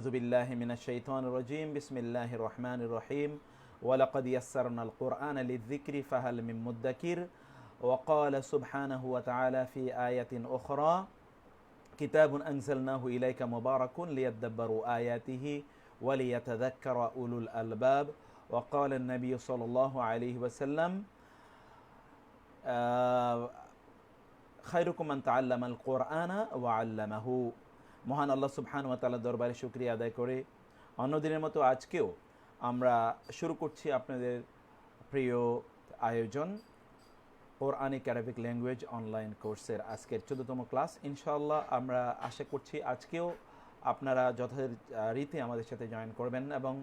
أعوذ بالله من الشيطان الرجيم بسم الله الرحمن الرحيم ولقد يسرنا القرآن للذكر فهل من مدكر وقال سبحانه وتعالى في آية أخرى كتاب أنزلناه إليك مبارك ليدبروا آياته وليتذكر أولو الألباب وقال النبي صلى الله عليه وسلم খায়রুকুম মান তাআল্লামাল কুরআনা ওয়া আল্লামাহু। মহান আল্লাহ সুবহানাহু ওয়া তাআলার দরবারে শুকরিয়া আদায় করে অন্যদিনের মতো আজকেও আমরা শুরু করছি আপনাদের প্রিয় আয়োজন কোরআনিক অ্যারাবিক ল্যাঙ্গুয়েজ অনলাইন কোর্সের আজকের 14তম ক্লাস। ইনশাআল্লাহ আমরা আশা করছি আজকেও আপনারা যথারীতি আমাদের সাথে জয়েন করবেন এবং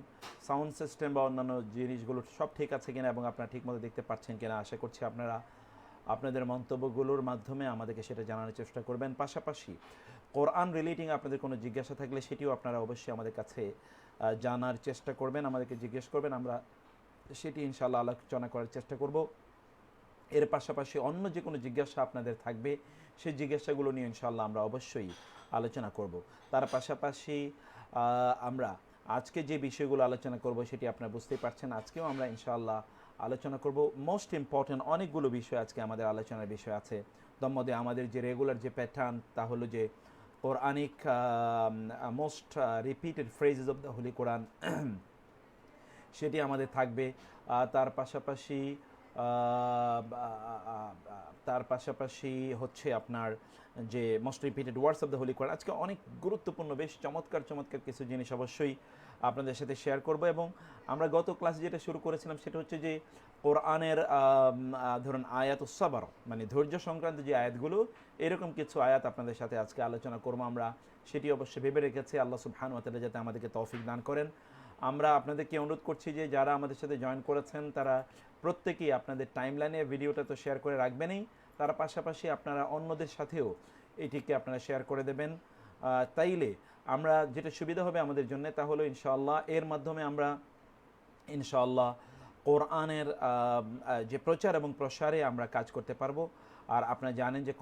সাউন্ড সিস্টেম বা অন্যান্য জিনিসগুলো সব ঠিক আছে কিনা এবং আপনারা ঠিকমতো দেখতে পাচ্ছেন কিনা আশা করছি আপনারা আপনাদের মন্তব্যগুলোর মাধ্যমে আমাদেরকে সেটা জানানোর চেষ্টা করবেন। পাশাপাশি কোরআন রিলেটিং আপনাদের কোনো জিজ্ঞাসা থাকলে সেটিও আপনারা অবশ্যই আমাদের কাছে জানার চেষ্টা করবেন, আমাদেরকে জিজ্ঞেস করবেন, আমরা সেটি ইনশাআল্লাহ আলোচনা করার চেষ্টা করব। এর পাশাপাশি অন্য যে কোনো জিজ্ঞাসা আপনাদের থাকবে সেই জিজ্ঞাসাগুলো নিয়ে ইনশাআল্লাহ আমরা অবশ্যই আলোচনা করব। তার পাশাপাশি আমরা আজকে যে বিষয়গুলো আলোচনা করব সেটি আপনারা বুঝতেই পারছেন, আজকেও আমরা ইনশাআল্লাহ আলোচনা করব মোস্ট ইম্পর্টেন্ট অনেকগুলো বিষয় আজকে আমাদের আলোচনার বিষয় আছে। তার মধ্যে আমাদের যে রেগুলার যে প্যাটার্ন তা হলো যে Quranic most repeated phrases of the holy Quran সেটি আমাদের থাকবে। তার পাশাপাশি হচ্ছে আপনার যে most repeated words of the holy Quran. আজকে অনেক গুরুত্বপূর্ণ বেশ চমৎকার কিছু জিনিস অবশ্যই আপনাদের সাথে শেয়ার করব। এবং আমরা গত ক্লাসে যেটা শুরু করেছিলাম সেটা হচ্ছে যে কোরআনের ধরুন আয়াতুস সাবর মানে ধৈর্য সংক্রান্ত যে আয়াতগুলো, এরকম কিছু আয়াত আপনাদের সাথে আজকে আলোচনা করব। আমরা সেটি অবশ্যই ভেবে রেখেছি, আল্লাহ সুবহানাহু ওয়া তাআলা যাতে আমাদেরকে তৌফিক দান করেন। আমরা আপনাদেরকে অনুরোধ করছি যে যারা আমাদের সাথে জয়েন করেছেন তারা প্রত্যেকেই আপনাদের টাইমলাইনে ভিডিওটা তো শেয়ার করে রাখবেনই, তার পাশাপাশি আপনারা অন্যদের সাথেও এটিকে আপনারা শেয়ার করে দেবেন। তাইলে আমরা যেটা সুবিধা হবে আমাদের জন্য তা হলো ইনশাআল্লাহ এর মাধ্যমে আমরা ইনশাআল্লাহ কোরআনের যে প্রচার এবং প্রসারে আমরা কাজ করতে পারবো। আর আপনারা জানেন যে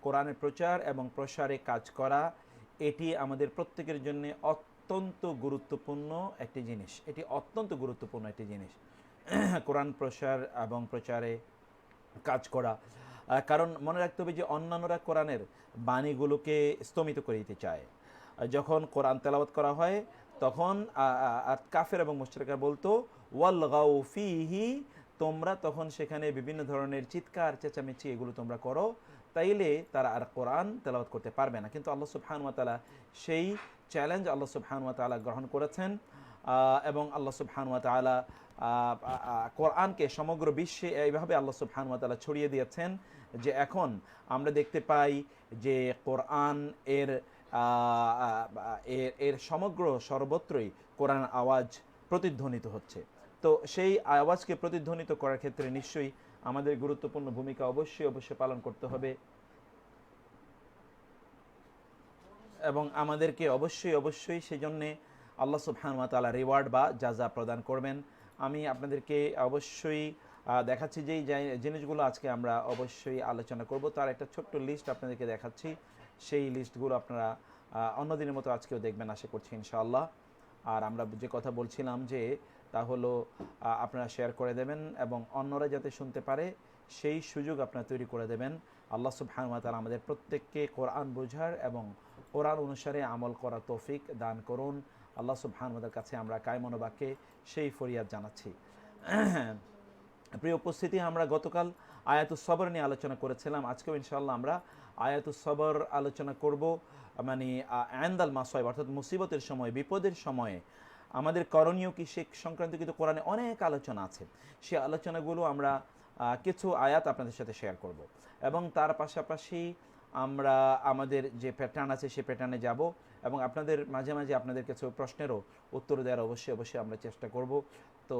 কোরআনের প্রচার এবং প্রসারে কাজ করা এটি আমাদের প্রত্যেকের জন্য অত্যন্ত গুরুত্বপূর্ণ একটি জিনিস, এটি অত্যন্ত গুরুত্বপূর্ণ একটি জিনিস কোরআন প্রসার এবং প্রচারে কাজ করা। কারণ মনে রাখতে হবে যে অন্যান্যরা কোরআনের বাণীগুলোকে স্তমিত করে দিতে চায়। যখন কোরআন তেলাওয়াত করা হয় তখন কাফের এবং মুশরিকরা বলতো ওয়ালগাউ ফিহি, তোমরা তখন সেখানে বিভিন্ন ধরনের চিৎকার চেঁচামেচি এগুলো তোমরা করো, তাইলে তারা আর কোরআন তেলাওয়াত করতে পারবে না। কিন্তু আল্লাহ সুবহানাহু ওয়া তাআলা সেই চ্যালেঞ্জ আল্লাহ সুবহানাহু ওয়া তাআলা গ্রহণ করেছেন এবং আল্লাহ সুবহানাহু ওয়া তাআলা কোরআনকে সমগ্র বিশ্বে এইভাবে আল্লাহ সুবহানাহু ওয়া তাআলা ছড়িয়ে দিয়েছেন যে এখন আমরা দেখতে পাই যে কোরআন এর সমগ্র সর্বত্রই কোরআন আওয়াজ প্রতিধ্বনিত হচ্ছে। তো সেই আওয়াজকে প্রতিধ্বনিত করার ক্ষেত্রে নিশ্চয়ই আমাদের গুরুত্বপূর্ণ ভূমিকা অবশ্যই পালন করতে হবে এবং আমাদেরকে অবশ্যই সেই জন্যে আল্লাহ সুবহানাহু ওয়া তাআলা রিওয়ার্ড বা জাযা প্রদান করবেন। আমি আপনাদেরকে অবশ্যই দেখাচ্ছি যে জিনিসগুলো আজকে আমরা অবশ্যই আলোচনা করব তার একটা ছোট্ট লিস্ট আপনাদেরকে দেখাচ্ছি। সেই লিস্টগুলো আপনারা অন্যদিনের মতো আজকেও দেখবেন আশা করছি ইনশাআল্লাহ। আর আমরা যে কথা বলছিলাম যে তা হলো আপনারা শেয়ার করে দেবেন এবং অন্যরা যাতে শুনতে পারে সেই সুযোগ আপনারা তৈরি করে দেবেন। আল্লাহ সুবহানাহু ওয়া তাআলা আমাদের প্রত্যেককে কোরআন বোঝার এবং কোরআন অনুসারে আমল করার তৌফিক দান করুন। আল্লাহ সুবহানাহু ওয়া তাআলার কাছে আমরা কায়মনোবাক্যে সেই ফরিয়াদ জানাচ্ছি। প্রিয় উপস্থিতি, আমরা গতকাল আয়াতুস সবর নিয়ে আলোচনা করেছিলাম, আজকেও ইনশাআল্লাহ আমরা আয়াতুস সবর আলোচনা করব। মানে আইন্দাল মাসাইব অর্থাৎ মুসিবতের সময় বিপদের সময়ে আমাদের করণীয় কি সে সংক্রান্ত কিন্তু কোরআনে অনেক আলোচনা আছে। সে আলোচনাগুলো আমরা কিছু আয়াত আপনাদের সাথে শেয়ার করব এবং তার পাশাপাশি আমরা আমাদের যে প্যাটার্ন আছে সে প্যাটার্নে যাব এবং আপনাদের মাঝে মাঝে আপনাদের কিছু প্রশ্নেরও উত্তর দেওয়ার অবশ্যই আমরা চেষ্টা করব। তো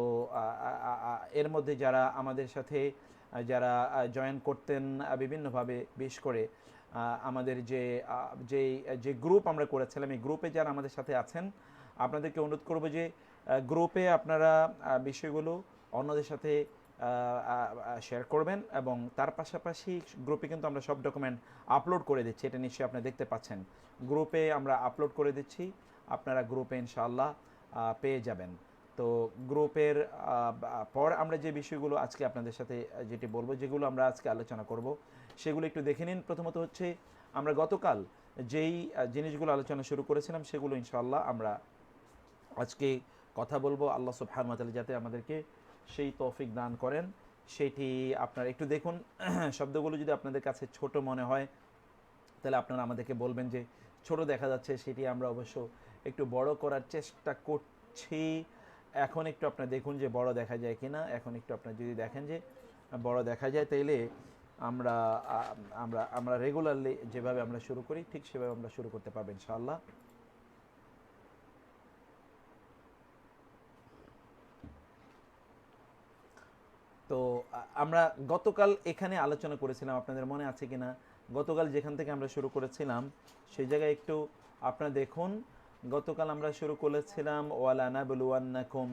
এর মধ্যে যারা আমাদের সাথে যারা জয়েন করতেন বিভিন্নভাবে, বিশেষ করে আমাদের যে গ্রুপ আমরা করেছিলাম এই গ্রুপে যারা আমাদের সাথে আছেন আপনাদেরকে অনুরোধ করব যে গ্রুপে আপনারা বিষয়গুলো অন্যদের সাথে শেয়ার করবেন এবং তার পাশাপাশি গ্রুপে কিন্তু আমরা সব ডকুমেন্ট আপলোড করে দিচ্ছি, এটা নিশ্চয়ই আপনি দেখতে পাচ্ছেন। গ্রুপে আমরা আপলোড করে দিচ্ছি আপনারা গ্রুপে ইনশাআল্লাহ পেয়ে যাবেন। তো গ্রুপের পর আমরা যে বিষয়গুলো আজকে আপনাদের সাথে যেটি বলবো, যেগুলো আমরা আজকে আলোচনা করব, সেগুলো একটু দেখে নিন। প্রথমত হচ্ছে আমরা গতকাল যেই জিনিসগুলো আলোচনা শুরু করেছিলাম সেগুলো ইনশাআল্লাহ আমরা আজকে কথা বলবো। আল্লাহ সুবহানাহু ওয়া তাআলা যাতে আমাদেরকে সেই তৌফিক দান করেন, সেটি আপনারা একটু দেখুন। শব্দগুলো যদি আপনাদের কাছে ছোট মনে হয় তাহলে আপনারা আমাদেরকে বলবেন যে ছোট দেখা যাচ্ছে, সেটি আমরা অবশ্য একটু বড় করার চেষ্টা করছি। এখন একটু আপনারা দেখুন যে বড় দেখা যায় কিনা। এখন একটু আপনারা যদি দেখেন যে বড় দেখা যায়, তাইলে আমরা আমরা আমরা রেগুলারলি যেভাবে আমরা শুরু করি ঠিক সেভাবে আমরা শুরু করতে পারবো ইনশাআল্লাহ। তো আমরা গতকাল এখানে আলোচনা করেছিলাম, আপনাদের মনে আছে কিনা? গতকাল যেখান থেকে আমরা শুরু করেছিলাম সেই জায়গায় একটু আপনারা দেখুন। গতকাল আমরা শুরু করেছিলাম ওয়ালা নাবলুওয়ান্নাকুম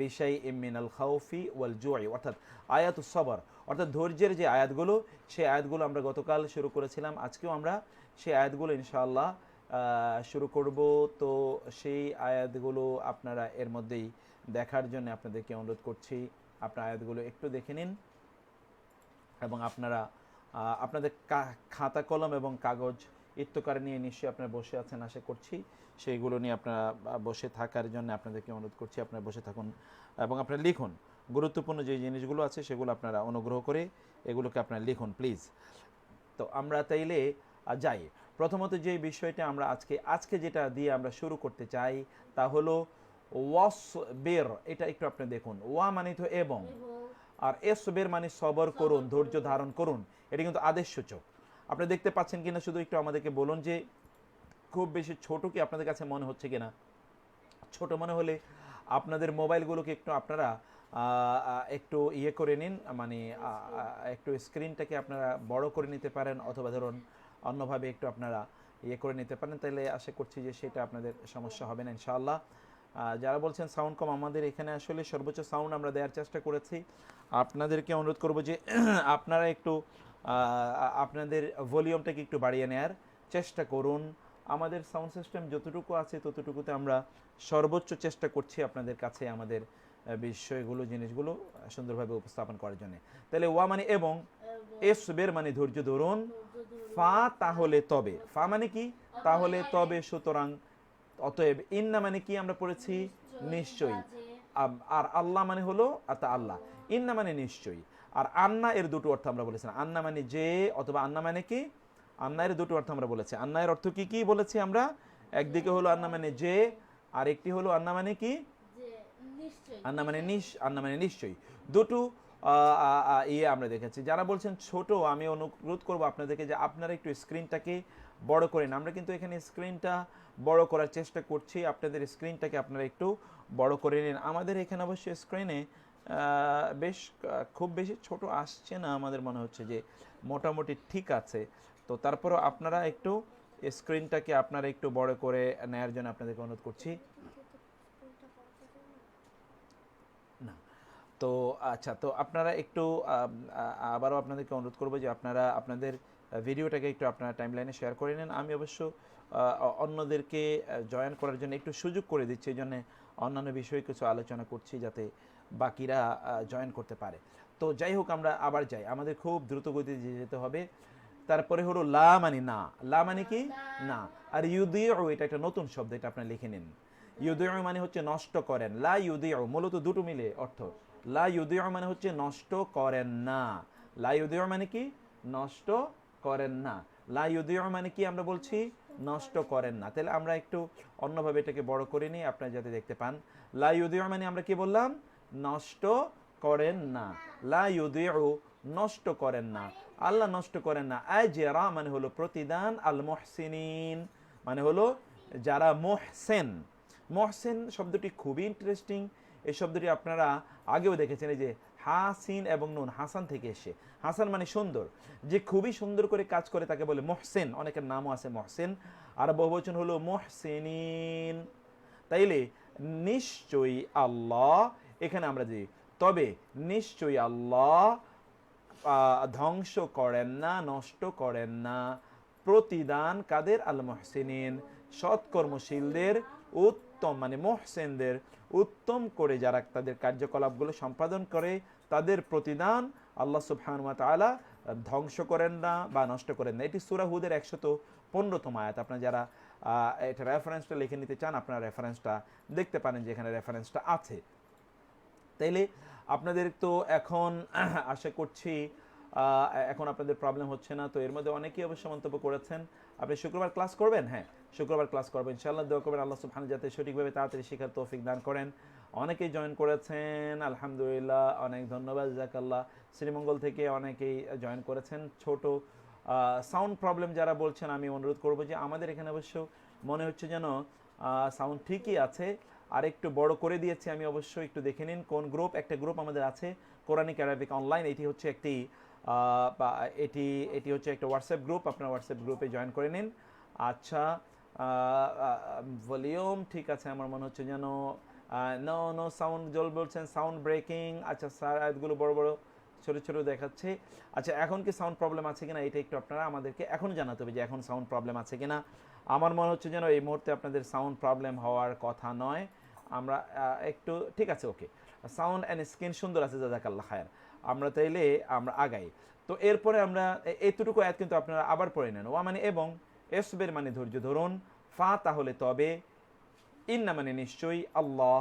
বিশাইইম মিনাল খাউফি ওয়াল জুই, অর্থাৎ আয়াতুস সবর, অর্থাৎ ধৈর্যের যে আয়াতগুলো, সেই আয়াতগুলো আমরা গতকাল শুরু করেছিলাম। আজকেও আমরা সেই আয়াতগুলো ইনশাআল্লাহ শুরু করব। তো সেই আয়াতগুলো আপনারা এর মধ্যেই দেখার জন্য আপনাদেরকে অনুরোধ করছি। আপনার আয়াতগুলো একটু দেখে নিন এবং আপনারা আপনাদের খাতা কলম এবং কাগজ ইত্তকার নিয়ে নিশ্চয়ই আপনারা বসে আছেন আশা করছি। সেইগুলো নিয়ে আপনারা বসে থাকার জন্য আপনাদেরকে অনুরোধ করছি। আপনারা বসে থাকুন এবং আপনারা লিখুন। গুরুত্বপূর্ণ যে জিনিসগুলো আছে সেগুলো আপনারা অনুগ্রহ করে এগুলোকে আপনারা লিখুন প্লিজ। তো আমরা তাইলে যাই। প্রথমত যে বিষয়টা আমরা আজকে যেটা দিয়ে আমরা শুরু করতে চাই তা হলো ওয়াসবির। এটা একটু আপনি দেখুন। ওয়া মানে তো এবং, আর এসবির মানে সবর করুন, ধৈর্য ধারণ করুন। এটা কিন্তু আদেশ সূচক। আপনি দেখতে পাচ্ছেন কিনা শুধু একটু আমাদেরকে বলুন যে খুব বেশি ছোট কি আপনাদের কাছে মনে হচ্ছে কিনা? ছোট মনে হলে আপনাদের মোবাইলগুলোকে একটু আপনারা একটু ইয়ে করে নিন, মানে একটু স্ক্রিনটাকে আপনারা বড় করে নিতে পারেন, অথবা ধরুন অন্যভাবে একটু আপনারা ইয়ে করে নিতে পারেন। তাহলে আশা করছি যে সেটা আপনাদের সমস্যা হবে না ইনশাআল্লাহ। যারা বলছেন সাউন্ড কম, আমাদের এখানে আসলে সর্বোচ্চ সাউন্ড আমরা দেওয়ার চেষ্টা করেছি। আপনাদেরকে অনুরোধ করব যে আপনারা একটু আপনাদের ভলিউমটাকে একটু বাড়িয়ে নেওয়ার চেষ্টা করুন। আমাদের সাউন্ড সিস্টেম যতটুকু আছে ততটুকুতে আমরা সর্বোচ্চ চেষ্টা করছি আপনাদের কাছে আমাদের বিষয়গুলো জিনিসগুলো সুন্দরভাবে উপস্থাপন করার জন্য। তাহলে ওয়া মানে এবং, এসবের মানে ধৈর্য ধরুন, ফা তাহলে তবে, ফা মানে কি? তাহলে তবে, সুতরাং, অতএব, ইন্না মানে কি আমরা পড়েছি? নিশ্চয়ই। আর আল্লাহ মানে হলো আতা আল্লাহ। ইন্না মানে নিশ্চয়ই। আর আন্না এর দুটো অর্থ আমরা বলেছিলাম। আন্না মানে যে, অথবা আন্না মানে কি? আন্না এর দুটো অর্থ আমরা বলেছি। আন্না এর অর্থ কি কি বলেছি আমরা? একদিকে হলো আন্না মানে যে, আর একটি হলো আন্না মানে কি? আন্না মানে নিশ্চয়ই। দুটো ইয়ে আমরা দেখেছি। যারা বলছেন ছোট, আমি অনুরোধ করবো আপনাদেরকে যে আপনারা একটু স্ক্রিনটাকে বড় করেন। আমরা কিন্তু এখানে স্ক্রিনটা বড় করার চেষ্টা করছি, আপনাদের স্ক্রিনটাকে আপনারা একটু বড় করে নিন। আমাদের এখানে অবশ্যই স্ক্রিনে বেশ খুব বেশি ছোট আসছে না, আমাদের মনে হচ্ছে যে মোটামুটি ঠিক আছে। তো তারপরেও আপনারা একটু স্ক্রিনটাকে আপনারা একটু বড় করে নেওয়ার জন্য আপনাদেরকে অনুরোধ করছি। না, তো আচ্ছা, তো আপনারা একটু আবারও আপনাদেরকে অনুরোধ করবো যে আপনারা আপনাদের ভিডিওটাকে একটু আপনারা টাইমলাইনে শেয়ার করে নেন। আমি অবশ্য অন্যদেরকে জয়েন করার জন্য একটু সুযোগ করে দিচ্ছি, এই জন্যে অন্যান্য বিষয়ে কিছু আলোচনা করছি যাতে বাকিরা জয়েন করতে পারে। তো যাই হোক, আমরা আবার যাই, আমাদের খুব দ্রুত গতিতে যেতে হবে। তারপরে হলো লা মানে না। লা মানে কি? না। আর ইউদিউ, এটা একটা নতুন শব্দ, এটা আপনারা লিখে নিন। ইউদিউ মানে হচ্ছে নষ্ট করেন। লা ইউদিউ মূলত দুটো মিলে অর্থ। লা ইউদিউ মানে হচ্ছে নষ্ট করেন না। লা ইউদিউ মানে কি? নষ্ট করেন না। লা ইউদিউ মানে কি আমরা বলছি? নষ্ট করেন না। তাহলে আমরা একটু অন্যভাবে এটাকে বড় করে নিই আপনারা যাতে দেখতে পান। লা ইউদিউ মানে আমরা কি বললাম? নষ্ট করেন না। লা ইউদিউ, নষ্ট করেন না। আল্লাহ নষ্ট করেন না। আজরা মানে হলো প্রতিদান, আল মুহসিনিন মানে হলো যারা মুহসিন। মুহসিন শব্দটি খুবই ইন্টারেস্টিং। এই শব্দটি আপনারা আগেও দেখেছেন, এই যে হাসিন এবং নুন, হাসান থেকে এসে। হাসান মানে সুন্দর, যে খুবই সুন্দর করে কাজ করে তাকে বলে মুহসিন। অনেকের নামও আছে মুহসিন, আর বহুবচন হলো মুহসিনিন। তাইলে নিশ্চয়ই আল্লাহ, এখানে আমরা যে তবে নিশ্চয়ই আল্লাহ ধ্বংস করেন না, নষ্ট করেন না প্রতিদান কাদের? আল মুহসিনিন, সৎকর্মশীলদের উত্তম মানে মুহসিনদের উত্তম করে যারা তাদের কার্যকলাপগুলো সম্পাদন করে তাদের প্রতিদান আল্লাহ সুবহানাহু ওয়া তাআলা ধ্বংস করেন না বা নষ্ট করেন না। এটি সূরা হুদের 115তম আয়াত। আপনারা যারা এটা রেফারেন্সটা লিখে নিতে চান আপনারা রেফারেন্সটা দেখতে পারেন যে এখানে রেফারেন্সটা আছে। তাইলে আপনাদের তো এখন আশা করছি এখন আপনাদের প্রবলেম হচ্ছে না। তো এর মধ্যে অনেকেই অবশ্য মন্তব্য করেছেন আপনি শুক্রবার ক্লাস করবেন। হ্যাঁ, শুক্রবার ক্লাস করবেন ইনশাআল্লাহ। দোয়া করবেন আল্লাহ সুবহানাহু যাতে সঠিকভাবে তাড়াতাড়ি শেখার তৌফিক দান করেন। অনেকেই জয়েন করেছেন, আলহামদুলিল্লাহ, অনেক ধন্যবাদ, জাযাকাল্লাহ। শ্রীমঙ্গল থেকে অনেকেই জয়েন করেছেন। ছোট সাউন্ড প্রবলেম যারা বলছেন আমি অনুরোধ করব যে আমাদের এখানে অবশ্য মনে হচ্ছে যেন সাউন্ড ঠিকই আছে, আর একটু বড় করে দিয়েছি আমি, অবশ্যই একটু দেখে নিন কোন গ্রুপ। একটা গ্রুপ আমাদের আছে কোরআনিক অ্যারাবিক অনলাইন, এটি হচ্ছে একটি এটি হচ্ছে একটা হোয়াটসঅ্যাপ গ্রুপ, আপনার হোয়াটসঅ্যাপ গ্রুপে জয়েন করে নিন। আচ্ছা, ভলিউম ঠিক আছে আমার মনে হচ্ছে যেন নো নো সাউন্ড জল বলছেন সাউন্ড ব্রেকিং। আচ্ছা স্যার আয়াতগুলো বড় বড় ছোটো ছোটো দেখাচ্ছে। আচ্ছা এখন কি সাউন্ড প্রবলেম আছে কিনা এটা একটু আপনারা আমাদেরকে এখন জানাতে হবে যে এখন সাউন্ড প্রবলেম আছে কিনা। আমার মনে হচ্ছে যেন এই মুহূর্তে আপনাদের সাউন্ড প্রবলেম হওয়ার কথা নয়। আমরা একটু ঠিক আছে, ওকে, সাউন্ড অ্যান্ড স্ক্রিন সুন্দর আছে, জাযাকাল্লাহ খায়ের। আমরা তাইলে আমরা আগাই। তো এরপরে আমরা এতটুকু আয়াত কিন্তু আপনারা আবার পড়ে নেন। ওয়া মানে এবং, এসবের মানে ধৈর্য ধরুন, ফা তাহলে তবে, ইন্না মানে নিশ্চয়ই, আল্লাহ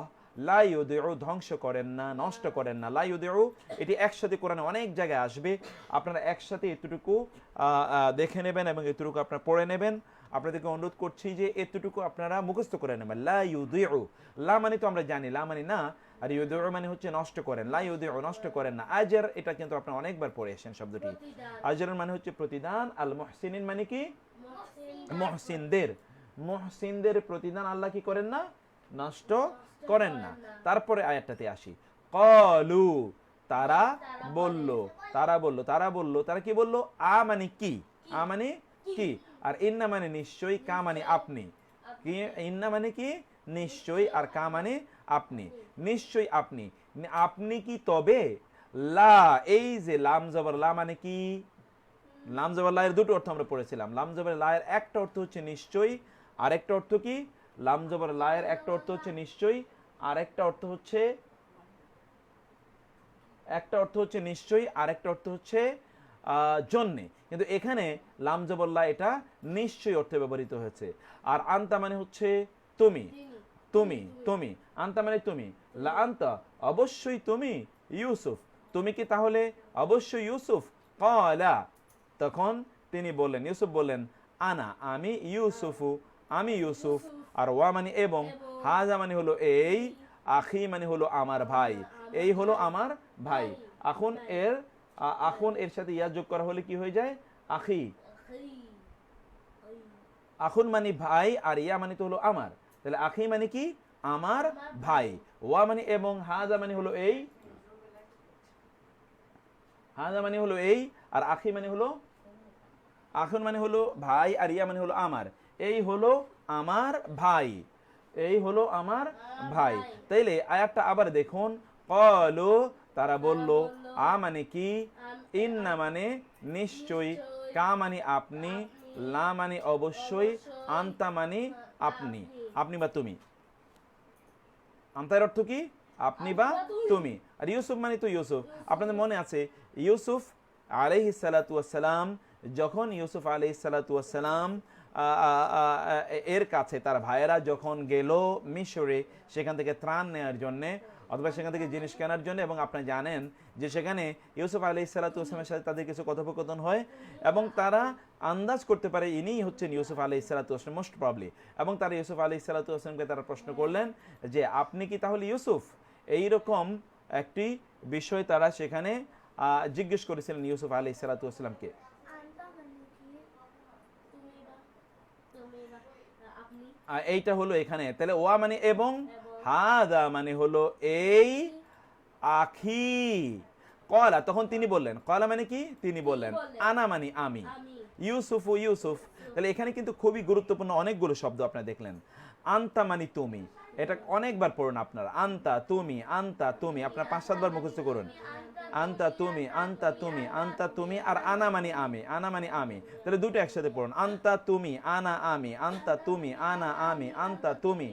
লা ইউদিউ ধ্বংস করেন না, নষ্ট করেন না। লা ইউদিউ এটি একসাথে কোরআনে অনেক জায়গায় আসবে, আপনারা একসাথে এতটুকু দেখে নেবেন এবং এতটুকু আপনারা পড়ে নেবেন। আপনাদেরকে অনুরোধ করছি যে এতটুকু আপনারা মুখস্থ করে নেবেন। লা ইউদিউ, লা মানে তো আমরা জানি, লা মানে না, আর ইউদিউ মানে হচ্ছে নষ্ট করেন। লা ইউদিউ নষ্ট করেন না। আজর এটা কিন্তু আপনারা অনেকবার পড়ে এসেছেন শব্দটি। আজরের মানে হচ্ছে প্রতিদান, আল মুহসিনিন মানে কি মুহসিনদের, মুহসিনদের প্রতিদান আল্লাহ কি করেন না, নষ্ট করেন না। তারপরে আয়াতটাতে আসি, ক্বালু তারা বলল, তারা বলল, তারা বলল, তারা কি বলল, আ মানে কি, আ মানে কি, আর ইন্না মানে নিশ্চয়ই, কা মানে আপনি, কি ইন্না মানে কি নিশ্চয়ই, আর কা মানে আপনি, নিশ্চয়ই আপনি, আপনি কি তবে, লা এই যে লাম জবর লা মানে কি, লাম জবর লা এর দুটো অর্থ আমরা পড়েছিলাম। লাম জবর লা এর একটা অর্থ হচ্ছে নিশ্চয়ই, আরেকটা অর্থ কি, লাম জবর লা এর একটা অর্থ হচ্ছে নিশ্চয়ই, আর একটা অর্থ হচ্ছে, একটা অর্থ হচ্ছে নিশ্চয়ই, আরেকটা অর্থ হচ্ছে জন্যে। কিন্তু এখানে লাম জবর লা এটা নিশ্চয়ই অর্থে ব্যবহৃত হয়েছে। আর আনতা মানে হচ্ছে তুমি, তুমি, তুমি, আনতা মানে তুমি, লা আনতা অবশ্যই তুমি, ইউসুফ তুমি কি তাহলে অবশ্যই ইউসুফ, ক্বালা তখন তিনি বললেন, ইউসুফ বললেন, আনা আমি, ইউসুফু আমি ইউসুফ, আর ওয়া মানে এবং, হাজা মানে হলো এই, আখি মানে হলো আমার ভাই, এই হলো আমার ভাই। এখন এর সাথে ইয়া যোগ করা হলে কি হয়ে যায়, আখি, আখুন মানে ভাই, আর ইয়া মানে তো হলো আমার, তাহলে আখি মানে কি আমার ভাই, ওয়া মানে এবং, হাজা মানে হলো এই, হাজা মানে হলো এই, আর আখি মানে হলো, আখুন মানে হলো ভাই, আর ইয়া মানে হলো আমার, এই হলো আমার ভাই, এই হলো আমার ভাই। তাইলে আয়াতটা আবার দেখুন, ক্বালু তারা বলল, আ মানে কি, ইন্না মানে নিশ্চয়ই, কা মানে আপনি, লা মানে অবশ্যই, আনতা মানে আপনি, আপনি বা তুমি। আনতার অর্থ কি, আপনি বা তুমি, আর ইউসুফ মানে তো ইউসুফ। আপনাদের মনে আছে ইউসুফ আলাইহিস সালাতু ওয়াস সালাম, যখন ইউসুফ আলাইহিস সালাতু ওয়াস সালাম এর কাছে তার ভাইয়েরা যখন গেল মিশরে সেখান থেকে ত্রাণ নেওয়ার জন্যে অথবা সেখান থেকে জিনিস কেনার জন্য, এবং আপনি জানেন যে সেখানে ইউসুফ আলাইহিস সালাতু ওয়াস সালামের সাথে তাদের কিছু কথোপকথন হয় এবং তারা আন্দাজ করতে পারে ইনিই হচ্ছেন ইউসুফ আলাইহিস সালাতু ওয়াস সালাম মোস্ট প্রবলি, এবং তারা ইউসুফ আলাইহিস সালাতু ওয়াস সালামকে তারা প্রশ্ন করলেন যে আপনি কি তাহলে ইউসুফ, এইরকম একটি বিষয় তারা সেখানে জিজ্ঞেস করেছিলেন ইউসুফ আলাইহিস সালাতু ওয়াস সালামকে। এইটা হলো এখানে, তাহলে ওয়া মানে এবং, হাদা মানে হলো এই, আখি, ক্বালা তখন তিনি বললেন, ক্বালা মানে কি তিনি বললেন, আনা মানে আমি, ইউসুফু ইউসুফ। তাহলে এখানে কিন্তু খুবই গুরুত্বপূর্ণ অনেকগুলো শব্দ আপনারা দেখলেন। আনতা মানে তুমি, এটা অনেকবার পড়ুন আপনারা, আনতা তুমি, আনতা তুমি, আপনারা 5-7 বার মুখস্থ করুন, আনতা তুমি, আনতা তুমি, আনতা তুমি, আর আনা মানে আমি, আনা মানে আমি, তাহলে দুটো একসাথে পড়ুন, আনতা তুমি, আনা আমি, আনতা তুমি, আনা আমি, আনতা তুমি,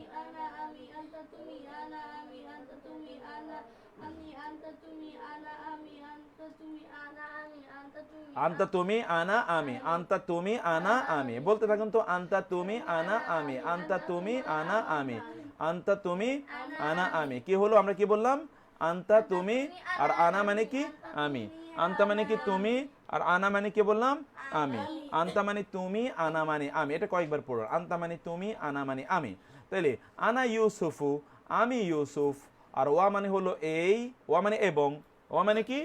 তুমি আনা আমি আনতা তুমি আনা আমি আনতা তুমি আনা আমি আনতা তুমি আনা আমি আনতা তুমি আনতা তুমি আনা আমি, আনতা তুমি আনা আমি, বলতে থাকুন তো, আনতা তুমি আনা আমি, আনতা তুমি আনা আমি, আনতা তুমি আনা আমি। কি হলো, আমরা কি বললাম? আনতা তুমি, আর আনা মানে কি? আমি। আনতা মানে কি? তুমি, আর আনা মানে কি বললাম? আমি। আনতা মানে তুমি, আনা মানে আমি। এটা কয়েকবার পড়ো। আনতা মানে তুমি, আনা মানে আমি। তাইলে আনা ইউসুফু, আমি ইউসুফ, আর ওয়া মানে হলো এই, ওয়া মানে এবং, ওয়া মানে কি?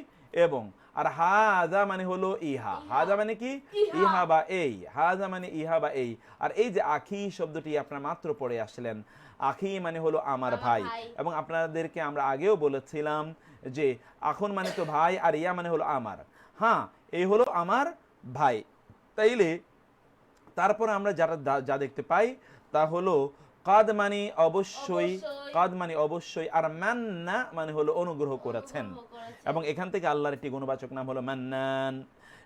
এবং। আর হাজা মানে হলো ইহা, হাজা মানে কি? ইহা বা এই, হাজা মানে ইহা বা এই। আর এই যে আখি শব্দটি আপনারা মাত্র পড়ে আসলেন, আখি মানে হলো আমার ভাই। এবং আপনাদেরকে আমরা আগেও বলেছিলাম যে এখন মানে তো ভাই, আর ইয়া মানে হলো আমার। হ্যাঁ, এই হলো আমার ভাই। তাইলে তারপর আমরা যা দেখতে পাই তা হলো কাদ মানে অবশ্যই, কাদ মানে অবশ্যই, আর মান্না মানে হলো অনুগ্রহ করেছেন। এবং এখান থেকে আল্লাহর একটি গুণবাচক নাম হলো মান্নান।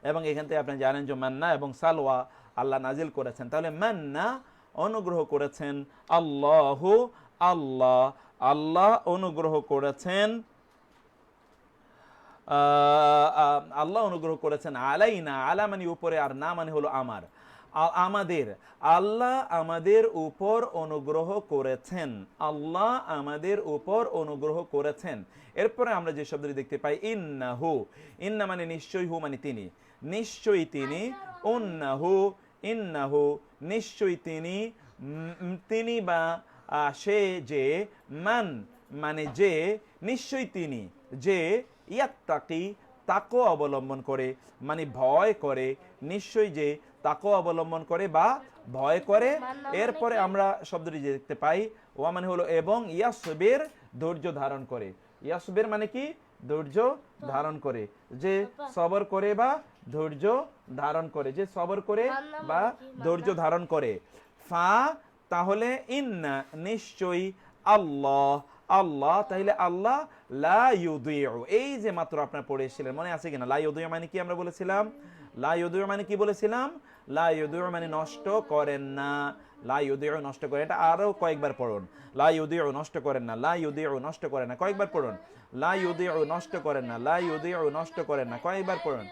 এবং এখান থেকে আপনি জানেন যে মান্না এবং সালওয়া আল্লাহ নাজিল করেছেন। তাহলে মান্না অনুগ্রহ করেছেন, আল্লাহ আল্লাহ, আল্লাহ অনুগ্রহ করেছেন, আল্লাহ অনুগ্রহ করেছেন আলাইনা, আলা মানে উপরে, আর না মানে হলো আমার, আমাদের। আল্লাহ আমাদের উপর অনুগ্রহ করেছেন, আল্লাহ আমাদের উপর অনুগ্রহ করেছেন। এরপরে আমরা যে শব্দটি দেখতে পাই ইন্নাহু, ইন্না মানে নিশ্চয়ই, হু মানে তিনি, নিশ্চয়ই তিনি, উন্নাহু, ইন্নাহু নিশ্চয়ই তিনি, তিনি বা সে যে, মান মানে যে, নিশ্চয়ই তিনি যে, ইয়াত্তাকি তাকওয়া অবলম্বন করে, মানে ভয় করে, নিশ্চয়ই যে তাকওয়া অবলম্বন করে বা ভয় করে। এরপরে আমরা শব্দটি দেখতে পাই ওয়া মানে হলো এবং, ইয়াসবির ধৈর্য ধারণ করে, ইয়াসবির মানে কি? ধৈর্য ধারণ করে, যে সবর করে বা ধৈর্য ধারণ করে, যে সবর করে বা ধৈর্য ধারণ করে। ফা তাহলে ইন্না নিশ্চয়ই, আল্লাহ আল্লাহ, তাহলে আল্লাহ লা ইউদিউ, এই যে মাত্র আপনারা পড়ে এসেছিলেন, মনে আছে কিনা? লা ইউদিউ মানে কি আমরা বলেছিলাম? লা ইউদিউ মানে কি বলেছিলাম? লা ইউদিউ মানে নষ্ট করেন না, লা ইউদিউ নষ্ট করে। এটা আরো কয়েকবার পড়ুন, লা ইউদিউ নষ্ট করেন না, লা ইউদিউ নষ্ট করেন না, কয়েকবার পড়ুন, লা ইউদিউ নষ্ট করেন না, লা ইউদিউ নষ্ট করেন না, কয়েকবার পড়ুন,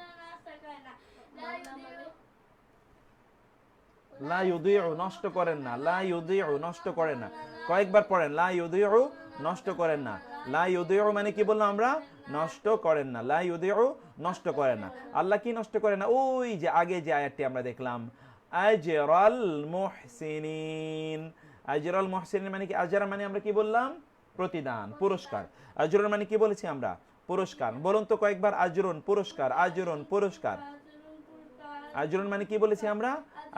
লা ইউদিউ নষ্ট করেন না, লা ইউদিউ নষ্ট করেন না, কয়েকবার পড়েন, লা ইউদিউ নষ্ট করেন না। লা ইউদিউ মানে কি বললাম আমরা? নষ্ট করেন না, লা ইউদিউ নষ্ট করেন না। আল্লাহ কি নষ্ট করে না? ওই যে আগে যে আয়াতটি আমরা দেখলাম, আজরাল মুহসিনিন, আজরাল মুহসিনিন মানে কি? আজরা মানে আমরা কি বললাম? প্রতিদান, পুরস্কার। আজরুন মানে কি বলেছি আমরা? পুরস্কার। বলুন তো কয়েকবার, আজরুন পুরস্কার, আজরুন পুরস্কার। আজরুন মানে কি বলেছি আমরা?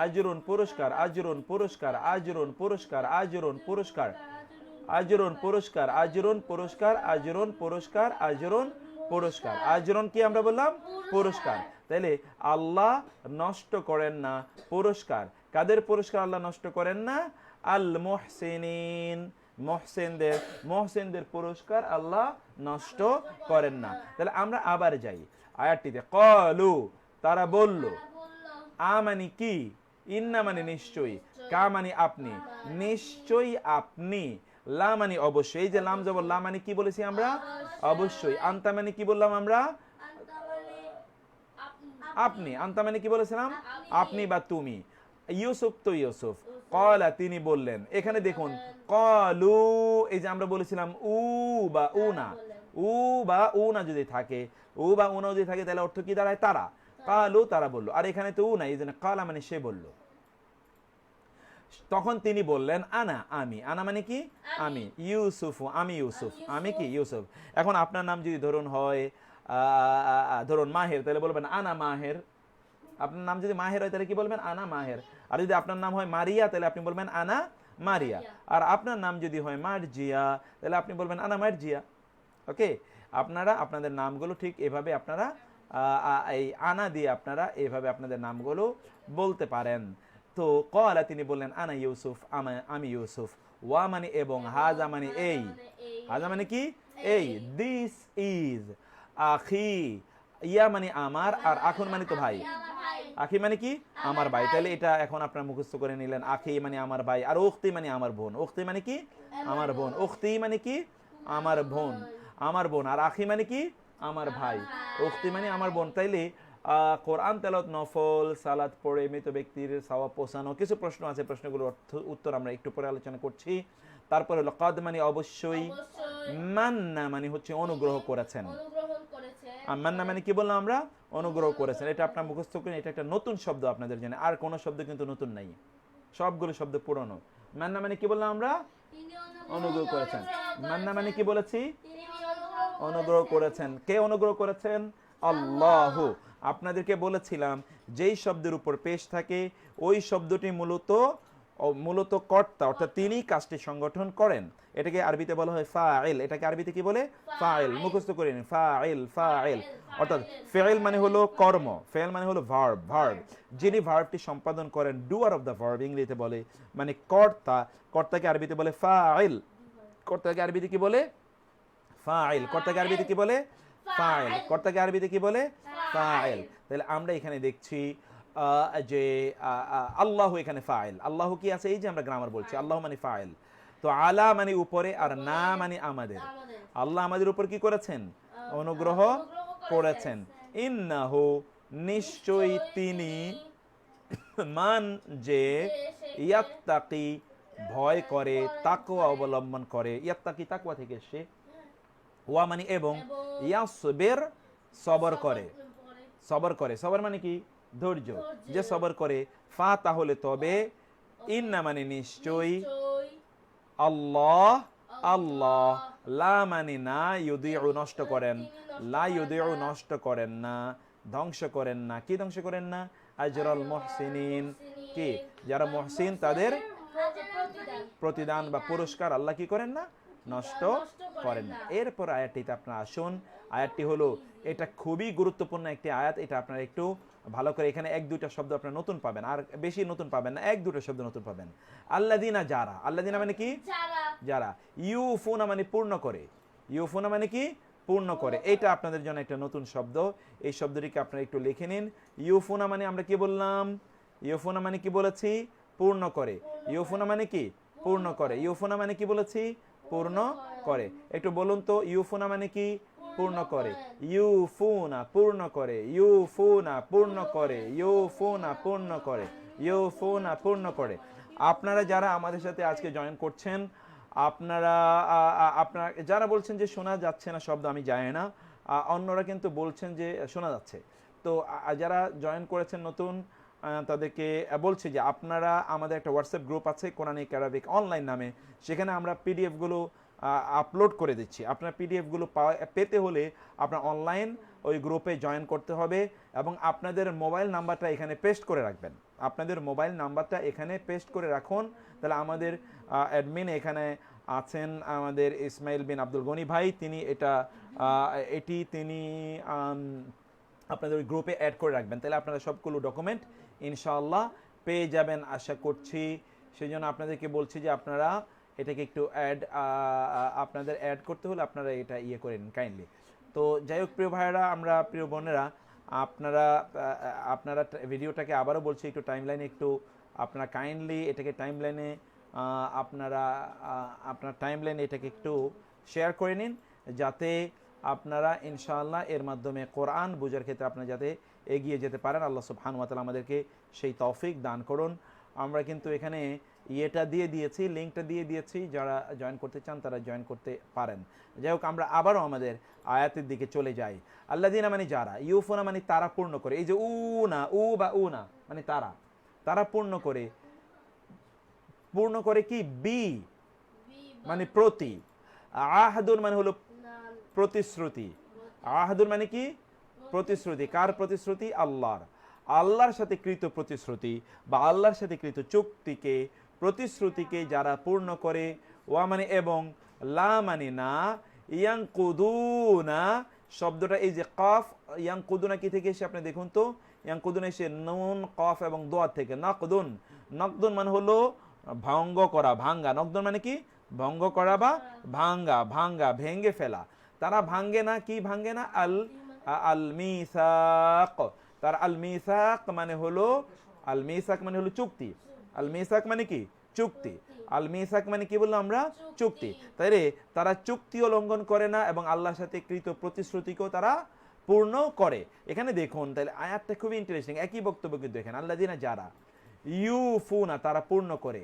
আজরুন পুরস্কার, আজরুন পুরস্কার, আজরুন পুরস্কার, আজরুন পুরস্কার, আজরুন পুরস্কার, আজরুন পুরস্কার, আজরুন পুরস্কার, আজরুন পুরস্কার। আজরুন কি আমরা বললাম? পুরস্কার। তাইলে আল্লাহ নষ্ট করেন না পুরস্কার। কাদের পুরস্কার আল্লাহ নষ্ট করেন না? আল মুহসিনিন, মুহসিনদের, মুহসিনদের পুরস্কার আল্লাহ নষ্ট করেন না। তাহলে আমরা আবার যাই আয়াতটিতে, ক্বালু তারা বলল, আমানি কি, ইন্না মানে নিশ্চয়ই, কা মানে আপনি, নিশ্চয়ই আপনি, লা মানে অবশ্যই, এই যে লাম জবর লা মানে কি বলেছি আমরা? অবশ্যই। আনতা মানে কি বললাম আমরা? আপনি। আনতা মানে কি বলেছিলাম? আপনি বা তুমি। ইউসুফ তো ইউসুফ, ক্বালা তিনি বললেন। এখানে দেখুন ক্বালু, এই যে আমরা বলেছিলাম উ বা উনা, উ বা উনা যদি থাকে, উ বা উনা যদি থাকে তাহলে অর্থ কি দাঁড়ায়? তারা। ক্বালু তারা বলল। আর এখানে তো উ নাই, এই জন্য ক্বালা মানে সে বলল। তখন তিনি বললেন আনা আমি, আনা মানে কি? আমি, ইউসুফ আমি ইউসুফ, আমি কি? ইউসুফ। এখন আপনার নাম যদি ধরুন হয় ধরুন মাহের, তাহলে বলবেন আনা মাহের। আপনার নাম যদি মাহের হয় তাহলে কি বলবেন? আনা মাহের। আর যদি আপনার নাম হয় মারিয়া তাহলে আপনি বলবেন আনা মারিয়া। আর আপনার নাম যদি হয় মারজিয়া তাহলে আপনি বলবেন আনা মারজিয়া। ওকে, আপনারা আপনাদের নামগুলো ঠিক এভাবে আপনারা এই আনা দিয়ে আপনারা এভাবে আপনাদের নামগুলো বলতে পারেন। তো ক্বালা তিনি বললেন আনা ইউসুফ, আমি ইউসুফ, ওয়া মানে এবং, হাজা মানে এই, হাজা মানে কি? এই, দিস ইজ আখি, ইয়া মানে আমার, আর আখুন মানে তো ভাই, আখি মানে কি? আমার ভাই। তাহলে এটা এখন আপনারা মুখস্থ করে নিলেন, আখি মানে আমার ভাই, আর উখতি মানে আমার বোন। উখতি মানে কি? আমার বোন, উখতি মানে কি আমার বোন, আমার বোন, আর আখি মানে কি আমার ভাই, উখতি মানে আমার বোন। তাইলে কোরআন তেলাওয়াত, নফল সালাত পড়ে মৃত ব্যক্তির সওয়াব পৌঁছানো, কিছু প্রশ্ন আছে, প্রশ্নগুলোর উত্তর আমরা একটু পরে আলোচনা করছি। তারপরে হলো কদ মানে অবশ্যই, মান্না মানে হচ্ছে অনুগ্রহ করেছেন, মান্না মানে কি বললাম আমরা, অনুগ্রহ করেছেন। এটা আপনার মুখস্থ করেন, এটা একটা নতুন শব্দ আপনাদের জন্য, আর কোনো শব্দ কিন্তু নতুন নাই, সবগুলো শব্দ পুরনো। মান্না মানে কি বললাম আমরা, অনুগ্রহ করেছেন। মান্না মানে কি বলেছি, অনুগ্রহ করেছেন। কে অনুগ্রহ করেছেন? আল্লাহ। আপনাদেরকে বলেছিলাম যেই শব্দের উপর পেশ থাকে ওই শব্দটি মূলত কর্তা, অর্থাৎ তিনি কাজটি সংগঠন করেন। এটাকে আরবিতে বলা হয় ফাইল। এটাকে আরবিতে কি বলে? ফাইল। মুখস্থ করে নিন, ফাইল, ফাইল। অর্থাৎ ফেল মানে হলো কর্ম, ফেল মানে হলো ভার্ব, ভার্ব। যিনি ভার্বটি সম্পাদন করেন, ডুয়ার অফ দ্য ভার্ব ইংরেজিতে বলে, মানে কর্তা। কর্তাকে আরবিতে বলে ফাইল। কর্তাকে আরবিতে কি বলে? ফাইল। কর্তাকে আরবিতে কি বলে? ফাইল। কর্তাকে আরবিতে কি বলে? ফাইল। তাহলে আমরা এখানে দেখছি যে আল্লাহ এখানে ফাইল। আল্লাহ কি আছে? এই যে আমরা গ্রামার বলছি, আল্লাহ মানে ফাইল। তো আলা মানে উপরে, আর না মানে আমাদের। আল্লাহ আমাদের উপর কি করেছেন? অনুগ্রহ করেছেন। ইন্নাহু নিশ্চয়ই তিনি, মান যে, ইয়াত্তাকি ভয় করে, তাকওয়া অবলম্বন করে। ইয়াত্তাকি তাকওয়া থেকে এসে, ওয়া মানে এবং, ইয়াসবির সবর করে, সবর করে। সবর মানে কি? ধৈর্য। যে সবর করে, ফা তাহলে তবে, ইন্না মানে নিশ্চয়ই, আল্লাহ আল্লাহ, লা মানে না, ইউদিউ নষ্ট করেন, লা ইউদিউ নষ্ট করেন না, ধ্বংস করেন না। কি ধ্বংস করেন না? আজরাল মুহসিনিন, কি যারা মুহসিন তাদের প্রতিদান বা পুরস্কার আল্লাহ কি করেন না? নষ্ট করেন না। এরপর আয়াতটিতে আপনারা আসুন। আয়াতটি হলো, এটা খুবই গুরুত্বপূর্ণ একটি আয়াত। এটা আপনারা একটু ভালো করে, এখানে এক দুইটা শব্দ আপনারা নতুন পাবেন, আর বেশি নতুন পাবেন না, এক দুটো শব্দ নতুন পাবেন। আল্লাযিনা যারা, আল্লাযিনা মানে কি? যারা। ইউফুনা মানে পূর্ণ করে, ইউফুনা মানে কি? পূর্ণ করে। এটা আপনাদের জন্য একটা নতুন শব্দ, এই শব্দটিকে আপনারা একটু লিখে নিন। ইউফুনা মানে আমরা কি বললাম? ইউফুনা মানে কি বলেছি? পূর্ণ করে। ইউফুনা মানে কি? পূর্ণ করে। ইউফুনা মানে কি বলেছি? পূর্ণ করে। একটু বলুন তো, ইউফুনা মানে কি? পূর্ণ করে। ইউফুনা পূর্ণ করে, ইউফুনা পূর্ণ করে, ইউফুনা পূর্ণ করে, ইউফুনা পূর্ণ করে। আপনারা যারা আমাদের সাথে আজকে জয়েন করছেন, আপনারা যারা বলছেন যে শোনা যাচ্ছে না শব্দ, আমি জানি না, অন্যরা কিন্তু বলছেন যে শোনা যাচ্ছে। তো যারা জয়েন করেছেন নতুন, তাদেরকে বলছি যে আপনারা, আমাদের একটা হোয়াটসঅ্যাপ গ্রুপ আছে কোরআনিক অ্যারাবিক অনলাইন নামে, সেখানে আমরা পিডিএফগুলো আপলোড করে দিচ্ছি। আপনার পিডিএফগুলো পেতে হলে আপনার অনলাইন ওই গ্রুপে জয়েন করতে হবে, এবং আপনাদের মোবাইল নাম্বারটা এখানে পেস্ট করে রাখবেন। আপনাদের মোবাইল নাম্বারটা এখানে পেস্ট করে রাখুন। তাহলে আমাদের অ্যাডমিন এখানে আছেন, আমাদের ইসমাইল বিন আব্দুল গনি ভাই, তিনি তিনি আপনাদের ওই গ্রুপে অ্যাড করে রাখবেন। তাহলে আপনারা সবগুলো ডকুমেন্ট ইনশাআল্লাহ পেয়ে যাবেন আশা করছি। সেই জন্য আপনাদেরকে বলছি যে আপনারা এটাকে একটু আপনাদের অ্যাড করতে হলে আপনারা এটা করে নিন কাইন্ডলি। তো যাই হোক প্রিয় ভাইয়েরা, আমরা প্রিয় বোনেরা, আপনারা ভিডিওটাকে আবারও বলছি, একটু টাইমলাইনে একটু আপনারা কাইন্ডলি এটাকে টাইমলাইনে আপনার টাইমলাইনে এটাকে একটু শেয়ার করে নিন, যাতে আপনারা ইনশাআল্লাহ এর মাধ্যমে কোরআন বোঝার ক্ষেত্রে আপনারা যাতে এগিয়ে যেতে পারেন। আল্লাহ সুবহানাহু ওয়া তাআলা আমাদেরকে সেই তৌফিক দান করুন। আমরা কিন্তু এখানে ইয়েটা দিয়ে দিয়েছি, লিঙ্কটা দিয়ে দিয়েছি, যারা জয়েন করতে চান তারা জয়েন করতে পারেন। যাই হোক, আমরা আবারও আমাদের আয়াতের দিকে চলে যাই। আল্লাযিনা মানে যারা, ইউফুনা মানে তারা পূর্ণ করে। এই যে উনা মানে তারা পূর্ণ করে। পূর্ণ করে কি? বি মানে প্রতি, আহাদুন মানে হলো প্রতিশ্রুতি। আহাদুন মানে কি? প্রতিশ্রুতি। কার প্রতিশ্রুতি? আল্লাহর। আল্লাহর সাথে কৃত প্রতিশ্রুতি বা আল্লাহর সাথে কৃত চুক্তিকে, প্রতিশ্রুতিকে যারা পূর্ণ করে। ওয়া মানে এবং, লা মানে না, ইয়ানকুদুনা শব্দটা এই যে কফ, ইয়ানকুদুনা কি থেকে এসে আপনি দেখুন তো, ইয়ানকুদুনা এসে নুন কফ এবং দোয়া থেকে। নকদুন, নকদুন মানে হলো ভঙ্গ করা, ভাঙ্গা। নকদুন মানে কি? ভঙ্গ করা বা ভাঙ্গা, ভাঙ্গা ভেঙ্গে ফেলা। তারা ভাঙ্গে না, কি ভাঙ্গে না? আল মিসাক। তার আল মিসাক মানে হলো চুক্তি। আল মিসাক মানে কি? চুক্তি। আল মিসাক মানে কি বললাম আমরা? চুক্তি। তাই রে, তারা চুক্তিও লঙ্ঘন করে না এবং আল্লাহর সাথে কৃত প্রতিশ্রুতিকেও তারা পূর্ণ করে। এখানে দেখুন তাহলে আয়াতটা খুবই ইন্টারেস্টিং, একই বক্তব্য কিন্তু এখানে আল্লাযিনা যারা ইউফুনা তারা পূর্ণ করে,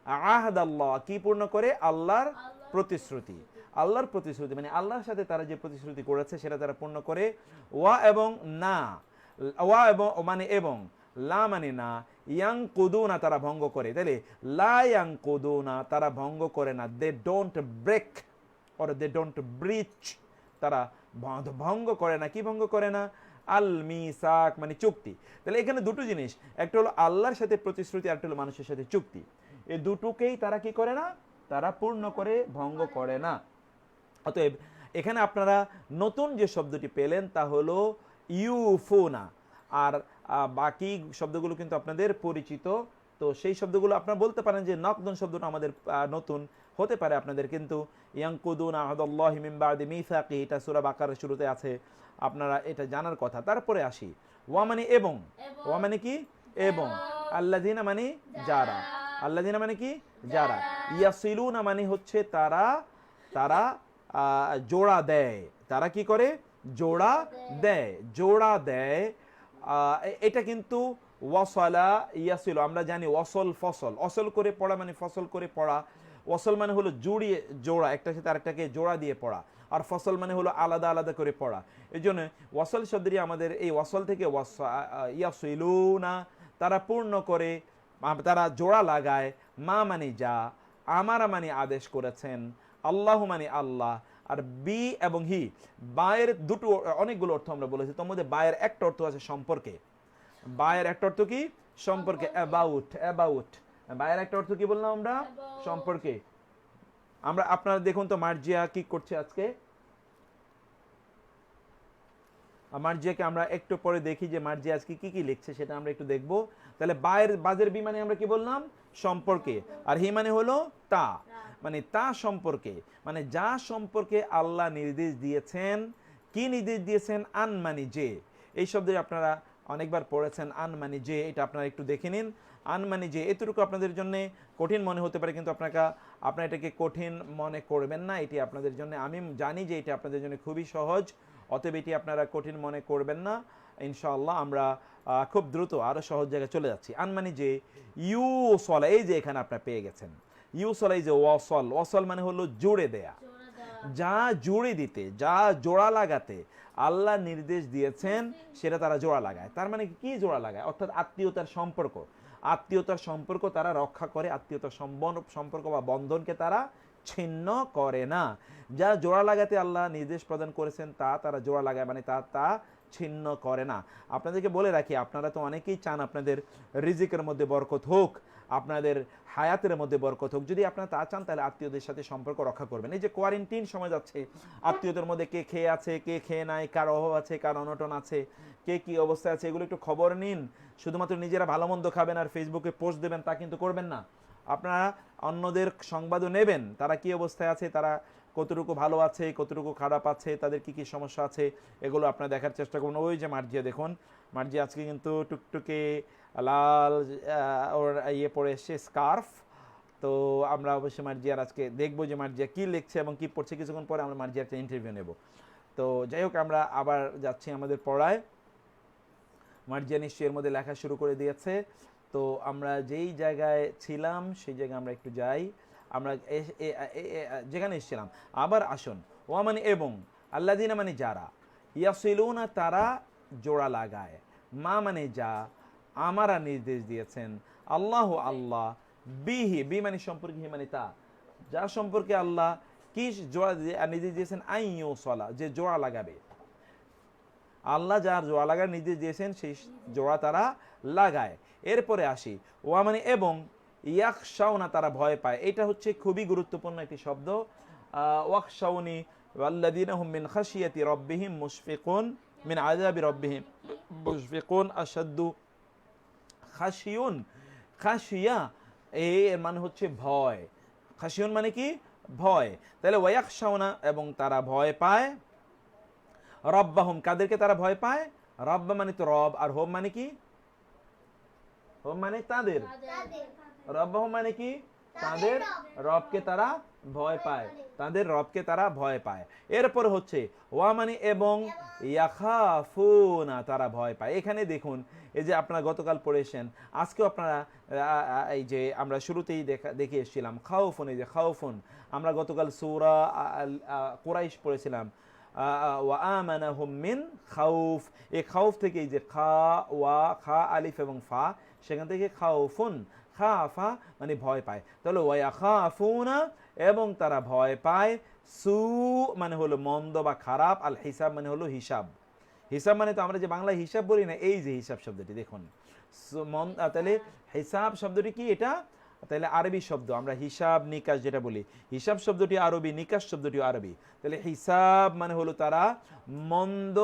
আহাদাল্লাহ কি পূর্ণ করে? আল্লাহর প্রতিশ্রুতি। আল্লাহর প্রতিশ্রুতি মানে আল্লাহর সাথে তারা যে প্রতিশ্রুতি করেছে সেটা তারা পূর্ণ করে। ওয়া এবং না, ওয়া এবং মানে এবং, লা মানে না, ইয়াং কুদুনা তারা ভঙ্গ করে। তাহলে লা ইয়াং কুদুনা তারা ভঙ্গ করে না, they don't break or they don't breach, তারা ভঙ্গ করে না। কি ভঙ্গ করে না? আল মিসাক মানে চুক্তি। তাহলে এখানে দুটো জিনিস, একটা হলো আল্লাহর সাথে প্রতিশ্রুতি, আর একটা হলো মানুষের সাথে চুক্তি। এই দুটোকেই তারা কি করে না? তারা পূর্ণ করে, ভঙ্গ করে না। অতএব এখানে আপনারা নতুন যে শব্দটি পেলেন তা হলো ইউফুনা, আর বাকি শব্দগুলো কিন্তু আপনাদের পরিচিত। তো সেই শব্দগুলো আপনারা বলতে পারেন যে নকদন শব্দটা আমাদের নতুন হতে পারে আপনাদের, কিন্তু ইয়ানকুদুনা আহাদাল্লাহি মিন বাদি মিসাকি এটা সূরা বাকারার শুরুতে আছে, আপনারা এটা জানার কথা। তারপরে আসি ওয়া মানে এবং, ওয়া মানে কি? এবং। আল্লাযিনা মানে যারা, আল্লাযিনা মানে কি? যারা। ইয়াসিলুনা মানে হচ্ছে তারা, তারা জোড়া দেয়। তারা কি করে? জোড়া দেয়, জোড়া দেয়। এটা কিন্তু ওয়াসালা ইয়াসিলু, আমরা জানি ওয়াসল ফসল, অসল করে পড়া মানে ফসল করে পড়া। ওয়াসল মানে হলো জুড়িয়ে জোড়া, একটার সাথে আরেকটাকে জোড়া দিয়ে পড়া, আর ফসল মানে হলো আলাদা আলাদা করে পড়া। এই জন্য ওয়াসল শব্দটি আমাদের এই ওয়াসল থেকে ইয়াসিলুনা তারা পূর্ণ করে, তারা জোড়া লাগায়। মা মানে যা, আমারা মানে আদেশ করেছেন, আল্লাহ মানে আল্লাহ, আর বি এবং হি বায়ের দুটো অনেকগুলো অর্থ আমরা বলেছি। তোর মধ্যে বায়ের একটা অর্থ আছে সম্পর্কে, বায়ের একটা অর্থ কি? সম্পর্কে, অ্যাবাউট, অ্যাবাউট। বায়ের একটা অর্থ কি বললাম আমরা? সম্পর্কে। আমরা আপনারা দেখুন তো মার্জিয়া কি করছে আজকে। মার্জিয়াকে আমরা একটু পরে দেখি যে মার্জিয়া আজকে কি কি লিখছে, সেটা আমরা একটু দেখব। তাহলে বাজের বি মানে আমরা কি বললাম? সম্পর্কে, আর হি মানে হলো তা, মানে তা সম্পর্কে, মানে যা সম্পর্কে আল্লাহ নির্দেশ দিয়েছেন। কি নির্দেশ দিয়েছেন? আন মানে যে, এই শব্দটি আপনারা অনেকবার পড়েছেন। আন মানে যে, এটা আপনারা একটু দেখে নিন। আন মানে যে, এতটুকু আপনাদের জন্য কঠিন মনে হতে পারে, কিন্তু আপনারা এটাকে কঠিন মনে করবেন না। এটি আপনাদের জন্য, আমি জানি যে এটা আপনাদের জন্য খুবই সহজ, অতএব এটি আপনারা কঠিন মনে করবেন না। ইনশাআল্লাহ আমরা খুব দ্রুত আরো সহজ জায়গায় চলে যাচ্ছি। আন মানে যে, ইউসলা, এই যে এখানে আপনারা পেয়ে গেছেন ইউসলা, এই যে ওয়াসল, ওয়াসল মানে হলো জুড়ে দেয়া, যা জুড়ে দিতে, যা জোড়া লাগাতে আল্লাহ নির্দেশ দিয়েছেন সেটা তারা জোড়া লাগায়। তার মানে কি জোড়া লাগায়? অর্থাৎ আত্মীয়তার সম্পর্ক, আত্মীয়তার সম্পর্ক তারা রক্ষা করে, আত্মীয়তার সম্পর্ক বা বন্ধনকে তারা ছিন্ন করে না। যা জোড়া লাগাতে আল্লাহ নির্দেশ প্রদান করেছেন তা তারা জোড়া লাগায়, মানে তা ছিন্ন করে না। আপনাদেরকে বলে রাখি, আপনারা তো অনেকেই চান আপনাদের রিজিকের মধ্যে বরকত হোক, আপনাদের হায়াতের মধ্যে বরকত হোক। যদি আপনারা তা চান তাহলে আত্মীয়দের সাথে সম্পর্ক রক্ষা করবেন। এই যে কোয়ারেন্টিন সময় যাচ্ছে, আত্মীয়দের মধ্যে কে খেয়ে আছে, কে খেয়ে নাই, কার অভাব আছে, কার অনটন আছে, কে কি অবস্থায় আছে, এগুলো একটু খবর নিন। শুধুমাত্র নিজেরা ভালো মন্দ খাবেন আর ফেসবুকে পোস্ট দেবেন তা কিন্তু করবেন না। আপনারা অন্যদের সংবাদও নেবেন, তারা কি অবস্থায় আছে, তারা কতটুকু ভালো আছে, কতটুকু খারাপ আছে, তাদের কি কি সমস্যা আছে, এগুলো আপনারা দেখার চেষ্টা করুন। ওই যে মার্জিয়া দেখুন, মার্জিয়া আজকে কিন্তু টুকটুকে লাল ওর ইয়ে পরে এসছে, স্কার্ফ। তো আমরা অবশ্যই মার্জিয়ার আজকে দেখবো যে মার্জিয়া কি লিখছে এবং কি পড়ছে। কিছুক্ষণ পরে আমরা মার্জিয়ার একটা ইন্টারভিউ নেব। তো যাই হোক, আমরা আবার যাচ্ছি আমাদের পড়ায়। মার্জিয়া নিশ্চয়ই এর মধ্যে লেখা শুরু করে দিয়েছে। তো আমরা যেই জায়গায় ছিলাম সেই জায়গায় আমরা একটু যাই। আমরা যেখানে এসেছিলাম আবার আসুন। ওয়া মানে এবং, আল্লাযিনা মানে যারা, ইয়াসিলুনা তারা জোড়া লাগায়, মা মানে যা, আমারা নির্দেশ দিয়েছেন, আল্লাহ আল্লাহ, বিহি বি মানে সম্পর্কে, হি মানে তা, যা সম্পর্কে আল্লাহ কি জোড়া নির্দেশ দিয়েছেন, আইয়ুসলা যে জোড়া লাগাবে। আল্লাহ যার জোড়া লাগার নির্দেশ দিয়েছেন সেই জোড়া তারা লাগায়। এরপরে আসি ওয়া মানে এবং, ইয়াখশাউনা তারা ভয় পায়। এটা হচ্ছে খুবই গুরুত্বপূর্ণ একটি শব্দ। ওয়াখশাউনি ওয়াল্লাযীনা হুম মিন খাশিয়াতি রাব্বিহিম মুশফিকুন, মিন আযাবি রাব্বিহিম মুশফিকুন আশাদ্দু। খাশিয়ুন, খাশিয়া এর মানে হচ্ছে ভয়, খাশিয়ুন মানে কি? ভয়। তাহলে ওয়ায়াখশাউনা এবং তারা ভয় পায়, রব্বাহুম কাদেরকে তারা ভয় পায়? রব্বা মানে তো রব, আর হোম মানে কি? হোম মানে তাদের, রব্বাহুম মানে কি? তাদের রবকে তারা ভয় পায়, তাদের রবকে তারা ভয় পায়। এরপর হচ্ছে ওয়া মানে এবং, ইয়াখাফুনা তারা ভয় পায়। এখানে দেখুন এই যে আপনারা গতকাল পড়েছেন, আজকেও আপনারা এই যে আমরা শুরুতেই দেখে এসেছিলাম খাউফুন, এই যে খাউফুন আমরা গতকাল সূরা কুরাইশ পড়েছিলাম, ওয়া আমানাহুম মিন খাউফ, এই খাউফ থেকে এই যে খা ওয়া খা আলিফ এবং ফা, সেখান থেকে খাউফুন খাফা মানে ভয় পায়। তাহলে ওয়া ইয়াখাফুনা এবং তারা ভয় পায়, সু মানে হলো মন্দ বা খারাপ, আল হিসাব মানে হলো হিসাব। হিসাব মানে তো আমরা যে বাংলায় হিসাব বলি না, এই যে হিসাব শব্দটি দেখুন, তাহলে হিসাব শব্দটি কি এটা, তাহলে আরবি শব্দ, আমরা হিসাব নিকাশ যেটা বলি, হিসাব শব্দটি আরবি, নিকাশ শব্দটি আরবি। তাহলে হিসাব মানে হলো তারা মন্দ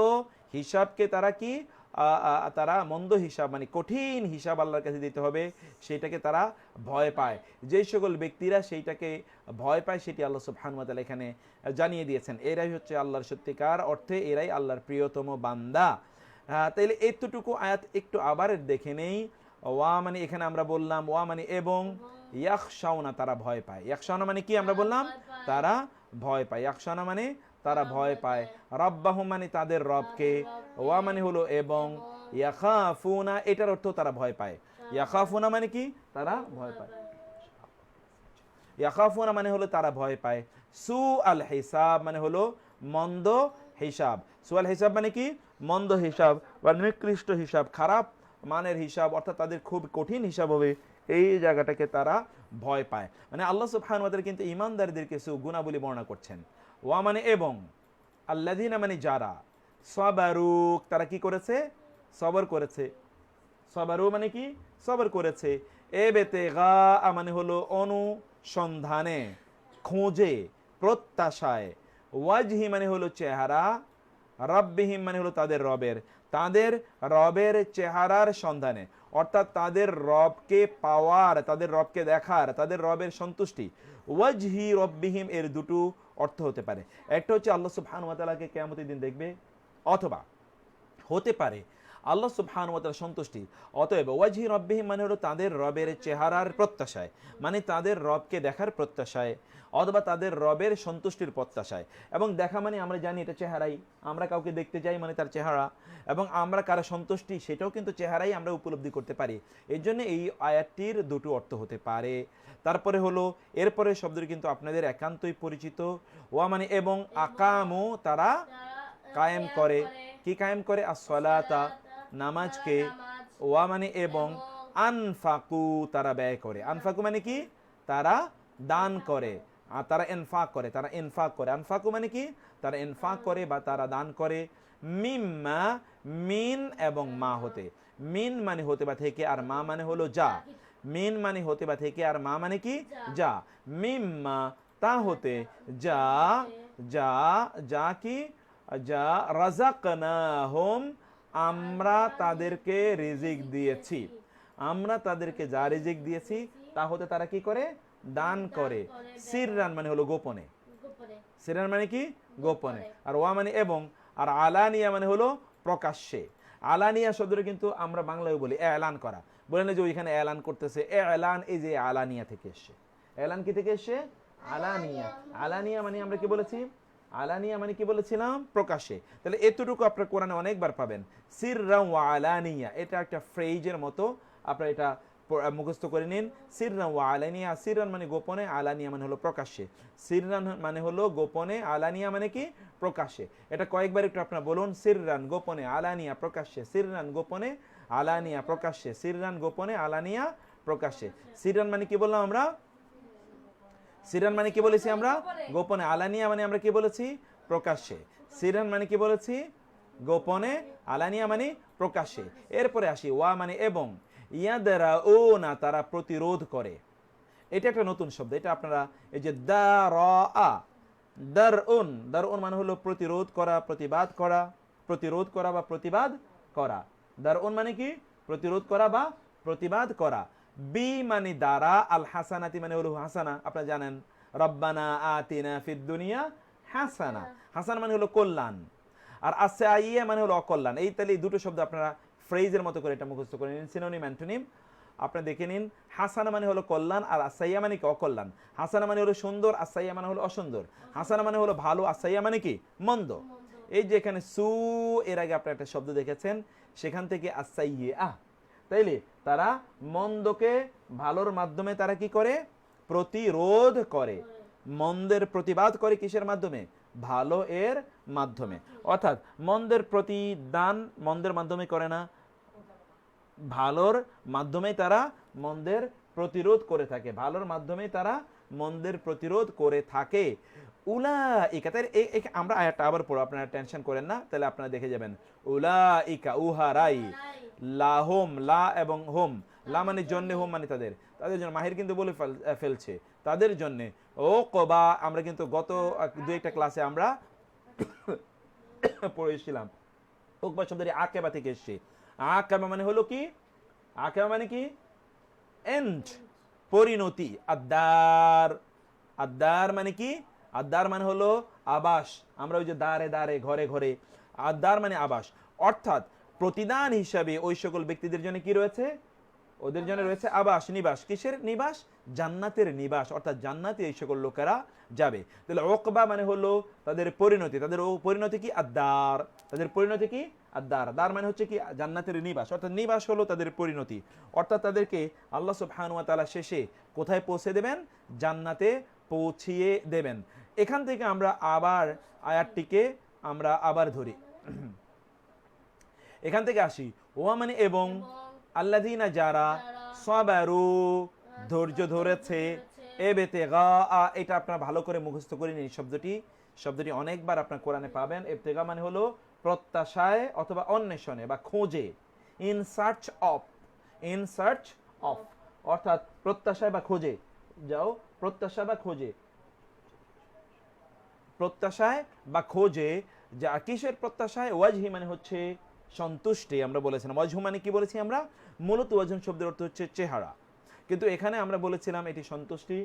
হিসাবকে তারা কি তারা মন্দ হিসাব মানে কঠিন হিসাব আল্লাহর কাছে দিতে হবে, সেটাকে তারা ভয় পায়। যেই সকল ব্যক্তিরা সেইটাকে ভয় পায় সেটি আল্লাহ সুবহানাহু ওয়া তাআলা এখানে জানিয়ে দিয়েছেন, এরাই হচ্ছে আল্লাহর সত্যিকার অর্থে এরাই আল্লাহর প্রিয়তম বান্দা। তাইলে এতটুকু আয়াত একটু আবার দেখে নেই। ওয়া মানে এখানে আমরা বললাম ওয়া মানে এবং, ইয়াখশাউনা তারা ভয় পায়। ইয়াখশাউনা মানে কি আমরা বললাম, তারা ভয় পায়। ইয়াখশাউনা মানে তারা ভয় পায়, রাব্বাহুম মানে তাদের রবকে, ওয়া মানে হলো এবং, ইয়াখাফুনা এটার অর্থ তারা ভয় পায়। ইয়াখাফুনা মানে কি, তারা ভয় পায়। ইয়াখাফুনা মানে হলো তারা ভয় পায়। সু আল হিসাব মানে হলো মন্দ হিসাব। সু আল হিসাব মানে কি, মন্দ হিসাব বা নিকৃষ্ট হিসাব, খারাপ মানের হিসাব, অর্থাৎ তাদের খুব কঠিন হিসাব হবে, এই জায়গাটাকে তারা ভয় পায়। মানে আল্লাহ সুবহানাহু ওয়া তাআলা কিন্তু ঈমানদারদের কিছু গুণাবলী বর্ণনা করছেন। ওয়া মানে এবং, আল্লাযীনা মানে যারা, সাবারু তারা কি করেছে, সবর করেছে। সাবারু মানে কি, সবর করেছে। ইবতিগা মানে হলো অনুসন্ধানে, খোঁজে, প্রত্যাশায়। ওয়াজহি মানে হলো চেহারা, রাব্বিহিম মানে হলো তাদের রবের, তাদের রবের চেহারার সন্ধানে, অর্থাৎ তাদের রবকে পাওয়ার, তাদের রবকে দেখার, তাদের রবের সন্তুষ্টি। ওয়াজহি রব্বিহিম এর দুটো অর্থ হতে পারে, একটা হচ্ছে আল্লাহ সুবহানাহু ওয়া তাআলাকে কিয়ামতের দিন দেখবে, অথবা হতে পারে আল্লাহ সুবহানাহু ওয়া তাআলার সন্তুষ্টি। অতএব ওয়াজহি রব্বিহিম মানে হলো তাদের রবের চেহারার প্রত্যাশায়, মানে তাদের রবকে দেখার প্রত্যাশায়, অথবা তাদের রবের সন্তুষ্টির প্রত্যাশায়। এবং দেখা মানে আমরা জানি এটা চেহারাই, আমরা কাউকে দেখতে যাই মানে তার চেহারা, এবং আমরা কারো সন্তুষ্টি সেটাও কিন্তু চেহারাই আমরা উপলব্ধি করতে পারি। এই জন্য এই আয়াতটির দুটো অর্থ হতে পারে। তারপরে হলো এরপরে শব্দটি কিন্তু আপনাদের একান্তই পরিচিত, ওয়া মানে এবং, আকামু তারা কায়েম করে, কি কায়েম করে, as-সালাতা নামাজকে, ওয়া মানে এবং, আনফাকু তারা ব্যয় করে। আনফাকু মানে কি, তারা দান করে, তারা ইনফাক করে, তারা ইনফাক করে। আনফাকু মানে কি, তারা ইনফাক করে বা তারা দান করে। মিম্মা মিন এবং মা হতে, মিন মানে হতে বা থেকে, আর মা মানে হলো যা। মিন মানে হতে বা থেকে, আর মা মানে কি, যা। মিম্মা তা হতে, যা যা যা কি, যা রাযাকনাহুম আমরা তাদেরকে রিজিক দিয়েছি, আমরা তাদেরকে যা রিজিক দিয়েছি তা হতে তারা কি করে, দান করে। সিররান মানে হলো গোপনে, সিররান মানে কি, গোপনে। আর ওয়া মানে এবং, আর আলানিয়া মানে হলো প্রকাশ্যে। আলানিয়া শব্দটা কিন্তু আমরা বাংলায় বলি এলান করা, বলে না যে ওইখানে এলান করতেছে, এলান এই যে আলানিয়া থেকে এসছে। এলান কি থেকে এসছে, আলানিয়া। আলানিয়া মানে আমরা কি বলেছি, আলানিয়া মানে কি বলেছিলাম, প্রকাশ্যে। তাহলে এতটুকু আপনারা কোরআনে অনেকবার পাবেন, সিররান ওয়া আলানিয়া, এটা একটা ফ্রেজের মতো, আপনারা এটা মুখস্থ করে নিন। সিররান ওয়া আলানিয়া, সিররান মানে গোপনে, আলানিয়া মানে হলো প্রকাশ্যে। সিররান মানে হলো গোপনে, আলানিয়া মানে কি, প্রকাশ্যে। এটা কয়েকবার একটু আপনারা বলুন, সিররান গোপনে, আলানিয়া প্রকাশ্যে, সিররান গোপনে, আলানিয়া প্রকাশ্যে, সিররান গোপনে, আলানিয়া প্রকাশ্যে। সিররান মানে কি বললাম আমরা, সিররান মানে কি বলেছি আমরা, গোপনে। আলানিয়া মানে আমরা কি বলেছি, প্রকাশ্যে। সিররান মানে কি বলেছি, গোপনে, আলানিয়া মানে প্রকাশ্যে। এরপরে আসি ওয়া মানে এবং, ইয়াদরাউনা তারা প্রতিরোধ করে। এটা একটা নতুন শব্দ, এটা আপনারা এই যে দারা, দারউন, দারউন মানে হলো প্রতিরোধ করা, প্রতিবাদ করা, প্রতিরোধ করা বা প্রতিবাদ করা। দারউন মানে কি, প্রতিরোধ করা বা প্রতিবাদ করা। বি মানে দ্বারা, আল হাসানাতি মানে হলো হাসানা, আপনারা জানেন রব্বানা আতিনা ফিদ দুনিয়া হাসানা, হাসানা মানে হলো কল্যাণ, আর আসাইয়া মানে হলো অকল্যাণ। এই তাহলে এই দুটো শব্দ আপনারা ফ্রেজের মতো করে এটা মুখস্থ করে নিন, সিনোনিম অ্যান্টোনিম। আপনি দেখে নিন, হাসানা মানে হলো কল্যাণ, আর আসাইয়া মানে কি অকল্যাণ। হাসানা মানে হলো সুন্দর, আসাইয়া মানে হলো অসুন্দর। হাসানা মানে হলো ভালো, আসাইয়া মানে কি মন্দ। এই যে এখানে সু এর আগে আপনি একটা শব্দ দেখেছেন, সেখান থেকে আসাইয়া, তাইলে তারা মন্দকে ভালোর মাধ্যমে তারা কি করে, প্রতিরোধ করে। মন্দের প্রতিবাদ করে কিসের মাধ্যমে, ভালো এর মাধ্যমে। অর্থাৎ মন্দের প্রতিদান মন্দের মাধ্যমে করে না, ভালোর মাধ্যমে তারা মন্দের প্রতিরোধ করে থাকে, ভালোর মাধ্যমে তারা মন্দের প্রতিরোধ করে থাকে। উলাইকা, তাই আমরা আয়াতটা আবার পড়ো, আপনারা টেনশন করেন না, তাহলে আপনারা দেখে যাবেন। উলাইকা উহারাই, লাহুম, লা এবং হোম, লা মানে জন্য, হোম মানে তাদের, তাদের জন্য। মাহির কিন্তু বলে ফেলছে তাদের জন্য। ও কবা, আমরা কিন্তু গত দু একটা ক্লাসে আমরা পড়েছিলাম উকবা শব্দটি আকেবা থেকে এসছে। আকেবা মানে হলো কি, আকেবা মানে কি এন্ড, পরিণতি। আদার, আদার মানে কি, আদার মানে হলো আবাস। আমরা ওই যে দারে দারে, ঘরে ঘরে, আদার মানে আবাস। অর্থাৎ প্রতিদান হিসাবে ওই সকল ব্যক্তিদের জন্য কি রয়েছে, ওদের জন্য রয়েছে আবাস, নিবাস। কিসের নিবাস, জান্নাতের নিবাস। অর্থাৎ জান্নাতে এই সকল লোকেরা যাবে। তাহলে ওকবা মানে হলো তাদের পরিণতি, তাদের পরিণতি কি আদার, তাদের পরিণতি কি আদার। দার মানে হচ্ছে কি জান্নাতের নিবাস, অর্থাৎ নিবাস হলো তাদের পরিণতি। অর্থাৎ তাদেরকে আল্লাহ সুবহানাহু ওয়া তাআলা শেষে কোথায় পৌঁছে দেবেন, জান্নাতে পৌঁছিয়ে দেবেন। এখান থেকে আমরা আবার আয়াতটিকে আমরা আবার ধরি, এখান থেকে আসি। ওয়া মানে এবং, আল্লাযীনা যারা, সাবারু ধৈর্য ধরেছে, ইবতিগা, এটা আপনারা ভালো করে মুখস্থ করে নিন। শব্দটি অনেকবার আপনার কোরআনে পাবেন। ইবতিগা মানে হলো প্রত্যাশায় অথবা অন্বেষণে বা খোঁজে, in search of, in search of, অর্থাৎ প্রত্যাশায় বা খোঁজে যাও, প্রত্যাশা বা খোঁজে, প্রত্যাশায় বা খোঁজে। যা কিসের প্রত্যাশায়, ওয়াজহি মানে হচ্ছে সন্তুষ্টি। আমরা বলেছিলাম ওয়াজহু মানে কি বলেছি আমরা, মূলত ওয়াজহ শব্দের অর্থ হচ্ছে চেহারা, কিন্তু এখানে আমরা বলেছিলাম এটি সন্তুষ্টি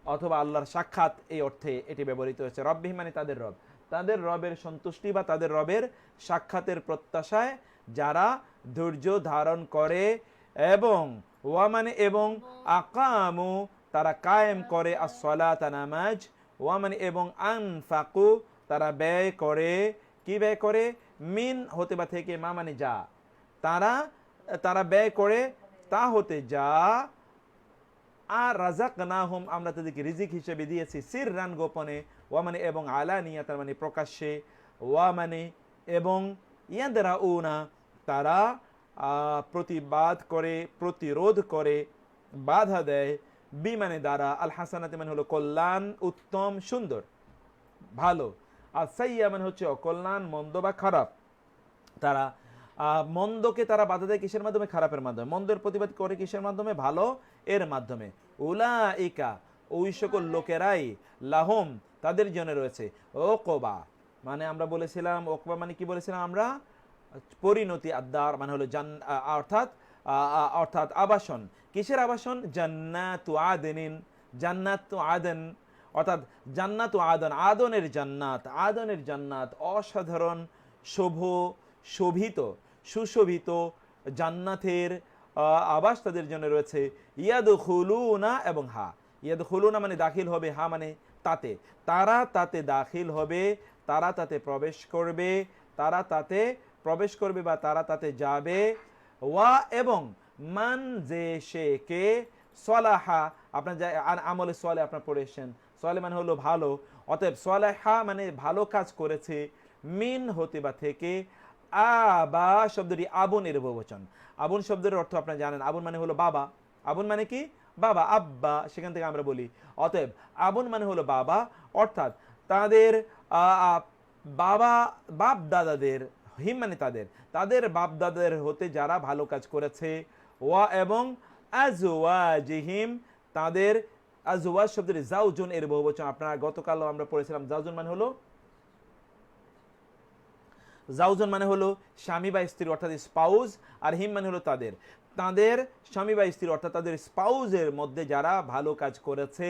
অথবা আল্লাহর সাক্ষাৎ, এই অর্থে এটি ব্যবহৃত হয়েছে। রব্বিহি মানে তাদের রব, তাদের রবের সন্তুষ্টি বা তাদের রবের সাক্ষাতের প্রত্যাশায় যারা ধৈর্য ধারণ করে। এবং ওয়া মানে এবং, আকামু তারা কায়েম করে, as-সালাত নামাজ। ওয়া মানে এবং, আনফাকু তারা ব্যয় করে, কি ব্যয় করে, মিন হতে বা থেকে, মা মানে যা, তারা ব্যয় করে তা হতে যা, আর রাযাকনাহুম আমরা তাদেরকে রিজিক হিসেবে দিয়েছি, সিররান গোপনে। ওয়া মানে এবং, আলানিয়া তার মানে প্রকাশ্যে। ওয়া মানে এবং, ইয়াদরাউনা তারা প্রতিবাদ করে, প্রতিরোধ করে, বাধা দেয়, বি মানে দ্বারা, আল হাসানাতে মানে হলো কল্যাণ, উত্তম, সুন্দর, ভালো। আর সাইয়্যা মানে হচ্ছে অকল্যাণ, মন্দ বা খারাপ। তারা মন্দকে তারা বাধা দেয় কিসের মাধ্যমে, খারাপের মাধ্যমে। মন্দের প্রতিবাদ করে কিসের মাধ্যমে, ভালো এর মাধ্যমে। উলাইকা ওই সকল লোকেরাই, লাহুম তাদের জন্য রয়েছে, ওকবা মানে আমরা বলেছিলাম, ওকবা মানে কি বলেছিলাম আমরা, পরিণতি। আদার মানে হলো অর্থাৎ আবাসন। কিসের আবাসন, জান্নাতু আদনিন, জান্নাতু আদন, অর্থাৎ জান্নাতু আদন, আদনের জান্নাত, আদনের জান্নাত, অসাধারণ শোভিত সুশোভিত জান্নাতের আবাস তাদের জন্য রয়েছে। ইয়াদখুলুনা এবং হা, ইয়াদখুলুনা মানে দাখিল হবে, হা মানে তাতে, তারা তাতে দাখিল হবে, তারা তাতে প্রবেশ করবে, তারা তাতে প্রবেশ করবে বা তারা তাতে যাবে। ওয়া এবং, মান যে সে কে, সলাহা আপনার আমলে সোয়ালে আপনার পড়েছেন, সোয়ালে মানে হলো ভালো, অতএব সলাহা মানে ভালো কাজ করেছে, মিন হতে বা থেকে। আবা শব্দটি আবুনের বহুবচন। আবুন শব্দের অর্থ আপনারা জানেন, আবুন মানে হলো বাবা, আবুন মানে কি বাবা, আব্বা, সেখান থেকে আমরা বলি। অতএব আবুন মানে হলো বাবা, অর্থাৎ তাদের বাবা, বাপ দাদাদের, হিম মানে তাদের বাপ দাদাদের হতে যারা ভালো কাজ করেছে। ওয়া এবং, আজওয়াজিহিম তাদের, আজওয়াজ শব্দটি জাওজুন এর বহুবচন। আপনারা গতকালও আমরা পড়েছিলাম, জাওজুন মানে হলো, জাওজুন মানে হলো স্বামী বা স্ত্রী অর্থাৎ স্পাউস, আর হিম মানে হলো তাদের স্বামী বা স্ত্রী অর্থাৎ তাদের স্পাউসের মধ্যে যারা ভালো কাজ করেছে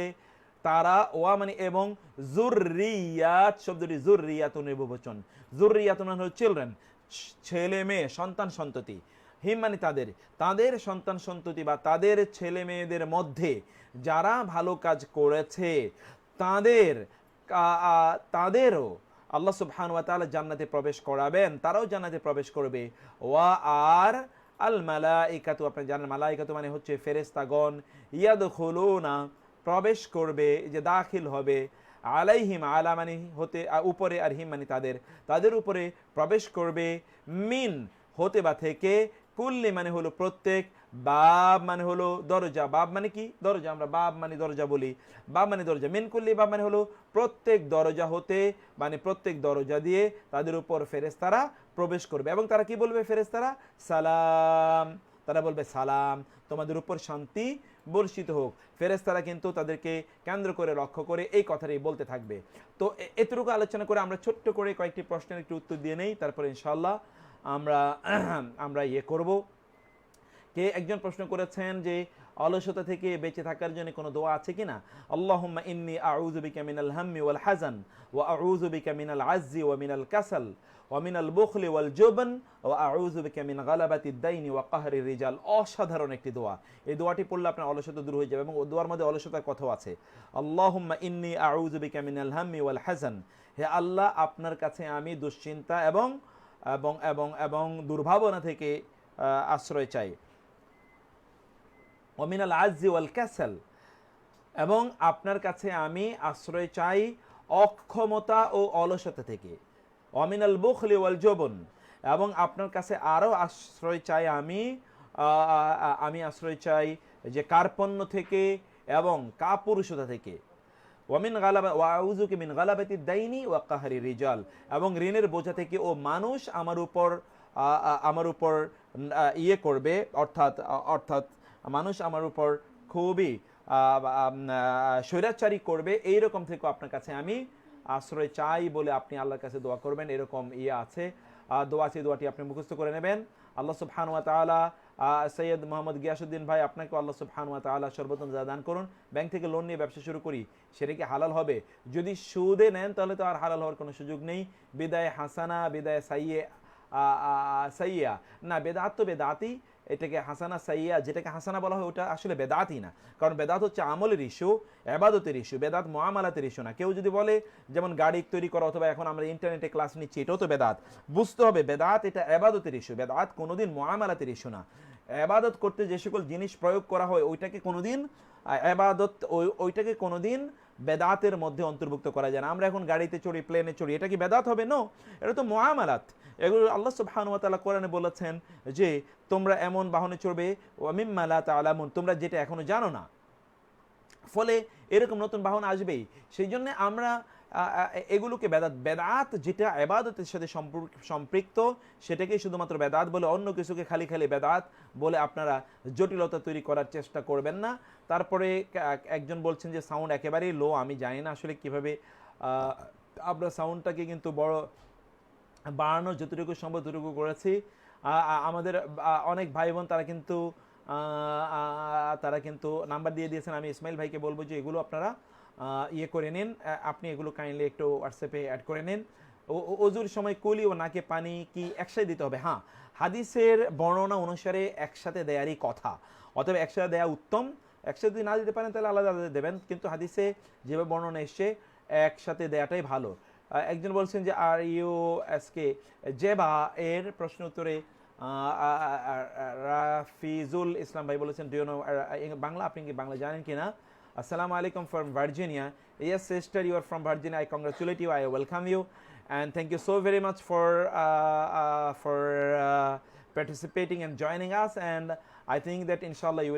তারা। ওয়া মানে এবং, যুররিয়াত শব্দটি যুররিয়াতুনের বহুবচন। যুররিয়াতুন মানে হলো চিলড্রেন, ছেলে মেয়ে, সন্তান সন্ততি। হিম মানে তাদের, তাদের সন্তান সন্ততি বা তাদের ছেলে মেয়েদের মধ্যে যারা ভালো কাজ করেছে তাদের তাদেরও আল্লাহ সুবহানাহু ওয়া তাআলা জান্নাতে প্রবেশ করাবেন, তারাও জান্নাতে প্রবেশ করবে। ওয়া আর আল মালাইকাতু, আপনি জানেন মালাইকাতু মানে হচ্ছে ফেরেশতাগণ, ইয়াদখুলুনা প্রবেশ করবে, যে দাখিল হবে, আলাইহিম আলা মানে হতে উপরে, আর হিম মানে তাদের, তাদের উপরে প্রবেশ করবে, মিন হতে বা থেকে, কুল্লি মানে হলো প্রত্যেক, বাব মানে হলো দরজা, বাব মানে কি দরজা, আমরা বাব মানে দরজা বলি, বাব মানে দরজা, মিন কুল্লি বাব মানে হলো প্রত্যেক দরজা হতে, মানে প্রত্যেক দরজা দিয়ে তাদের উপর ফেরেশতারা প্রবেশ করবে। এবং তারা কি বলবে ফেরেশতারা? সালাম, তারা বলবে সালাম, তোমাদের উপর শান্তি বর্ষিত হোক। ফেরেশতারা কিন্তু তাদেরকে কেন্দ্র করে লক্ষ্য করে এই কথাটাই বলতে থাকবে। তো এতটুকু আলোচনা করে আমরা ছোট্ট করে কয়েকটি প্রশ্নের একটু উত্তর দিয়ে নেই, তারপরে ইনশাআল্লাহ আমরা আমরা করব। কে একজন প্রশ্ন করেছেন যে অলসতা থেকে বেঁচে থাকার জন্য কোনো দোয়া আছে কিনা? আল্লাহুম্মা ইন্নী আউযু বিকা মিনাল হাম্মি ওয়াল হাযান ওয়া আউযু বিকা মিনাল আজ্জি ওয়া মিনাল কাসাল ওয়া মিনাল বুখলি ওয়াল জুবন ওয়া আউযু বিকা মিন গালাবাতিদ দাইনি ওয়া কাহরির রিজাল। অসাধারণ একটি দোয়া। এই দোয়াটি পড়লে আপনার অলসতা দূর হয়ে যাবে এবং ওই দোয়ার মধ্যে অলসতার কথাও আছে। আল্লাহুম্মা ইন্নী আউযু বিকা মিনাল হাম্মি ওয়াল হাযান, হে আল্লাহ আপনার কাছে আমি দুশ্চিন্তা এবং এবং এবং এবং দুর্ভাবনা থেকে আশ্রয় চাই। ওয়ামিনাল আজ্জি ওয়াল কাসাল, এবং আপনার কাছে আমি আশ্রয় চাই অক্ষমতা ও অলসতা থেকে। ওয়ামিনাল বুখলি ওয়াল জুবন, এবং আপনার কাছে আরও আশ্রয় চাই আমি আশ্রয় চাই যে কার্পণ্য থেকে এবং কাপুরুষতা থেকে। ওয়ামিন গালাবা ওয়া আউযুকা মিন গালাবাতিদ দাইনি ওয়া কাহরি রিজাল, এবং ঋণের বোঝা থেকে ও মানুষ আমার উপর করবে, অর্থাৎ মানুষ আমার উপর খুবই স্বৈরাচারী করবে, এইরকম থেকে আপনার কাছে আমি আশ্রয় চাই বলে আপনি আল্লাহর কাছে দোয়া করবেন। এরকম আছে দোয়া আছে, দোয়াটি আপনি মুখস্থ করে নেবেন। আল্লাহ সুবহানাহু ওয়া তাআলা সৈয়দ মোহাম্মদ গিয়াসউদ্দিন ভাই, আপনাকে আল্লাহ সুবহানাহু ওয়া তাআলা সর্বোত্তম দান করুন। ব্যাংক থেকে লোন নিয়ে ব্যবসা শুরু করি, সেটা কি হালাল হবে? যদি সুদে নেন তাহলে তো আর হালাল হওয়ার কোনো সুযোগ নেই। বিদায় হাসানা বিদায় সাইয়া না, বেদাত তো বেদাতই, এটাকে হাসানা সাইয়া, যেটাকে হাসানা বলা হয় ওটা আসলে বেদাতই না, কারণ বেদাত হচ্ছে আমলের ইস্যু, এবাদতের ইস্যু, বেদাত মুআমালাতের ইস্যু না। কেউ যদি বলে যেমন গাড়ি তৈরি করা, অথবা এখন আমরা ইন্টারনেটে ক্লাস নিচ্ছি, এটাও তো বেদাত। বুঝতে হবে বেদাত এটা এবাদতের ইস্যু, বেদাত কোনোদিন মুআমালাতের ইস্যু না। এবাদত করতে যে সকল জিনিস প্রয়োগ করা হয় ওইটাকে কোনোদিন এবাদত, ওইটাকে কোনোদিন বেদাতের মধ্যে অন্তর্ভুক্ত করা যায় না। আমরা এখন গাড়িতে চড়ি, প্লেনে চড়ি, এটা কি বেদাত হবে? নো, এটা তো মুআমালাত। এগুলো আল্লাহ সুবহানাহু ওয়া তাআলা কোরআনে বলেছেন যে তোমরা এমন বাহনে চড়বে ওয়া মিম্মা লা তা'লামুন, তোমরা যেটা এখনো জানো না। ফলে এরকম নতুন বাহন আসবেই। সেই জন্য আমরা এগুলোকে বেদাত যেটা ইবাদতের সাথে সম্পৃক্ত সেটাকেই শুধুমাত্র বেদাত বলে, অন্য কিছুকে খালি খালি বেদাত বলে আপনারা জটিলতা তৈরি করার চেষ্টা করবেন না। তারপরে একজন বলছেন যে সাউন্ড একেবারেই লো, আমি জানি না আসলে কিভাবে আমরা সাউন্ডটাকে কিন্তু বড় বাড়ানোর যতটুকু সম্ভব ততটুকু করেছি। আমাদের অনেক ভাই বোন তারা কিন্তু নাম্বার দিয়ে দিয়েছেন। আমি ইসমাইল ভাইকে বলবো যে এগুলো আপনারা করে নিন, আপনি এগুলো কাইন্ডলি একটু হোয়াটসঅ্যাপে অ্যাড করে নিন। ওযুর সময় কুলি ও নাকে পানি কি একসাথে দিতে হবে? হ্যাঁ, হাদিসের বর্ণনা অনুসারে একসাথে দেয়ারই কথা, অতএব একসাথে দেয়া উত্তম। একসাথে যদি না দিতে পারেন তাহলে আলাদা আলাদা দেবেন, কিন্তু হাদিসে যেভাবে বর্ণনা এসছে একসাথে দেয়াটাই ভালো। একজন বলছেন যে আর ইউ এসকে জেবা এর প্রশ্ন উত্তরে রাফিজুল ইসলাম ভাই বলেছেন ডু ইউ নো বাংলা, আপনি কি বাংলা জানেন কিনা? Assalamu alaikum from Virginia. Yes, sister, you are from Virginia. I congratulate you. I welcome you, and thank you so very much for participating and joining us. And I think that inshallah you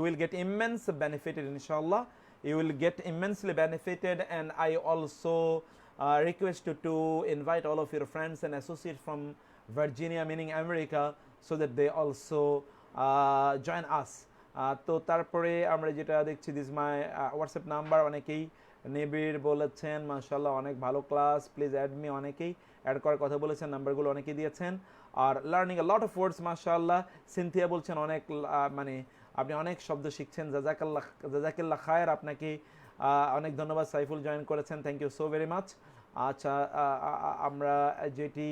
will get immense benefited. Inshallah, you will get immensely benefited. And I also request you to invite all of your friends and associates from Virginia, meaning America, so that they also join us. তো তারপরে আমরা যেটা দেখছি, this my WhatsApp number, অনেকেই নেবির বলেছেন মাশাআল্লাহ অনেক ভালো ক্লাস, প্লিজ অ্যাড মি, অনেকেই অ্যাড করার কথা বলেছেন, নাম্বারগুলো অনেকেই দিয়েছেন। Are learning a lot of words মাশাআল্লাহ। সিনথিয়া বলছেন অনেক মানে আপনি অনেক শব্দ শিখছেন, জাজাকাল্লাহ খায়ের, আপনাকে অনেক ধন্যবাদ। সাইফুল জয়েন করেছেন, thank you so very much. আচ্ছা, আমরা যেটি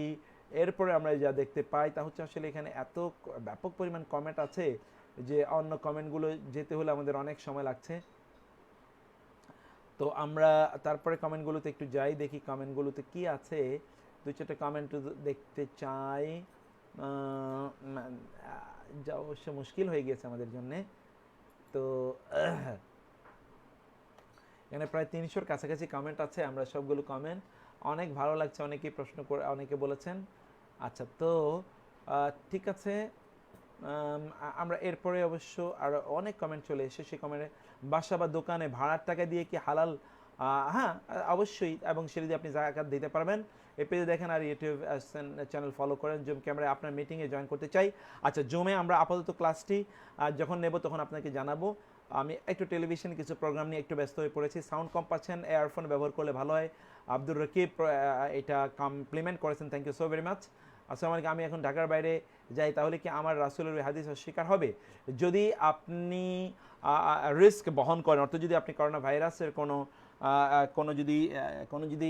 এরপরে আমরা যা দেখতে পাই তা হচ্ছে আসলে এখানে এত ব্যাপক পরিমাণ কমেন্ট আছে যে অন্য কমেন্টগুলো যেতে হলে আমাদের অনেক সময় লাগছে। তো আমরা তারপরে কমেন্টগুলোতে একটু যাই, দেখি কমেন্টগুলোতে কি আছে। দুই চারটা কমেন্ট দেখতে চাই, যা অবশ্য মুশকিল হয়ে গেছে আমাদের জন্যে। তো এখানে প্রায় 300-র কাছাকাছি কমেন্ট আছে। আমরা সবগুলো কমেন্ট অনেক ভালো লাগছে, অনেকেই প্রশ্ন করে অনেকে বলেছেন। আচ্ছা, তো ঠিক আছে, আমরা এরপরে অবশ্য আরও অনেক কমেন্ট চলে এসে সেই কমেন্টে বাসা বা দোকানে ভাড়ার টাকা দিয়ে কি হালাল? হ্যাঁ, অবশ্যই, এবং সেটা দিয়ে আপনি জাকাত দিতে পারবেন। এই পেজে দেখেন আর ইউটিউব চ্যানেল ফলো করেন। জুম ক্যামেরায় আপনার মিটিংয়ে জয়েন করতে চাই। আচ্ছা, জুমে আমরা আপাতত ক্লাসটি যখন নেব তখন আপনাকে জানাবো। আমি একটু টেলিভিশন কিছু প্রোগ্রাম নিয়ে একটু ব্যস্ত হয়ে পড়েছি। সাউন্ড কম পাচ্ছেন, এয়ারফোন ব্যবহার করলে ভালো হয়। আব্দুর রকিব এটা কমপ্লিমেন্ট করেছেন, thank you so very much. আসসালামু আলাইকুম, আমি এখন ঢাকার বাইরে যাই, তাহলে কি আমার রাসূলের ওই হাদিস অস্বীকার হবে? যদি আপনি রিস্ক বহন করেন, অর্থাৎ যদি আপনি করোনা ভাইরাসের কোনো যদি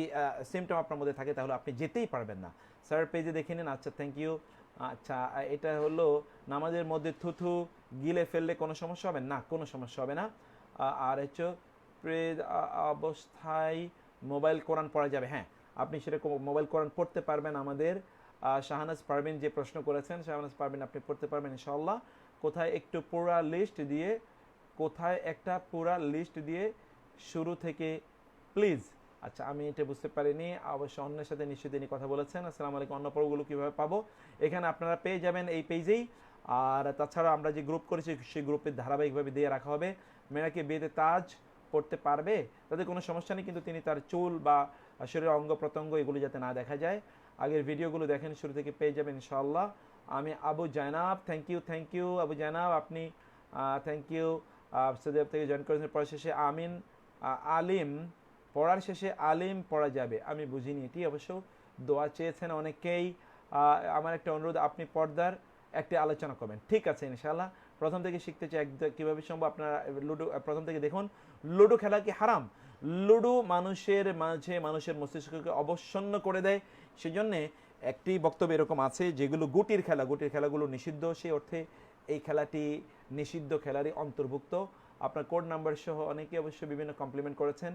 সিমটম আপনার মধ্যে থাকে তাহলে আপনি যেতেই পারবেন না। স্যার পেজে দেখে নিন। আচ্ছা, থ্যাংক ইউ। আচ্ছা, এটা হলো নামাজের মধ্যে থুথু গিলে ফেললে কোনো সমস্যা হবে না? কোনো সমস্যা হবে না। আর হচ্ছে প্রেজ অবস্থায় মোবাইল কোরআন পড়া যাবে? হ্যাঁ, আপনি সেটা মোবাইল কোরআন পড়তে পারবেন। আমাদের শাহনাজ পারভিন যে প্রশ্ন করেছেন, শাহনাজ পারভিন আপনি পড়তে পারবেন ইনশাআল্লাহ। কোথায় একটা পুরা লিস্ট দিয়ে শুরু থেকে প্লিজ। আচ্ছা, আমি এটা বুঝতে পারিনি, অবশ্য অন্যের সাথে নিশ্চয়ই তিনি কথা বলেছেন। আসসালামু আলাইকুম, অন্য পর্বগুলো কীভাবে পাবো? এখানে আপনারা পেয়ে যাবেন এই পেজেই। আর তাছাড়া আমরা যে গ্রুপ করেছি সেই গ্রুপে ধারাবাহিকভাবে দিয়ে রাখা হবে। মেয়েরাকে বিয়েতে তাজ পড়তে পারবে, তাদের কোনো সমস্যা নেই, কিন্তু তিনি তার চুল বা শরীরের অঙ্গ প্রত্যঙ্গ এগুলো যাতে না দেখা যায়। আগের ভিডিওগুলো দেখেন, শুরু থেকে পেয়ে যাবেন ইনশাআল্লাহ। আমি আবু জায়নাব, থ্যাংক ইউ আবু জায়নাব, আপনি থ্যাংক ইউ সৌদি আরব থেকে জয়েন করেছেন। পড়ার শেষে পড়ার শেষে আলিম পড়া যাবে? আমি বুঝিনি এটি, অবশ্য দোয়া চেয়েছেন অনেকেই। আমার একটা অনুরোধ, আপনি পর্দার একটি আলোচনা করবেন, ঠিক আছে ইনশাআল্লাহ। প্রথম থেকে শিখতে চাই কীভাবে সম্ভব। আপনারা লুডো প্রথম থেকে দেখুন। লুডো খেলা কি হারাম? লুডো মানুষের মস্তিষ্ককে অবসন্ন করে দেয়। সেজন্যে একটি বক্তব্য এরকম আছে, যেগুলো গুটির খেলাগুলো নিষিদ্ধ, সেই অর্থে এই খেলাটি নিষিদ্ধ খেলারই অন্তর্ভুক্ত। আপনার কোড নাম্বার সহ অনেকে অবশ্যই বিভিন্ন কমপ্লিমেন্ট করেছেন।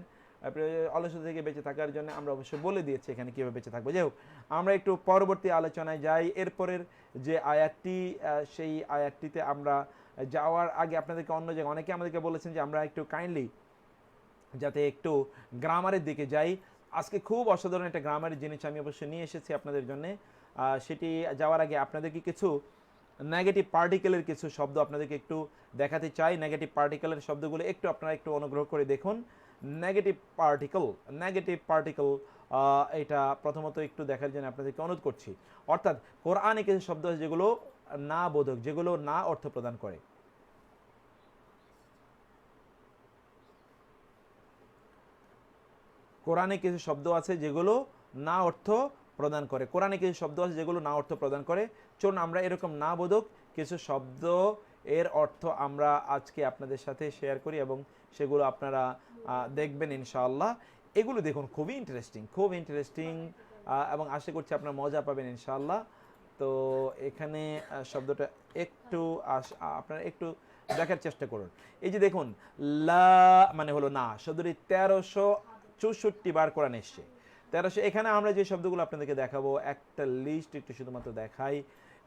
অলসতা থেকে বেঁচে থাকার জন্য আমরা অবশ্যই বলে দিয়েছি এখানে কীভাবে বেঁচে থাকবো। যাই হোক, আমরা একটু পরবর্তী আলোচনায় যাই। এরপরের যে আয়াতটি, সেই আয়াতটিতে আমরা যাওয়ার আগে আপনাদেরকে অন্য জায়গায় অনেকে আমাদেরকে বলেছেন যে আমরা একটু কাইন্ডলি যাতে একটু গ্রামারের দিকে যাই। আজকে খুব অসাধারণ একটা গ্রামারের জিনিস আমি অবশ্যই নিয়ে এসেছি আপনাদের জন্য। সেটি যাওয়ার আগে আপনাদেরকে কিছু নেগেটিভ পার্টিকেলের কিছু শব্দ আপনাদেরকে একটু দেখাতে চাই। নেগেটিভ পার্টিকেলের শব্দগুলো একটু আপনারা একটু অনুগ্রহ করে দেখুন। নেগেটিভ পার্টিকেল এটা প্রথমত একটু দেখার জন্য আপনাদেরকে অনুরোধ করছি। অর্থাৎ কোরআনে কিছু শব্দ আছে যেগুলো না বোধক, যেগুলো না অর্থ প্রদান করে। কোরআনে কিছু শব্দ আছে যেগুলো না অর্থ প্রদান করে। চলুন আমরা এরকম না বোধক কিছু শব্দ এর অর্থ আমরা আজকে আপনাদের সাথে শেয়ার করি এবং সেগুলো আপনারা দেখবেন ইনশাআল্লাহ। এগুলো দেখুন, খুবই ইন্টারেস্টিং এবং আশা করছি আপনারা মজা পাবেন ইনশাআল্লাহ। তো এখানে শব্দটা একটু আপনারা একটু দেখার চেষ্টা করুন। এই যে দেখুন, লা মানে হলো না, শব্দটি 1364 বার কোরআন এসছে। 1300। এখানে আমরা যে শব্দগুলো আপনাদেরকে দেখাবো, একটা লিস্ট একটু শুধুমাত্র দেখাই।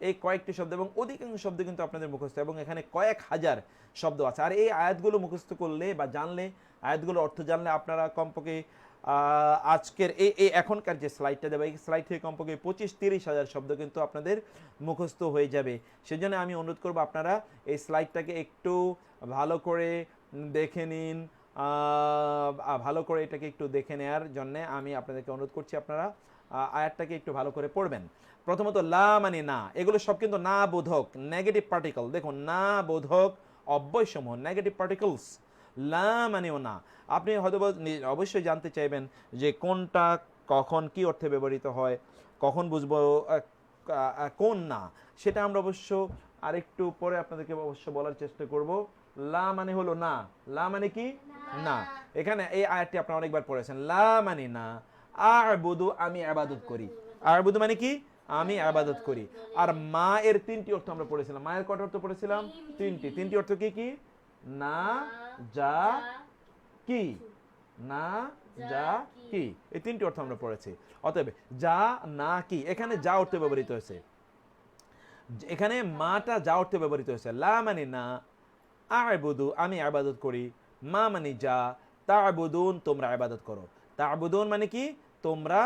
এই কয়েকটি শব্দ এবং অধিকাংশ শব্দ কিন্তু আপনাদের মুখস্থ, এবং এখানে কয়েক হাজার শব্দ আছে। আর এই আয়াতগুলো মুখস্থ করলে বা জানলে, আয়াতগুলোর অর্থ জানলে আপনারা কমপক্ষে আজকের এই এখনকার যে স্লাইডটা দেবে, এই স্লাইড থেকে কমপক্ষে 25-30 হাজার শব্দ কিন্তু আপনাদের মুখস্থ হয়ে যাবে। সেজন্য আমি অনুরোধ করব আপনারা এই স্লাইডটাকে একটু ভালো করে দেখে নিন। ভালো করে এটাকে একটু দেখে নেওয়ার জন্য আমি আপনাদেরকে অনুরোধ করছি, আপনারা আয়াতটাকে একটু ভালো করে পড়বেন। প্রথমত লা মানে না, এগুলো সব কিন্তু না বোধক নেগেটিভ পার্টিকেল। দেখুন, না বোধক অব্যয়সমূহ নেগেটিভ পার্টিকেলস। লা মানেও না। আপনি হয়তো অবশ্যই জানতে চাইবেন যে কোনটা কখন কি অর্থে ব্যবহৃত হয়, কখন বুঝবো কোন না, সেটা আমরা অবশ্য আরেকটু পরে আপনাদেরকে অবশ্য বলার চেষ্টা করব। লা মানে হলো না। লা মানে কি? না। এখানে এই আয়াতটি আপনারা অনেকবার পড়েছেন। লা মানে না, আ'বুদু আমি ইবাদত করি। আ'বুদু মানে কি? আমি ইবাদত করি। আর মা এর তিনটি অর্থ আমরা পড়েছিলাম। মায়ের কত অর্থ পড়েছিলাম? তিনটি অর্থ কি কি? না, যা, কি। না, যা, কি, এই তিনটি অর্থ আমরা পড়েছি। অতএব যা, না, কি, এখানে যা অর্থে ব্যবহৃত হয়েছে, এখানে মাটা যা অর্থে ব্যবহৃত হয়েছে। লা মানে না, আ'বুদু আমি ইবাদত করি, মা মানে যা, তা'বুদুন তোমরা ইবাদত করো। তা'বুদুন মানে কি? তোমরা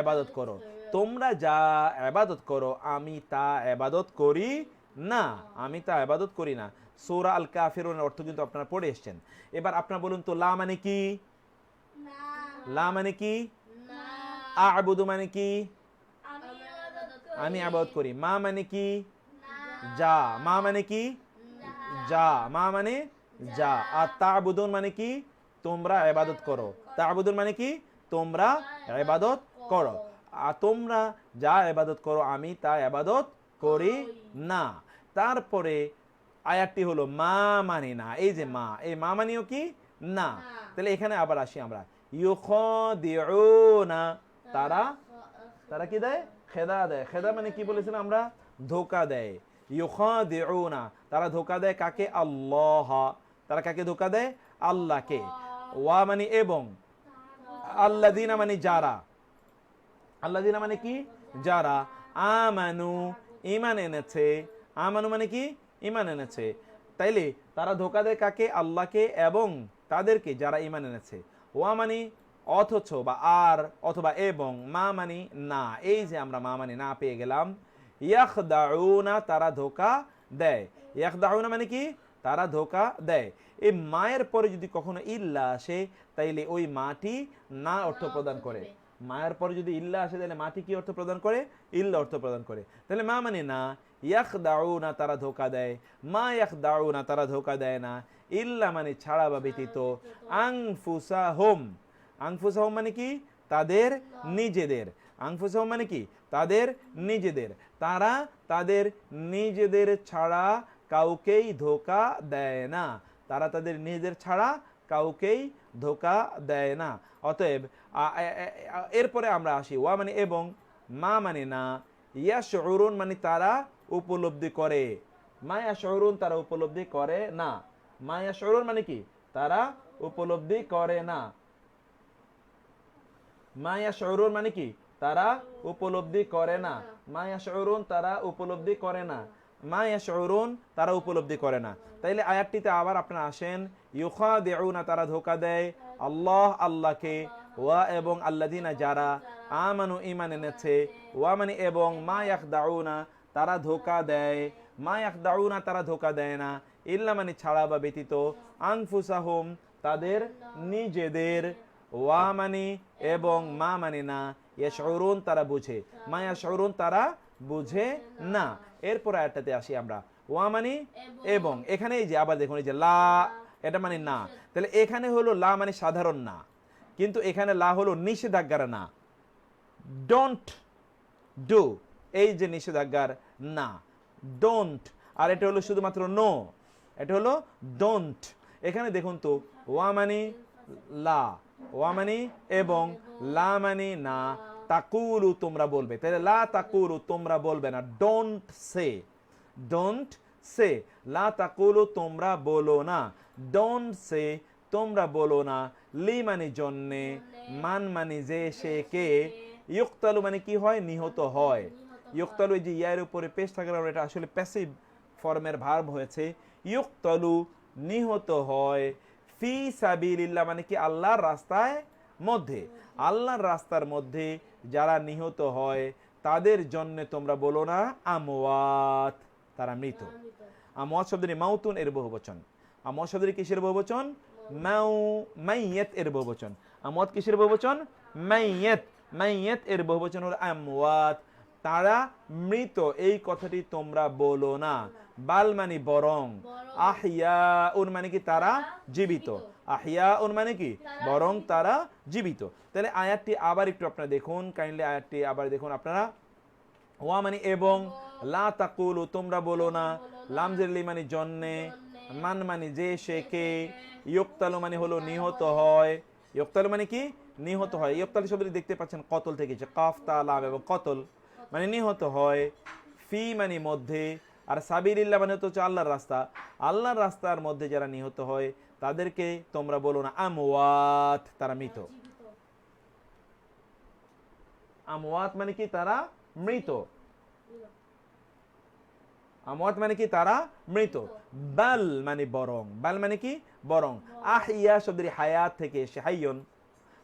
ইবাদত করো। তোমরা যা ইবাদত করো আমি তা ইবাদত করি না, আমি তা ইবাদত করি না। সূরা আল কাফিরুনের অর্থ কিন্তু আপনারা পড়ে এসেছেন। এবার আপনারা বলুন তো লা মানে কি? না, লা মানে কি? না, আ'বুদু মানে কি? আমি ইবাদত করি। আমি ইবাদত করি। মা মানে কি? না, যা। মা মানে কি? না, যা। মা মানে যা। আর তা'বুদুন মানে কি? তোমরা ইবাদত করো। তা'বুদুন মানে কি? তোমরা ইবাদত করো। আর তোমরা যা ইবাদত করো আমি তা ইবাদত করি না। তারপরে আয়াতটি হলো মা মানে না। এই যে মা, এই মা মানেও কি? না। তাহলে এখানে আবার আসি আমরা। ইউখাদিউনা তারা তারা কি দেয়? খেদা দেয়। খেদা মানে কি বলেছিলাম আমরা? ধোঁকা দেয়। ইউখাদিউনা তারা ধোঁকা দেয় কাকে? আল্লাহ। তারা কাকে ধোঁকা দেয়? আল্লাহকে। ওয়া মানে এবং, আল্লাযিনা মানে যারা, আল্লাযিনা মানে কি? যারা, আমানু ঈমান এনেছে, আমানু মানে কি? ঈমান এনেছে। তাইলে তারা ধোঁকা দেয় কাকে? আল্লাহকে এবং তাদেরকে যারা ঈমান এনেছে। ওয়া মানে অথচ বা আর অথবা এবং, মা মানে না। এই যে আমরা মা মানে না পেয়ে গেলাম। ইয়াখদাউনা তারা ধোঁকা দেয়। ইয়াখদাউনা মানে কি? তারা ধোঁকা দেয়। এই মায়ের পরে যদি কখনো ইল্লা আসে তাইলে ওই মাটি না অর্থ প্রদান করে। মায়ের পরে যদি ইল্লা আসে তাহলে মাটি কি অর্থ প্রদান করে? ইল্লা অর্থ প্রদান করে। তাহলে মা মানে না, ইয়াখদাউনা তারা ধোঁকা দেয়, মা ইয়াখদাউনা তারা ধোঁকা দেয় না, ইল্লা মানে ছাড়া বা ব্যতীত, আনফুসাহুম, আনফুসাহুম মানে কি? তাদের নিজেদের। আনফুসাহুম মানে কি? তাদের নিজেদের। তারা তাদের নিজেদের ছাড়া কাউকেই ধোঁকা দেয় না। তারা তাদের নিজেদের ছাড়া কাউকেই ধোঁকা দেয় না। অতএব এরপরে আমরা আসি ওয়া মানে এবং, মা মানে না, ইয়াশউরুন মানে তারা উপলব্ধি করে, মা ইয়াশউরুন তারা উপলব্ধি করে না। মা ইয়াশউরুন মানে কি? তারা উপলব্ধি করে না। মা ইয়াশউরুন মানে কি? তারা উপলব্ধি করে না। মা ইয়াশউরুন তারা উপলব্ধি করে না। মা ইয়াশউরুন তারা উপলব্ধি করে না। তাইলে আয়াতটিতে আবার আপনারা আসেন। ইউখাদিউনা তারা ধোঁকা দেয়, আল্লাহ আল্লাহকে, ওয়া এবং আল্লাযিনা যারা, আমানু ঈমান এনেছে, ওয়া মানে এবং, মা ইয়াখদাউনা তারা ধোঁকা দেয়, মা ইয়াখদাউনা তারা ধোঁকা দেয় না, ইল্লা মানে ছাড়া বা ব্যতীত, আনফুসাহুম তাদের নিজেদের, ওয়া মানে এবং, মা মানে না, ইয়াশউরুন তারা বুঝে, মা ইয়াশউরুন তারা বুঝে না। এরপর আয়াতটাতে আসি আমরা। ওয়া মানে এবং, এখানে এই যে আবার দেখুন এই যে লা, এটা মানে না। তাহলে এখানে হলো লা মানে সাধারণ না, কিন্তু এখানে লা হলো নিষেধাজ্ঞার না। ডোন্ট ডু, এই যে নিষেধাজ্ঞার না, ডোন্ট। আর এটা হলো শুধুমাত্র নো, এটা হলো ডোন্ট। এখানে দেখুন তো ওয়া মানে লা, ওয়া মানে এবং, লা মানে না, তাকুলু তোমরা বলবে। তাহলে লা তাকুলু তোমরা বলবে না, ডোন্ট সে, ডোন্ট সে, লা তাকুলু তোমরা বলো না, ডোন্ট সে তোমরা বলো না, লি মানে জন্যে, মান মানে যে সে কে, ইউক্তালু মানে কি হয়? নিহত হয়। ইউক্তালু এই যে ইয়ার উপরে পেশ থাকার কারণে এটা আসলে প্যাসিভ ফর্মের ভার্ব হয়েছে। ইউক্তালু নিহত হয়, ফি সাবিলিল্লাহ মানে কি? আল্লাহর রাস্তায় মধ্যে। আল্লাহর রাস্তার মধ্যে যারা নিহত হয় তাদের জন্য তোমরা বলো না আমওয়াত, তারা মৃত। আমওয়াত শব্দটি মাউতুন এর বহুবচন। আমওয়াত শব্দটি কিসের বহুবচন? মাইয়াত এর বহুবচন। আমওয়াত কিসের বহুবচন? মাইয়াত। মাইয়াত এর বহুবচন হলো আমওয়াত, তারা মৃত এই কথাটি তোমরা বলো না। বাল মানে বরং, আহিয়াউন মানে কি? তারা জীবিত। আহিয়াউন মানে কি? বরং তারা জীবিত। তাহলে আয়াতটি আবার একটু আপনারা দেখুন, কাইন্ডলি আয়াতটি আবার দেখুন আপনারা। ওয়া মানে এবং, লা তাকুলু তোমরা বলো না, লাম জেরলি মানে জন্যে, মান মানে যে সে কে, ইউক্তালু মানে হলো নিহত হয়। ইউক্তালু মানে কি? নিহত হয়। ইউক্তালু শব্দটি দেখতে পাচ্ছেন কতল থেকে, যে কাফ তা লাম এবং কতল। মানে নিহত হয়, ফি মানে মধ্যে, আর সাবিলিল্লাহ মানে হচ্ছে আল্লাহর রাস্তা, আল্লাহর রাস্তার মধ্যে যারা নিহত হয় তাদেরকে তোমরা বলো না আমওয়াত, তারা মৃত। জীবিত আমওয়াত মানে কি? তারা মৃত। মৃত আমওয়াত মানে কি? তারা মৃত। বাল মানে বরং, বাল মানে কি? বরং। আহিয়া শব্দের হায়াত থেকে এসে হাইয়ন,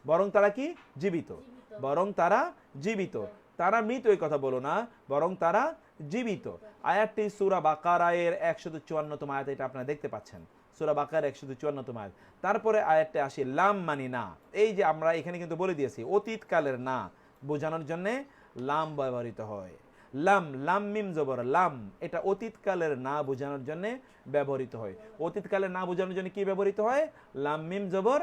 বরং তারা কি? জীবিত। জীবিত বরং তারা জীবিত, তারা মৃত এই কথা বলো না, বরং তারা জীবিত। আয়াতটি সূরা বাকারায়ের 154তম আয়াত, এটা আপনারা দেখতে পাচ্ছেন, সূরা বাকার 154তম আয়াত। তারপরে আয়াতটি আসি লাম মানি না। এই যে আমরা এখানে কিন্তু বলে দিয়েছি অতীতকালের না বোঝানোর জন্য লাম ব্যবহৃত হয়। লাম, লাম মিম জবর লাম, এটা অতীতকালের না বোঝানোর জন্য ব্যবহৃত হয়। অতীতকালের না বোঝানোর জন্য কি ব্যবহৃত হয়? লাম মিম জবর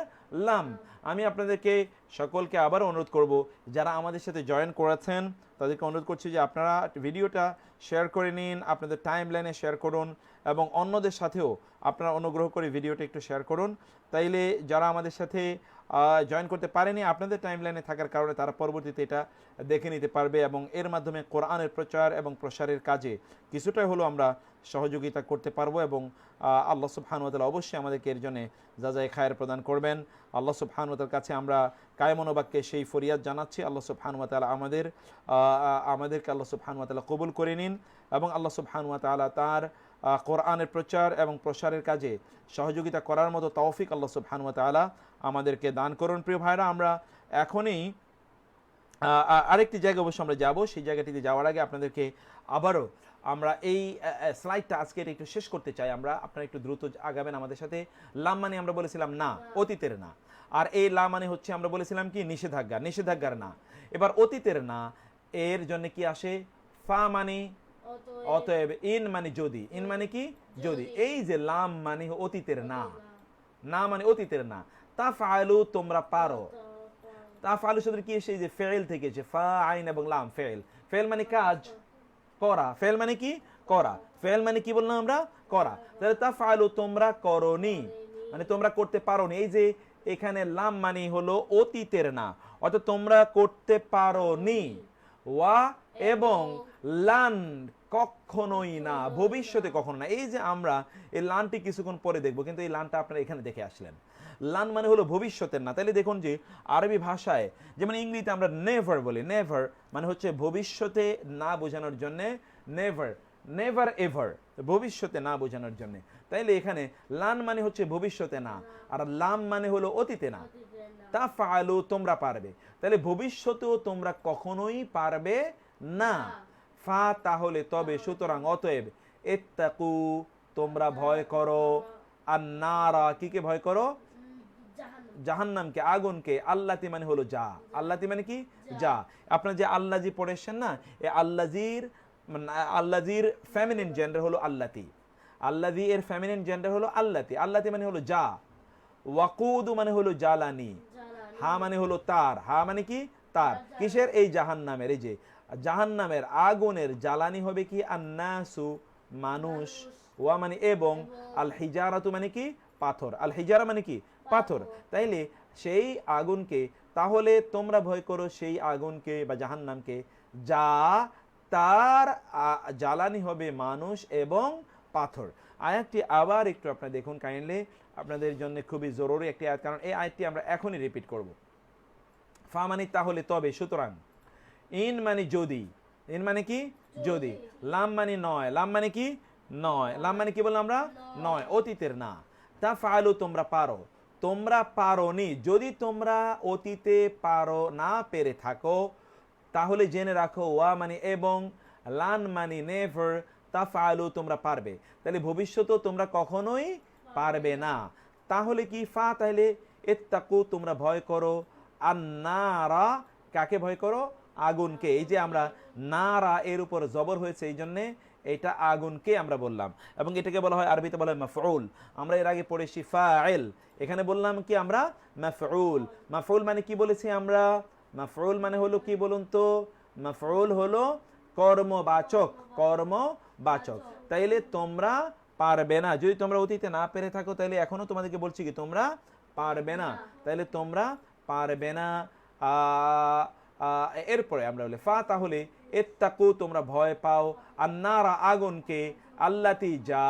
লাম। আমি আপনাদেরকে সকলকে আবার অনুরোধ করব, যারা আমাদের সাথে জয়েন করেছেন তাদেরকে অনুরোধ করছি যে আপনারা ভিডিওটা শেয়ার করে নিন, আপনাদের টাইম লাইনে শেয়ার করুন, এবং অন্যদের সাথেও আপনারা অনুগ্রহ করে ভিডিওটা একটু শেয়ার করুন। তাইলে যারা আমাদের সাথে জয়েন করতে পারেনি, আপনাদের টাইম লাইনে থাকার কারণে তারা পরবর্তীতে এটা দেখে নিতে পারবে, এবং এর মাধ্যমে কোরআনের প্রচার এবং প্রসারের কাজে কিছুটা হলেও আমরা সহযোগিতা করতে পারবো, এবং আল্লাহ সুবহানাহু ওয়া তাআলা অবশ্যই আমাদেরকে এর জন্য যাজায়ে খায়ের প্রদান করবেন। আল্লাহ সুবহানাহু ওয়া তাআলার কাছে আমরা কায়মনোবাক্যে সেই ফরিয়াদ জানাচ্ছি, আল্লাহ সুবহানাহু ওয়া তাআলা আমাদেরকে আল্লাহ সুবহানাহু ওয়া তাআলা কবুল করে নিন, এবং আল্লাহ সুবহানাহু ওয়া তাআলা তার কোরআনের প্রচার এবং প্রসারের কাজে সহযোগিতা করার মতো তৌফিক আল্লাহ সুবহানাহু ওয়া তাআলা আমাদেরকে দান করুন। প্রিয় ভাইরা, আমরা এখনই আরেকটি জায়গা অবশ্য আমরা যাব, সেই জায়গাটিতে যাওয়ার আগে আপনাদেরকে আবারও আমরা এই স্লাইডটা আজকে একটু শেষ করতে চাই। আপনারা একটু দ্রুত আগাবেন আমাদের সাথে। লাম মানে আমরা বলেছিলাম না, অতীতের না, আর এই লা মানে হচ্ছে আমরা বলেছিলাম কি? নিষেধাজ্ঞা, নিষেধাজ্ঞার না। এবার অতীতের না, এর জন্য কি আসে? ফা মানে অতএব, ইন মানে যদি, ইন মানে কি? যদি। এই যে লাম মানে অতীতের না, না মানে অতীতের না। তাফআলু তোমরা পারো, তাফআলু শব্দের কি এসে? যে ফেল থেকে এসে, ফা আইন এবং লাম, ফেল। ফেল মানে কাজ করা, ফেল মানে কি? করা। ফেল মানে কি বললাম আমরা? করা। তাহলে তাফআলু তোমরা করনি, মানে তোমরা করতে পারোনি। এই যে এখানে লাম মানে হলো অতীতের না, অর্থাৎ তোমরা করতে পারোনি। ওয়া এবং লান কখনোই না, ভবিষ্যতে কখনো না। এই যে আমরা এই লানটি কিছুক্ষণ পরে দেখবো, কিন্তু এই লানটা আপনারা এখানে দেখে আসলেন। লান মানে হলো ভবিষ্যতের না। তাহলে দেখুন যে আরবি ভাষায় যেমন ইংরেজিতে আমরা নেভার বলি, নেভার মানে হচ্ছে ভবিষ্যতে না বোঝানোর জন্য নেভার, নেভার এভার, ভবিষ্যতে না বোঝানোর জন্য। তাইলে এখানে লান মানে হচ্ছে ভবিষ্যতে না, আর লাম মানে হলো অতীতে না। তাফআলু তোমরা পারবে, তাহলে ভবিষ্যতেও তোমরা কখনোই পারবে না। ফা তাহলে তবে, সুতরাং অতএব, ইত্তাকু তোমরা ভয় করো, আন্নারা কিকে ভয় করো? জাহান্নামকে, আগুনকে। আল্লাতি মানে হলো যা, আল্লাতি মানে কি? যা। আপনারা যে আল্লাজি পড়েছেন না, এই আল্লাজির ফেমিনিন জেন্ডার হলো আল্লাতি, আল্লাজি এর ফেমিনিন জেন্ডার হলো আল্লাতি। আল্লাতি মানে হলো যা। ওয়াকুদু মানে হলো জ্বালানি, হা মানে হলো তার, হা মানে কি? তার। কিসের? এই জাহান্নামের। এই যে জাহান্নামের আগুনের জ্বালানি হবে কি? আন্নাসু মানুষ, ওয়া মানে এবং, আল হিজারাতু মানে কি? পাথর, আল হিজারা মানে কি? পাথর। তাইলে সেই আগুনকে, তাহলে তোমরা ভয় করো সেই আগুনকে বা জাহান্নামকে, যা তার জ্বালানি হবে মানুষ এবং পাথর। আয়াতটি আবার একটু আপনারা দেখুন কাইন্ডলি, আপনাদের জন্য খুবই জরুরি একটি আয়াত, কারণ এই আয়াতটি আমরা এখনই রিপিট করব। ফা মানে তাহলে তবে, সুতরাং, ইন মানে যদি, ইন মানে কি? যদি। লাম মানে নয়, লাম মানে কি? নয়। লাম মানে কি বললাম আমরা? নয়, অতীতের না। তাফআলু তোমরা পারো, তোমরা পারোনি। যদি তোমরা অতীতে পারো না পেরে থাকো, তাহলে জেনে রাখো ওয়া মানে এবং, লান মানে নেভার, তাফআলু তোমরা পারবে। তাহলে ভবিষ্যতেও তোমরা কখনোই পারবে না। তাহলে কি? ফা তাহলে ইত্তাকু তোমরা ভয় করো, আন্নারা কাকে ভয় করো? আগুনকে। এই যে আমরা নারা এর উপর জবর হয়েছে, এই জন্যে এটা আগুনকে আমরা বললাম, এবং এটাকে বলা হয় আরবিতে বলা হয় মাফউল। আমরা এর আগে পড়েছি ফাইল, এখানে বললাম কি আমরা? মাফউল। মাফউল মানে কি বলেছি আমরা? মাফউল মানে হলো কি বলুন তো? মাফউল হলো কর্মবাচক, কর্মবাচক। তাইলে তোমরা পারবে না, যদি তোমরা অতীতে না পেরে থাকো, তাইলে এখনো তোমাদেরকে বলছি কি তোমরা পারবে না। তাইলে তোমরা পারবে না। এরপরে আমরা বলি ফা, তাহলে ইত্তাকু তোমরা ভয় পাও, আন্নারা আগুনকে, আল্লাতি যা,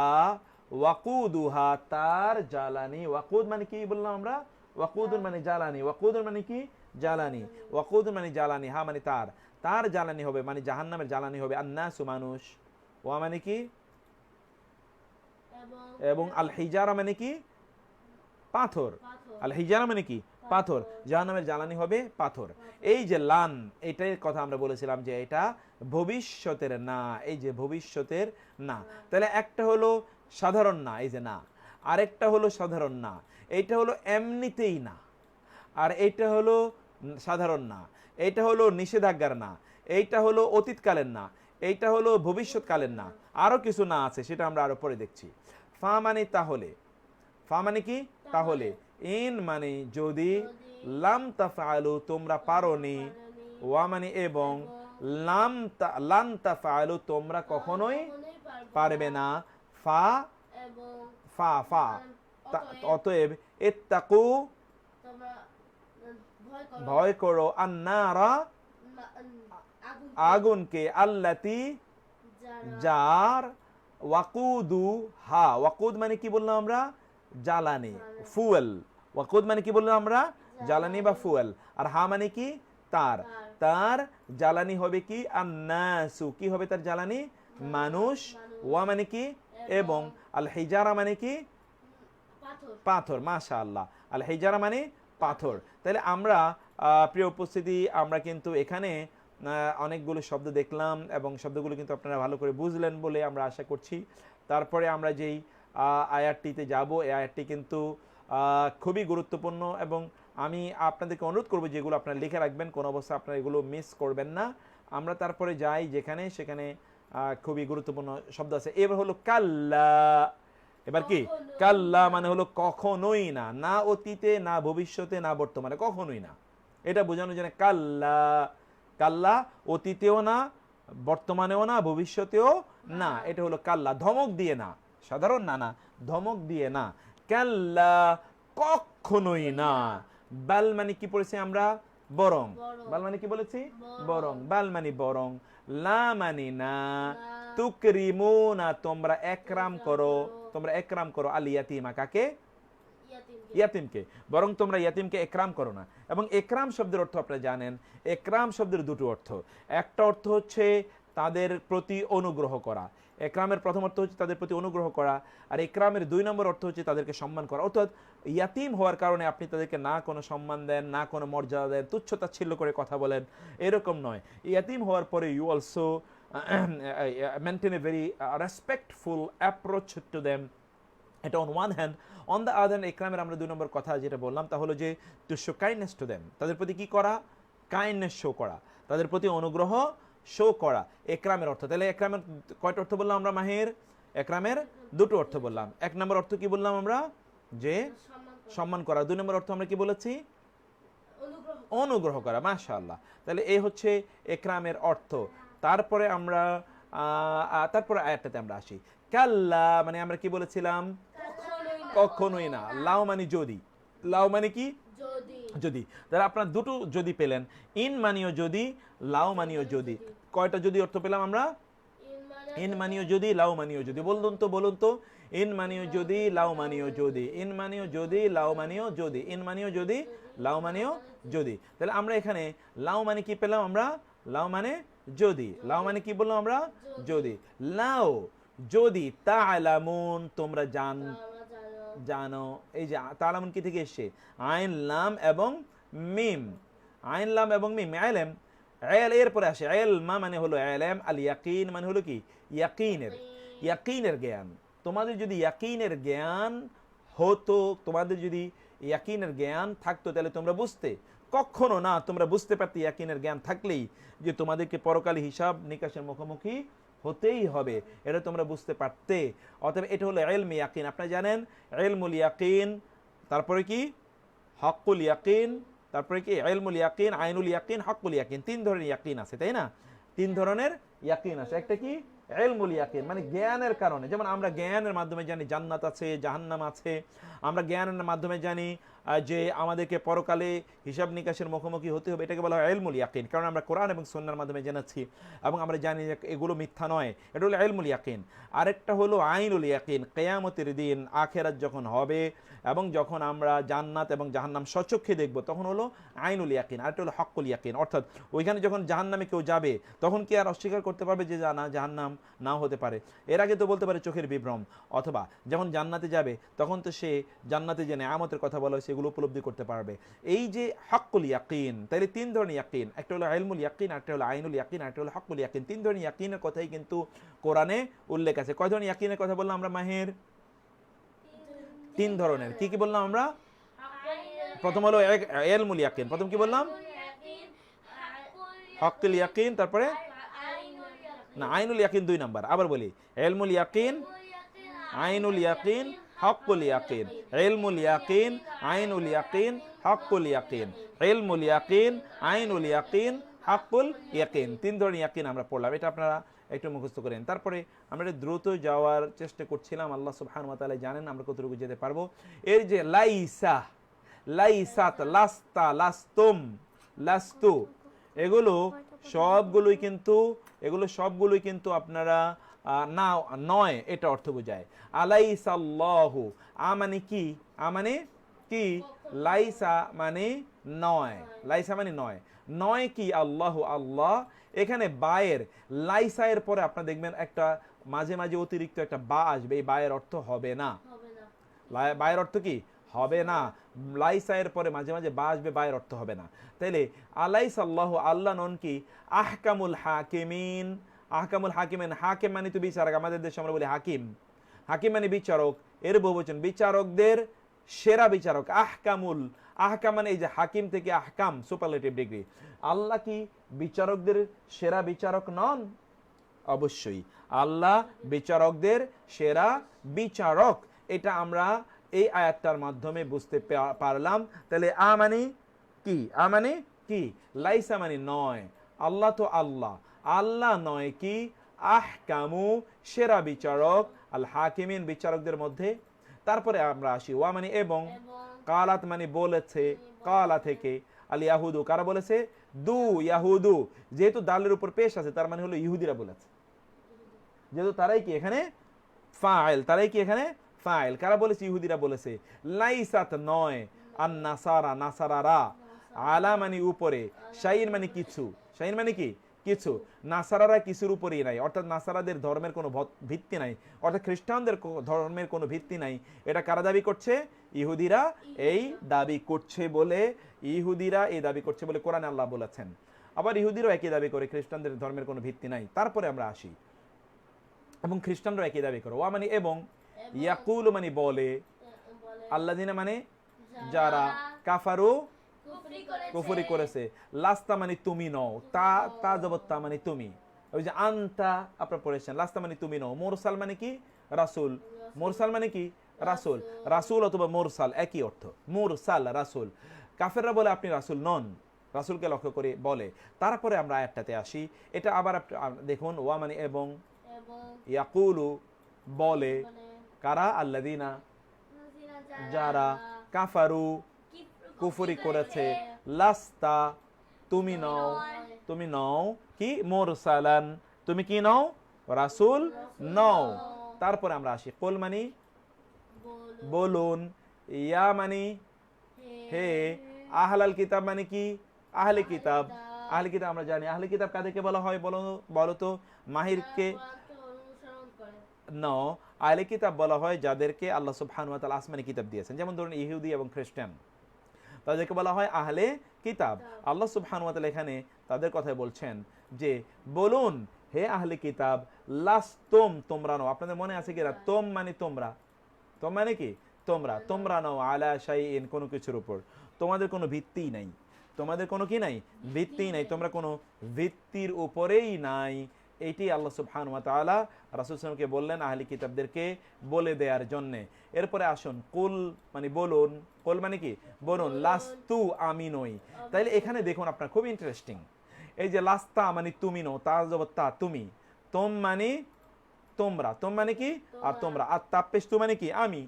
ওয়াকুদুহা তার জ্বালানি। ওয়াকুদ মানে কি বললাম আমরা? ওয়াকুদুন মানে জ্বালানি, ওয়াকুদুন মানে কি? জ্বালানি, ওয়াকুদুন মানে জ্বালানি, হা মানে তার, তার জ্বালানি হবে মানে জাহান্নামের জ্বালানি হবে আন্নাসু মানুষ, ওয়া মানে কি? এবং আল হিজারা মানে কি? পাথর। আল হিজারা মানে কি? পাথর। জাহান্নামের জ্বালানি হবে পাথর। এই যে লান, এটার কথা আমরা বলেছিলাম যে এটা ভবিষ্যতের না, এই যে ভবিষ্যতের না। তাহলে একটা হলো সাধারণ না, এই যে না, আরেকটা হলো সাধারণ না, এইটা হলো এমনিতেই না, আর এইটা হলো সাধারণ না, এইটা হলো নিষেধাজ্ঞার না, এইটা হলো অতীতকালের না, এইটা হলো ভবিষ্যৎকালের না, আরো কিছু না আছে, সেটা আমরা আরো পরে দেখছি। ফা মানে তাহলে, ফা মানে কি? তাহলে, ইন মানে যদি, লাম তাফআলু তোমরা পারোনি, ওয়া মানে এবং, লান তাফআলু তোমরা কখনোই পারবে না, ফা ফা ফা অতএব ইত্তাকু ভয় করো, আন্নারা আগুনকে, আল্লাতি যার, ওয়াকুদু হা, ওয়াকুদ মানে কি বললাম আমরা? জ্বালানি, ফুয়েল। ওয়াকুদ মানে কি বললাম আমরা? জ্বালানি বা ফুয়েল। আর হা মানে কি? তার, তার জ্বালানি হবে কি? আন্নাসু, কি হবে তার জ্বালানি? মানুষ। ওয়া মানে কি? এবং। আল হিজারা মানে কি? পাথর। মাশাআল্লাহ, আল হিজারা মানে পাথর। তাহলে আমরা প্রিয় উপস্থিতি, আমরা কিন্তু এখানে অনেকগুলো শব্দ দেখলাম এবং শব্দগুলো কিন্তু আপনারা ভালো করে বুঝলেন বলে আমরা আশা করছি। তারপরে আমরা যেই আয়াতটিতে যাব, এই আয়াতটি কিন্তু খুবই গুরুত্বপূর্ণ এবং আমি আপনাদেরকে অনুরোধ করব যেগুলো আপনারা লিখে রাখবেন, কোনো অবস্থায় আপনারা এগুলো মিস করবেন না। আমরা তারপরে যাই যেখানে, সেখানে খুবই গুরুত্বপূর্ণ শব্দ আছে। এবার হলো কাল্লা। এবার কি? কাল্লা মানে হলো কখনোই না, না অতীতে, না ভবিষ্যতে, না বর্তমানে, কখনোই না। এটা বোঝানোর জন্য কাল্লা, কাল্লা অতীতেও না, বর্তমানেও না, ভবিষ্যতেও না, এটা হলো কাল্লা। ধমক দিয়ে না, সাধারণ না, না ধমক দিয়ে না, কাল্লা কখনোই না। বাল মানে কি পড়েছি আমরা? বরং। বাল মানে কি বলেছি? বরং। বাল মানে বরং, লা মানে না, তুকরিমুনা তোমরা একরাম করো, তোমরা একরাম করো, আল ইয়াতিমা কাকে? ইয়াতিমকে। বরং তোমরা ইয়াতিমকে একরাম করো না। এবং একরাম শব্দের অর্থ আপনারা জানেন, একরাম শব্দের দুটো অর্থ। একটা অর্থ হচ্ছে তাদের প্রতি অনুগ্রহ করা, একরামের প্রথম অর্থ হচ্ছে তাদের প্রতি অনুগ্রহ করা, আর একরামের 2 নম্বর অর্থ হচ্ছে তাদেরকে সম্মান করা। অর্থাৎ ইয়াতিম হওয়ার কারণে আপনি তাদেরকে না কোনো সম্মান দেন, না কোনো মর্যাদা দেন, তুচ্ছতাচ্ছিল্য করে কথা বলেন, এরকম নয়। ইয়াতিম হওয়ার পরে you also maintain a very respectful approach to them. এটা on one hand. On the other hand, একরামের আমরা 2 নম্বর কথা যেটা বললাম তা হলো যে to show kindness to them, তাদের প্রতি কি করা? কাইন্ডনেস শো করা, তাদের প্রতি অনুগ্রহ শো করা, একরামের অর্থ। তাহলে একরামের কয়টা অর্থ বললাম আমরা মাহির? একরামের 2টো অর্থ বললাম। 1 নম্বর অর্থ কি বললাম আমরা? যে সম্মান করা। 2 নম্বর অর্থ আমরা কি বলেছি? অনুগ্রহ করা। মাশাআল্লাহ। তাহলে এই হচ্ছে একরামের অর্থ। তারপরে আমরা তারপরে আয়াতটাতে আমরা আসি। কাল্লা মানে আমরা কি বলেছিলাম? কখনোই না। লাউ মানে যদি, লাউ মানে কি? যদি। তাহলে আপনারা 2টো যদি পেলেন, ইন মানিও যদি, লাউ মানিও যদি। কয়টা যদি অর্থ পেলাম আমরা? ইন মানিও যদি, লাউ মানিও যদি। বলুন তো, ইন মানিও যদি, লাউ মানিও যদি, ইন মানিও যদি, লাউ মানিও যদি, ইন মানিও যদি, লাউ মানিও যদি। তাহলে আমরা এখানে লাউ মানে কি পেলাম আমরা? লাউ মানে যদি। লাউ মানে কি বললাম আমরা? যদি। লাউ যদি, তা'লামুন তোমরা জানো। এই যে তা'লামুন কি থেকে এসেছে? আইন লাম এবং মিম, আইন লাম এবং মিম, ইলম, ইল এর পরে আসে ইলমা মানে হলো ইলম, আল ইয়াকিন মানে হলো কি? ইয়াকিনের জ্ঞান। তোমাদের যদি ইয়াকিনের জ্ঞান হতো, তোমাদের যদি ইয়াকিনের জ্ঞান থাকতো, তাহলে তোমরা বুঝতে। কখনো না, তোমরা বুঝতে পারতে ইয়াকিনের জ্ঞান থাকলেই যে তোমাদেরকে পরকালে হিসাব নিকাশের মুখোমুখি হতেই হবে, এটা তোমরা বুঝতে পারতে। অতএব এটা হলো ইলম ইয়াকিন। আপনারা জানেন ইলমুল ইয়াকিন, তারপরে কি? হকুল ইয়াকিন, তারপরে কি? ইলমুল ইয়াকিন, আইনুল ইয়াকিন, হকুল ইয়াকিন। 3 ধরনের ইয়াকিন আছে, তাই না? 3 ধরনের ইয়াকিন আছে। একটা কি? ইলমুল ইয়াকিন, মানে জ্ঞানের কারণে। যেমন আমরা জ্ঞানের মাধ্যমে জানি জান্নাত আছে, জাহান্নাম আছে। আমরা জ্ঞানের মাধ্যমে জানি যে আমাদেরকে পরকালে হিসাব নিকাশের মুখোমুখি হতে হবে, এটাকে বলা হয় ইলমুল ইয়াকিন। কারণ আমরা কোরআন এবং সুন্নাহর মাধ্যমে জেনেছি এবং আমরা জানি যে এগুলো মিথ্যা নয়, এটা হলো ইলমুল ইয়াকিন। আরেকটা হলো আইনুল ইয়াকিন, কিয়ামতের দিন আখিরাত যখন হবে এবং যখন আমরা জান্নাত এবং জাহান্নাম স্বচক্ষে দেখব তখন হলো আইনুল ইয়াকিন। আরেকটা হলো হক্কুল ইয়াকিন, অর্থাৎ ওইখানে যখন জাহান্নামে কেউ যাবে তখন কি আর অস্বীকার করতে পারবে যে না জাহান্নাম নাও হতে পারে? এর আগে তো বলতে পারে চোখের বিভ্রম। অথবা যখন জান্নাতে যাবে তখন তো সে জান্নাতে যে নেয়ামতের কথা বলা হয় সেগুলো উপলব্ধি করতে পারবে। এই যে হক্কুল ইয়াকিন, তাইলে তিন ধরনের ইয়াকিন, একটা হলো ইলমুল ইয়াকিন, একটা হলো আইনুল ইয়াকিন, একটা হলো হক্কুল ইয়াকিন। তিন ধরনের ইয়াকিনের কথাই কিন্তু কোরআনে উল্লেখ আছে। কয় ধরনের ইয়াকিনের কথা বললাম আমরা মাহের? তিন ধরনের। কি কি বললাম আমরা? প্রথম হলো ইলমুল ইয়াকিন, প্রথম কি বললাম? হক্কুল ইয়াকিন, তারপরে না আইনুল ইয়াকিন 2 নাম্বার। আবার বলি, ইলমুল ইয়াকিন, আইনুল ইয়াকিন, হক্কুল ইয়াকিন। ইলমুল ইয়াকিন, আইনুল ইয়াকিন, হক্কুল ইয়াকিন। ইলমুল ইয়াকিন, আইনুল ইয়াকিন, হক্কুল ইয়াকিন। তিন ধরনের ইয়াকিন আমরা পড়লাম, এটা আপনারা একটু মুখস্থ করেন। তারপরে আমরা দ্রুত যাওয়ার চেষ্টা করছিলাম, আল্লাহ সুবহানাহু ওয়া তাআলা জানেন আমরা কতটুকু যেতে পারবো। এর যে লাইসা, লাইসাত, লাস্তা, লাস্তুম, লাস্তু, এগুলো সবগুলোই কিন্তু আপনারা না নয় এটা অর্থ বোঝায়। আলাইসাল্লাহু, মানে কি? মানে কি? লাইসা মানে নয়, লাইসা মানে নয়, নয় কি? আল্লাহু, আল্লাহ। এখানে বায়ের, লাইসা এর পরে আপনারা দেখবেন একটা মাঝে মাঝে অতিরিক্ত একটা বা আসবে, এই বায়ের অর্থ হবে না। বায়ের অর্থ কি? হবে না। লাইসা এর পরে মাঝে মাঝে বা আসবে, বায়ের অর্থ হবে না। তাইলে আলাইসাল্লাহু, আল্লাহ নন কি? আহকামুল হাকিমিন, আহকামুল হাকিমিন। হাকিম মানে তো বিচারক, আমাদের দেশে আমরা বলি হাকিম। হাকিম মানে বিচারক, এর বহুবচন, বিচারকদের সেরা বিচারক। আহকামুল, আহকাম মানে এই যে হাকিম থেকে আহকাম, সুপারলেটিভ ডিগ্রি। আল্লাহ কি বিচারকদের সেরা বিচারক নন? অবশ্যই আল্লাহ বিচারকদের সেরা বিচারক। এটা আমরা এই আয়াতটার মাধ্যমে বুঝতে পারলাম। তাহলে মানে কি? মানে কি? লাইসা মানে নয়, আল্লাহ তো আল্লাহ, আল্লাহ নয় কি? আহকামু, সেরা বিচারক, আল হাকিমিন, বিচারকদের মধ্যে। তারপরে আমরা আসি ওয়া মানে এবং, কালাত মানে বলেছে, কালা থেকে, আল ইয়াহুদু, কারা বলেছে? দু ইয়াহুদু, যেহেতু দালের উপর পেশ আছে তার মানে হলো ইহুদিরা বলেছে, যেহেতু তারাই কি এখানে ফাইল, তারাই কি এখানে ফাইল। কারা বলেছে? ইহুদিরা বলেছে। লাইসাত নয়, আন নাসারা, নাসারারা, আলা মানে উপরে, শাইন মানে কিছু, শাইন মানে কি? কিছু। নাসারারা কিছুর উপরেই নাই, অর্থাৎ নাসারাদের ধর্মের কোনো ভিত্তি নাই, অর্থাৎ খ্রিস্টানদের ধর্মের কোনো ভিত্তি নাই। এটা কারা দাবি করছে? ইহুদিরা এই দাবি করছে বলে, ইহুদিরা এই দাবি করছে বলে কোরআনে আল্লাহ বলেছেন। আবার ইহুদিরাও একই দাবি করে, খ্রিস্টানদের ধর্মের কোনো ভিত্তি নাই। তারপরে আমরা আসি, এবং খ্রিস্টানরাও একই দাবি করে। ওয়া মানে এবং, ইয়াকুলু মানে বলে, আল্লাযিনা মানে যারা, কাফারু কুফরি করেছে, লাস্তা মানে তুমি নও, তা জবত্তা মানে তুমি, ওই যে আনতা আপনারা পড়েছেন, লাস্তা মানে তুমি নও। মুরসাল মানে কি? রাসূল। মুরসাল মানে কি? রাসূল। রাসূল অথবা মুরসাল একই অর্থ, মুরসাল রাসূল। কাফেররা বলে আপনি রাসূল নন, রাসূলকে লক্ষ্য করে বলে। তারপরে আমরা আয়াতটাতে আসি, এটা আবার দেখুন, ওয়া মানে এবং, ইয়াকুলু বলে, কারা? আল্লাযিনা যারা, কাফারু কুফরি করেছে, লাস্তা তুমি নও, তুমি নও কি? মুরসালান, তুমি কি নও? রাসূল নও। তারপরে আমরা আসি, কুল মানে বলুন, ইয়া মানে হে, আহলাল কিতাব মানে কি? আহলে কিতাব। আহলে কিতাব আমরা জানি, আহলে কিতাব কাদেরকে বলা হয় বলো তো? মাহিরকে নো, আহলে কিতাব বলা হয় যাদেরকে আল্লাহ সুবহানাহু ওয়া তাআলা আসমানি কিতাব দিয়েছেন। যেমন ধরুন ইহুদি এবং খ্রিস্টান, তাদেরকে বলা হয় আহলে কিতাব। আল্লাহ সুবহানাহু ওয়া তাআলা এখানে তাদের কথাই বলছেন যে বলুন হে আহলে কিতাব, লাস্তুম তোমরা নও। আপনাদের মনে আছে কিনা? তোম মানে তোমরা, তোম মানে কি? তোমরা, তোমরা নও, আলা শাইইন কোনো কিছুর উপর, তোমাদের কোনো ভিত্তিই নাই, তোমাদের কোনো কি নাই? ভিত্তিই নাই, তোমরা কোনো ভিত্তির উপরেই নাই। এইটি আল্লাহ সুবহানাহু ওয়া তাআলা রাসূল সাল্লাল্লাহু আলাইহি ওয়াসাল্লামকে বললেন আহলে কিতাবদেরকে বলে দেওয়ার জন্য। এরপরে আসুন, কুল মানে বলুন, কুল মানে কি? বলুন, লাস্তু আমি নই। তাইলে এখানে দেখুন আপনার খুব ইন্টারেস্টিং, এই যে লাস্তা মানে তুমি নও, তা জবত্তা তুমি, তোম মানে তোমরা, তোম মানে কি? আর তোমরা, আর তাপ্পেস্তু মানে কি? আমি।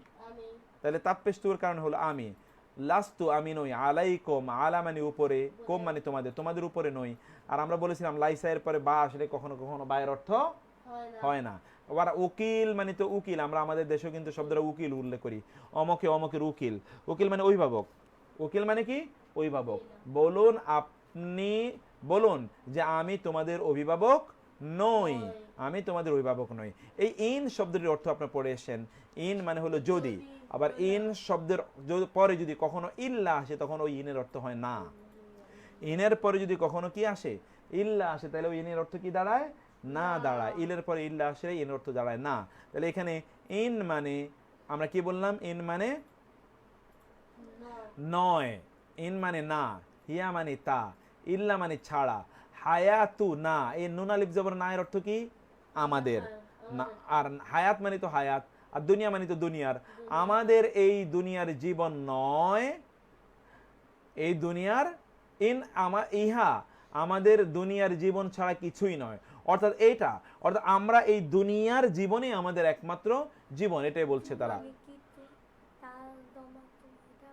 তাহলে তাপ্পেস্তুর কারণ হলো আমি, লাস্তু আমি নই, আলাইকুম, আলা মানে উপরে, কুম মানে তোমাদের, তোমাদের উপরে নই। আর আমরা বলেছিলাম লাইসা এর পরে বা আসলে কখনো কখনো বায়ের অর্থ হয় না। আবার উকিল মানে তো উকিল, আমরা আমাদের দেশেও কিন্তু শব্দটা উকিল উল্লেখ করি, অমকে অমকের উকিল। উকিল মানে অভিভাবক, উকিল মানে কি অভিভাবক। বলুন আপনি, বলুন যে আমি তোমাদের অভিভাবক নই, আমি তোমাদের অভিভাবক নই। এই ইন শব্দটির অর্থ আপনার পড়ে এসেছেন, ইন মানে হলো যদি। আবার ইন শব্দের পরে যদি কখনো ইল্লা আসে তখন ওই ইনের অর্থ হয় না। ইনের পরে যদি কখনো কি আসে, ইল্লা আসে, তাহলে ওই ইনের অর্থ কি দাঁড়ায়, না দাঁড়ায়। ইলের পরে ইল্লা আসে ইনের অর্থ দাঁড়ায় না। তাহলে এখানে ইন মানে আমরা কি বললাম, ইন মানে নয়, ইন মানে না, হিয়া মানে তা, ইল্লা মানে ছাড়া, হায়াতু না, এই নুন আলিফ জবর না এর অর্থ কি আমাদের না। আর হায়াত মানে তো হায়াত, আর দুনিয়া মানে তো দুনিয়ার, আমাদের এই দুনিয়ার জীবন নয়, এই দুনিয়ার ইহা আমাদের দুনিয়ার জীবন ছাড়া কিছুই নয়। অর্থাৎ এইটা, অর্থাৎ আমরা এই দুনিয়ার জীবনে আমাদের একমাত্র জীবন, এটাই বলছে তারা।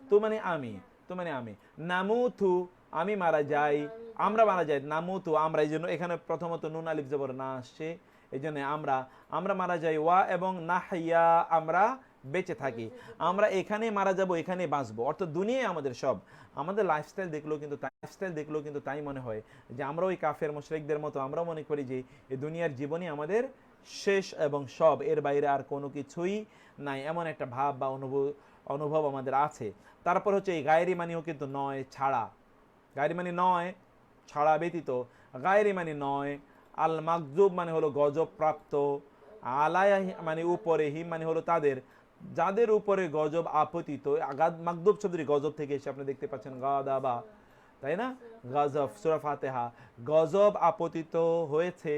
তো মানে আমি, তো মানে আমি, নামুথু আমি মারা যাই, আমরা মারা যাই, নামুথু আমরা, এই জন্য এখানে প্রথমত নুন আলিফ জবর না আসছে, এই জন্য আমরা মারা যাই, ওয়া এবং নাহিয়া আমরা বেঁচে থাকি, আমরা এখানে মারা যাব এখানে বাঁচবো, অর্থাৎ দুনিয়ায় আমাদের সব। আমাদের লাইফস্টাইল দেখলেও কিন্তু তাই মনে হয় যে আমরা ওই কাফের মুশরিকদের মতো আমরাও মনে করি যে এই দুনিয়ার জীবনই আমাদের শেষ এবং সব, এর বাইরে আর কোনো কিছুই নাই, এমন একটা ভাব বা অনুভব আমাদের আছে। তারপর হচ্ছে এই গায়েরি মানিও কিন্তু নয় ছাড়া, গায়েরি মানে নয় ছাড়া ব্যতীত, গায়েরি মানে নয়, আল মাকজুব মানে হলো গজব প্রাপ্ত, আলায়া মানে উপরে, হিম মানে হলো তাদের, যাদের উপরে গজব আপতিত। মাকদুব শব্দটি গজব থেকে এসে আপনি দেখতে পাচ্ছেন গাদাবা, তাই না, গজব সূরা ফাতিহা, গজব আপতিত হয়েছে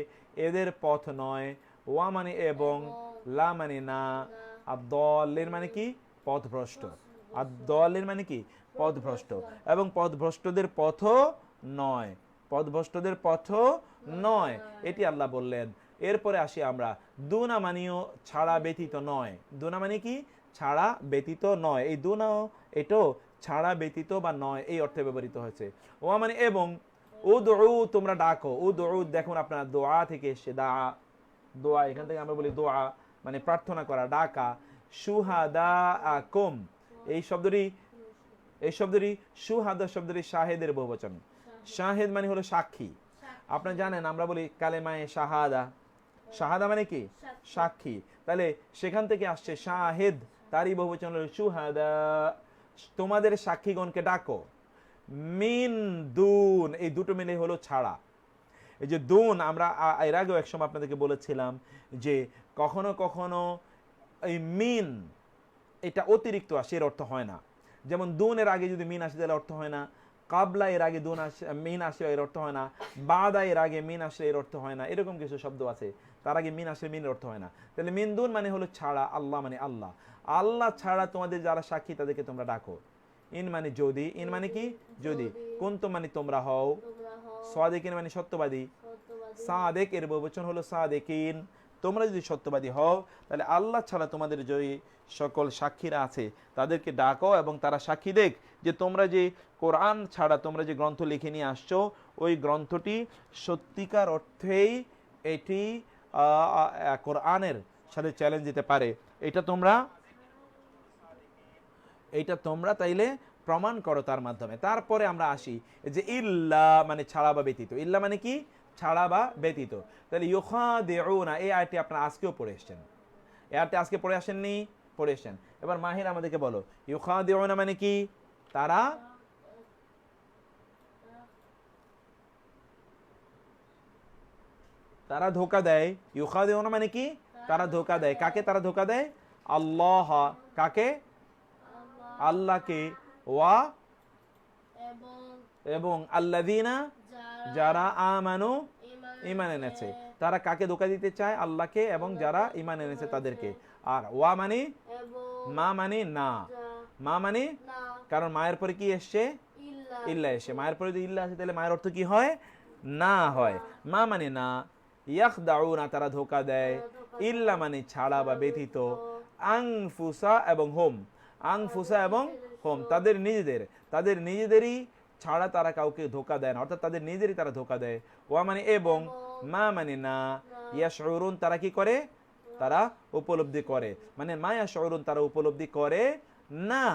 এদের পথ নয়, ওয়া মানে এবং, লা মানে না, আর দলের মানে কি পথভ্রষ্ট, আর দলের মানে কি পথভ্রষ্ট, এবং পথভ্রষ্টদের পথ নয়, পথভ্রষ্টদের পথ নয়, এটি আল্লাহ বললেন। এরপরে আসি আমরা, দুনা মানিও ছাড়া ব্যতীত নয়, দুনা মানে কি ছাড়া ব্যতীত নয়, এই দুনাও এটাও ছাড়া ব্যতীত বা নয় এই অর্থে ব্যবহৃত হয়েছে। ও মানে এবং, উদউ তোমরা ডাকো, উদউ দেখুন আপনার দোয়া থেকে এসে, দোয়া এখান থেকে আমরা বলি দোয়া মানে প্রার্থনা করা, ডাকা, শুহাদাআকুম এই শব্দটি শুহাদা শব্দটি শাহেদের বহুবচন, শাহেদ মানে হলো সাক্ষী। আপনারা জানেন আমরা বলি কালেমায়ে শাহাদা, শাহাদা মানে কি সাক্ষী, তাহলে সেখান থেকে আসছে শাহেদ, তারই বহুবচন হলো শুহাদা, তোমাদের সাক্ষীগণকে ডাকো, মিন দুন এই দুটো মিলে হলো ছাড়া। এই যে দুন, আমরা এর আগেও এক সময় আপনাদেরকে বলেছিলাম যে কখনো কখনো এই মিন এটা অতিরিক্ত আসে, এর অর্থ হয় না। যেমন দুন এর আগে যদি মিন আসে তাহলে অর্থ হয় না, কাবলা এর আগে দুন আসে মিন আসে এর অর্থ হয় না, বাদা এর আগে মিন আসলে এর অর্থ হয় না, এরকম কিছু শব্দ আছে তার আগে মিন আসলে মিনের অর্থ হয় না। তাহলে মিন দুন মানে হলো ছাড়া, আল্লাহ মানে আল্লাহ, আল্লাহ ছাড়া তোমাদের যারা সাক্ষী তাদেরকে তোমরা ডাকো। ইন মানে যদি, ইন মানে কি যদি, কুনতুম মানে তোমরা হও, সাদিকিন মানে সত্যবাদী, সাদেক এর বহুবচন হলো সাদেকিন, তোমরা যদি সত্যবাদী হও তাহলে আল্লাহ ছাড়া তোমাদের যে সকল সাক্ষীরা আছে তাদেরকে ডাকো, এবং তারা সাক্ষী দেখ যে তোমরা যে কোরআন ছাড়া তোমরা যে গ্রন্থ লিখে নিয়ে আসছো ওই গ্রন্থটি সত্যিকার অর্থেই এটি কোরআনের সাথে চ্যালেঞ্জ দিতে পারে, এটা তোমরা তাইলে প্রমাণ করো তার মাধ্যমে। তারপরে আমরা আসি যে ইল্লা মানে ছাড়া বা ব্যতীত, ইল্লা মানে কি ছাড়া বা ব্যতীত। তাহলে ইউখাদিউনা এই আয়াতটি আপনারা আজকেও পড়ে এসেছেন, এই আয়াতটি আজকে পড়ে আসেননি, পড়ে এসেছেন। এবার মাহির আমাদেরকে বলো ইউখাদিউনা মানে কি, তারা ধোঁকা দেয়, ইউখাদিউনা মানে কি তারা ধোঁকা দেয়, কাকে তারা ধোঁকা দেয়, আল্লাহ, কাকে আল্লাহকে, ওয়া এবং আল্লাযীনা যারা আমানু ঈমান এনেছে, তারা কাকে ধোঁকা দিতে চায়, আল্লাহকে এবং যারা ঈমান এনেছে তাদেরকে। আর ওয়া মানে মা মানে না, মা মানে কারণ মায়ের পরে কি এসছে ইল্লা এসে, মায়ের পরে যদি ইল্লা আসে তাহলে মায়ের অর্থ কি হয় না হয়, মা মানে না, ইয়াখদাউনা তারা ধোঁকা দেয়, ইল্লা মানে ছাড়া বা ব্যতীত, আনফুসা এবং হোম, আনফুসা এবং হোম, তাদের নিজেদেরই ছাড়া তারা কাউকে ধোকা দেয় না, অর্থাৎ তাদের নিজেরই তারা ধোকা দেয়। ওয়া মানে এবং, মা মানে না, ইয়াশউরুন তারা কি করে, তারা উপলব্ধি করে, মানে মা ইয়াশউরুন তারা উপলব্ধি করে না।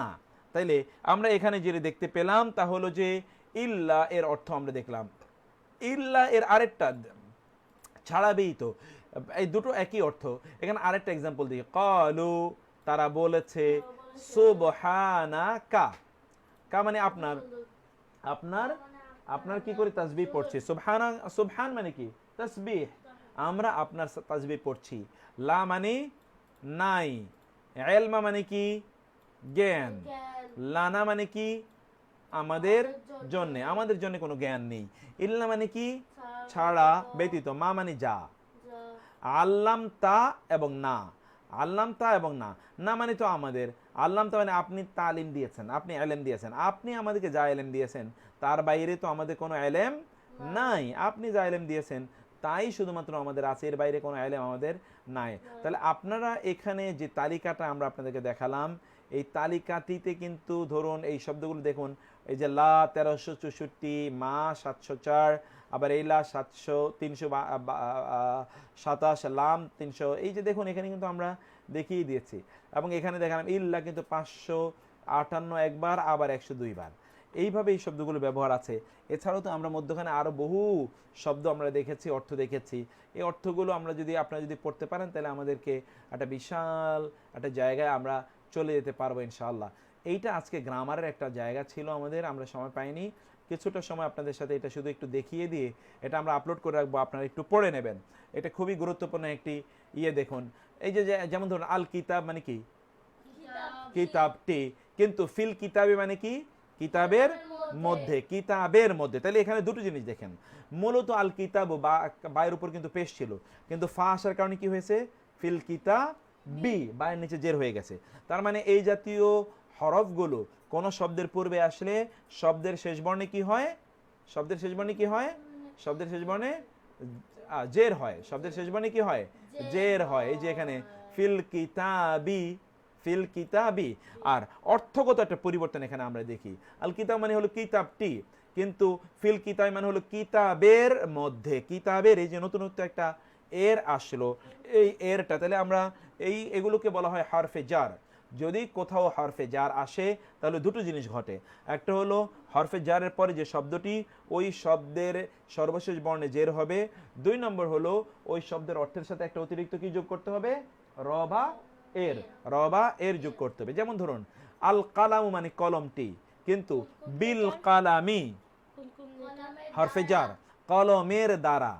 তাইলে আমরা এখানে যেটা দেখতে পেলাম তা হলো যে ইল্লা এর অর্থ আমরা দেখলাম, ইল্লা এর আরেকটা ছাড়াবেই তো, এই দুটো একই অর্থ। এখানে আরেকটা এক্সাম্পল দিই, ক্বালু তারা বলেছে, সুবহানাকা, কা মানে আপনার, আপনার কি করে তাসবিহ পড়ছি, সুবহান মানে কি তাসবিহ, আমরা আপনার তাসবিহ পড়ছি। লা মানে নাই, ইলমা মানে কি জ্ঞান, লানা মানে কি আমাদের জন্য, আমাদের জন্য কোনো জ্ঞান নেই। ইল্লা মানে কি ছাড়া, ব্যতীত। মা মানে যা। আল্লাম তা এবং না, আল্লাম তা এবং না, না মানে তো আমাদের, আল্লাম তা মানে আপনি তালিম দিয়েছেন, আপনি ইলম দিয়েছেন, আপনি আমাদেরকে যা ইলম দিয়েছেন তার বাইরে তো আমাদের কোনো ইলম নাই, আপনি যা ইলম দিয়েছেন তাই শুধুমাত্র আমাদের আছে, এর বাইরে কোনো ইলম আমাদের নাই। তাহলে আপনারা এখানে যে তালিকাটা আমরা আপনাদেরকে দেখালাম, এই তালিকাটিতে কিন্তু ধরুন এই শব্দগুলো দেখুন, এই যে লা 1364, মা 704, আবার এই লা 327, লাম 300, এই যে দেখুন এখানে কিন্তু আমরা দেখিয়ে দিয়েছি। এবং এখানে দেখালাম ইল্লা কিন্তু 558 একবার, আবার 102 বার, এইভাবে এই শব্দগুলো ব্যবহার আছে। এছাড়াও তো আমরা মধ্যখানে আরো বহু শব্দ আমরা দেখেছি, অর্থ দেখেছি। এই অর্থগুলো আমরা যদি আপনারা যদি পড়তে পারেন তাহলে আমাদেরকে একটা বিশাল একটা জায়গায় আমরা চলে যেতে পারবো ইনশাআল্লাহ। এইটা আজকে গ্রামারের একটা জায়গা ছিল আমাদের, আমরা সময় পাইনি, কিছুটা সময় আপনাদের সাথে এটা শুধু একটু দেখিয়ে দিয়ে এটা আমরা আপলোড করে রাখবো, আপনারা একটু পড়ে নেবেন। এটা খুবই গুরুত্বপূর্ণ একটি দেখুন, এই যে যেমন ধরুন আল কিতাব মানে কি কিতাবটি, কিন্তু ফিল কিতাবে মানে কি কিতাবের মধ্যে, কিতাবের মধ্যে। তাহলে এখানে দুটো জিনিস দেখেন, মূলত আল কিতাব বায়ের উপর কিন্তু পেশ ছিল, কিন্তু ফা আসার কারণে কি হয়েছে, ফিল কিতাবি, বায়ের নিচে জের হয়ে গেছে। তার মানে এই জাতীয় হরফগুলো কোন শব্দের পূর্বে আসলে শব্দের শেষ বর্ণে কি হয়, শব্দের শেষ বর্ণে কি হয়, শব্দের শেষ বর্ণে জের হয়, শব্দের শেষ বর্ণে কি হয়, জের হয়। এই যে এখানে ফিল কিতাবি, ফিল কিতাবি। আর অর্থগত একটা পরিবর্তন এখানে আমরা দেখি, আল কিতাব মানে হলো কিতাবটি, কিন্তু ফিল কিতাব মানে হলো কিতাবের মধ্যে, কিতাবের এই যে নতুনত্ব একটা এর আসলো, এই এরটা, তাহলে আমরা এগুলোকে বলা হয় হরফে জার। যদি কোথাও হরফে জার আসে তাহলে দুটো জিনিস ঘটে, একটা হলো হরফে জারের পরে যে শব্দটি, ওই শব্দের সর্বশেষ বর্ণে জের হবে। 2 নম্বর হলো ওই শব্দের অর্থের সাথে একটা অতিরিক্ত কি যোগ করতে হবে, রবা এর যোগ করতে হবে। যেমন ধরুন আল কালামু মানে কলমটি, কিন্তু বিল কালামি হরফে জার, কলমের দ্বারা,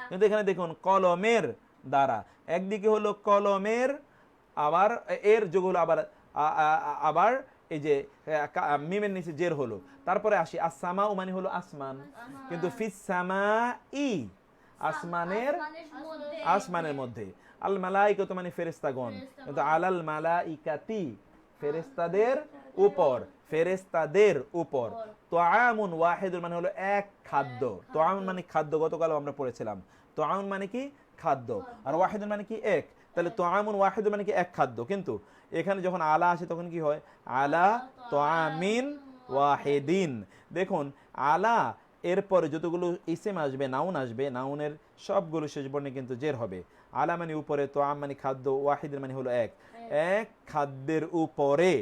কিন্তু এখানে দেখুন কলমের দ্বারা, একদিকে হলো কলমের, আবার এর যোগ হলো আবার এই যে মিমের নিচে জের হলো। তারপরে আসি আসসামা মানে হলো আসমান, কিন্তু ফিস সামাই আসমানের মধ্যে, আল মালাইকাতু মানে ফেরেশতাগণ, কিন্তু আলাল মালাইকাতি ফেরেশতাদের উপর। তুআমুন ওয়াহিদুন মানে হলো এক খাদ্য, তুআমুন মানে খাদ্য, গতকাল আমরা পড়েছিলাম, তুআমুন মানে কি খাদ্য, আর ওয়াহিদুন মানে কি এক, তাহলে তুআমুন ওয়াহিদুন মানে কি এক খাদ্য। কিন্তু এখানে যখন আলা আসে তখন কি হয়, আলা তুআমিন ওয়াহিদিন। দেখুন আলা এরপরে যতগুলো ইসিম আসবে, নাউন আসবে, নাউনের সবগুলো শেষ বর্ণে কিন্তু জের হবে। আলা মানে উপরে, তুআম মানে খাদ্য, ওয়াহিদ মানে হলো এক খাদ্যের উপরে।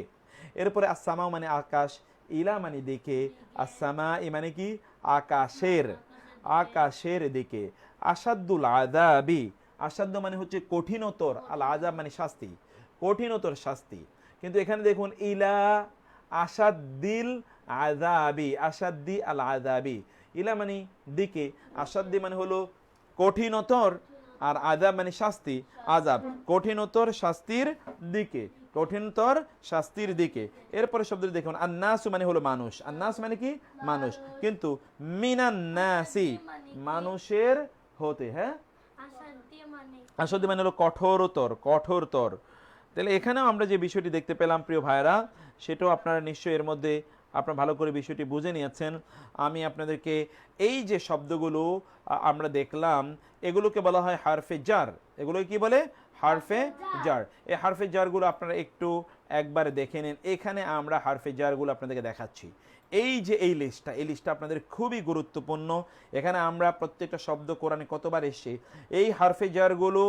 এরপরে আসসামা মানে আকাশ, ইলা মানে দিকে, আসসামা মানে কি আকাশের দিকে। আসাদুল আযাবি, আসাদ্দ মানে হচ্ছে কঠিনতর, আল আযাব মানে শাস্তি, কঠিনতর শাস্তি। কিন্তু এখানে দেখুন ইলা আসাদ্দিল আযাবি, আসাদ্দি আল আযাবি, ইলা মানে দিকে, আসাদ্দি মানে হলো কঠিনতর, আর আযাব মানে শাস্তি, আযাব কঠিনতর শাস্তির দিকে, কঠিনতর শাস্তির দিকে। এরপরে শব্দ দেখুন আন্নাসু মানে হলো মানুষ, আন্নাস মানে কি মানুষ, কিন্তু মিনান নাসি মানুষের হতে, হ্যাঁ আসাদ্দি মানে হলো কঠোরতর। তাহলে এখানেও আমরা যে বিষয়টি দেখতে পেলাম প্রিয় ভাইরা, সেটাও আপনারা নিশ্চয়ই এর মধ্যে আপনারা ভালো করে বিষয়টি বুঝে নিয়েছেন। আমি আপনাদেরকে এই যে শব্দগুলো আমরা দেখলাম এগুলোকে বলা হয় হারফে জার, এগুলোকে কি বলে, হারফে জার। এই হারফে জারগুলো আপনারা একটু একবার দেখে নিন। এখানে আমরা হারফে জারগুলো আপনাদেরকে দেখাচ্ছি। এই যে এই লিস্টটা আপনাদের খুবই গুরুত্বপূর্ণ। এখানে আমরা প্রত্যেকটা শব্দ কোরআনে কতবার এসেছে, এই হারফে জারগুলো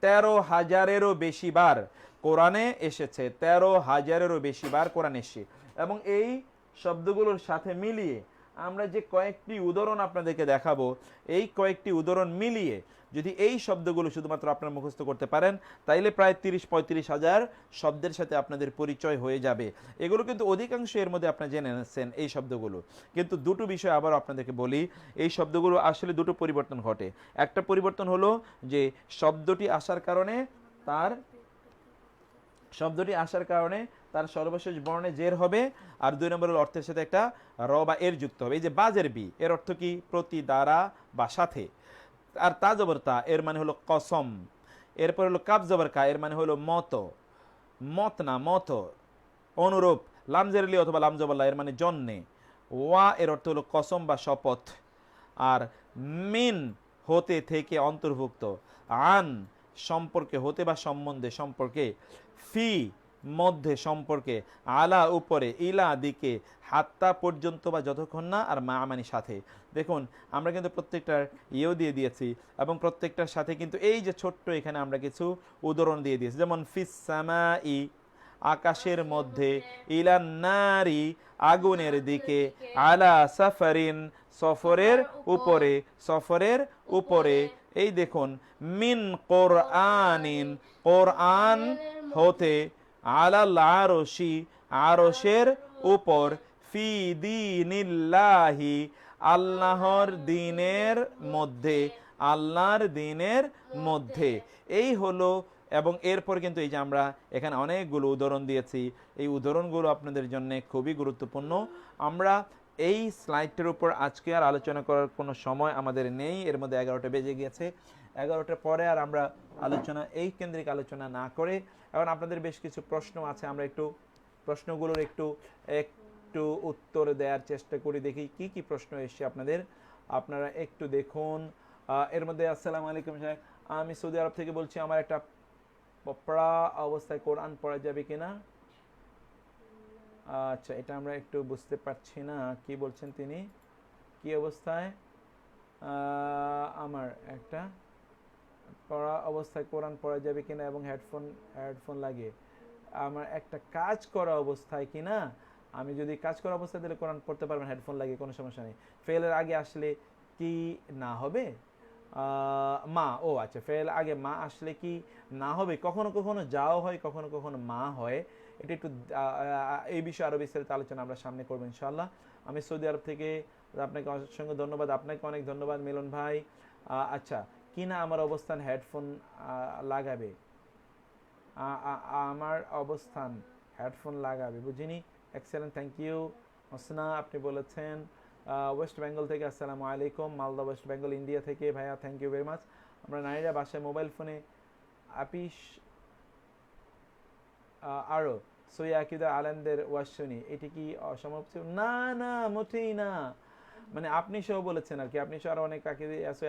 13,000-এরও বেশি বার কোরআনে এসেছে, 13,000-এরও বেশি বার কোরআনে এসেছে। এবং এই শব্দগুলোর সাথে মিলিয়ে আমরা যে কয়েকটি উদাহরণ আপনাদেরকে দেখাবো, এই কয়েকটি উদাহরণ মিলিয়ে যদি এই শব্দগুলো শুধুমাত্র আপনারা মুখস্থ করতে পারেন, তাইলে প্রায় 30-35 হাজার শব্দের সাথে আপনাদের পরিচয় হয়ে যাবে। এগুলো কিন্তু অধিকাংশ এর মধ্যে আপনারা জেনে নিচ্ছেন এই শব্দগুলো। কিন্তু দুটো বিষয় আবার আপনাদেরকে বলি, এই শব্দগুলো আসলে দুটো পরিবর্তন ঘটে। একটা পরিবর্তন হলো যে শব্দটি আসার কারণে তার সর্বশেষ বর্ণে জের হবে, আর 2 নম্বর হলো অর্থের সাথে একটা র বা এর যুক্ত হবে। এই যে বাজের বি, এর অর্থ কি? প্রতি, দ্বারা বা সাথে। আর তা জবর তা, এর মানে হলো কসম। এরপর হলো কাব জবর কা, এর মানে হলো মত, মত না মত, অনুরূপ। লাম জের লি অথবা লাম জবর লা, এর মানে জন্যে। ওয়া, এর অর্থ হলো কসম বা শপথ। আর মিন, হতে, থেকে, অন্তর্ভুক্ত। আন, সম্পর্কে, হতে বা সম্বন্ধে, সম্পর্কে। ফি, মধ্যে, সম্পর্কে। আলা, উপরে। ইলা, দিকে। হাত্তা, পর্যন্ত বা যতক্ষণ না। আর মা মানে সাথে। দেখুন আমরা কিন্তু প্রত্যেকটার ইয়েও দিয়ে দিয়েছি, এবং প্রত্যেকটার সাথে কিন্তু এই যে ছোট্ট এখানে আমরা কিছু উদাহরণ দিয়ে দিয়েছি, যেমন ফিস সামাই, আকাশের মধ্যে। ইলান নারি, আগুনের দিকে। আলা সাফারিন, সফরের উপরে, সফরের উপরে। এই দেখুন মিন কোরআনিন, কোরআন হতে। আলাল আরশি, আরশের উপর। ফি দীনিল্লাহি, আল্লাহর দ্বীনের মধ্যে, আল্লাহর দ্বীনের মধ্যে। এই হলো। এবং এরপর কিন্তু এই যে আমরা এখানে অনেকগুলো উদাহরণ দিয়েছি, এই উদাহরণগুলো আপনাদের জন্য খুবই গুরুত্বপূর্ণ। আমরা এই স্লাইডটার উপর আজকে আর আলোচনা করার কোনো সময় আমাদের নেই, এর মধ্যে 11টা বেজে গিয়েছে। 11টার পরে আর আমরা এই কেন্দ্রিক আলোচনা না করে, এখন আপনাদের বেশ কিছু প্রশ্ন আছে, আমরা একটু প্রশ্নগুলোর একটু উত্তর দেওয়ার চেষ্টা করি, দেখি কি কি প্রশ্ন এসছে আপনাদের। আপনারা একটু দেখুন। এর মধ্যে আসসালামু আলাইকুম সাহেব, আমি সৌদি আরব থেকে বলছি, আমার একটা পড়া অবস্থায় কোরআন পড়া যাবে কিনা? আচ্ছা, এটা আমরা একটু বুঝতে পারছি না কি বলছেন তিনি, কি অবস্থায়? আমার একটা পড়া অবস্থায় কোরআন পড়া যাবে কিনা এবং হেডফোন লাগিয়ে আমার একটা কাজ করা অবস্থায় কিনা। আমি যদি কাজ করা অবস্থায় দিলে কোরআন পড়তে পারবেন হেডফোন লাগিয়ে, কোনো সমস্যা নেই। ফেলের আগে আসলে কি না হবে? মা, ও আচ্ছা, ফেল আগে মা আসলে কি না হবে? কখনো কখনো যাও হয়, কখনো কখনো মা হয়। এটা একটু এই বিষয়ে আরো বিস্তারিত আলোচনা আমরা সামনে করবো ইনশাআল্লাহ। আমি সৌদি আরব থেকে, আপনাকে অসংখ্য ধন্যবাদ, আপনাকে অনেক ধন্যবাদ মিলন ভাই। আচ্ছা, কিনা আমার অবস্থান হেডফোন লাগাবে, আমার অবস্থান হেডফোন লাগাবে, বুঝিনি। Excellent, thank you. হোসনা আপনি বলেছেন ওয়েস্ট বেঙ্গল থেকে, আসসালামু আলাইকুম। মালদা, ওয়েস্ট বেঙ্গল, ইন্ডিয়া থেকে। ভাইয়া থ্যাংক ইউ ভেরি মাচ। আমরা নারীরা বাসায় মোবাইল ফোনে আপিস আরও সৈয়া আকিদা আলেমদের ওয়াজ শুনি, এটি কি অসম্ভব ছিল? না না, মোটেই না। মানে আপনি সহ বলেছেন আর কি, আপনি সহ আরো অনেক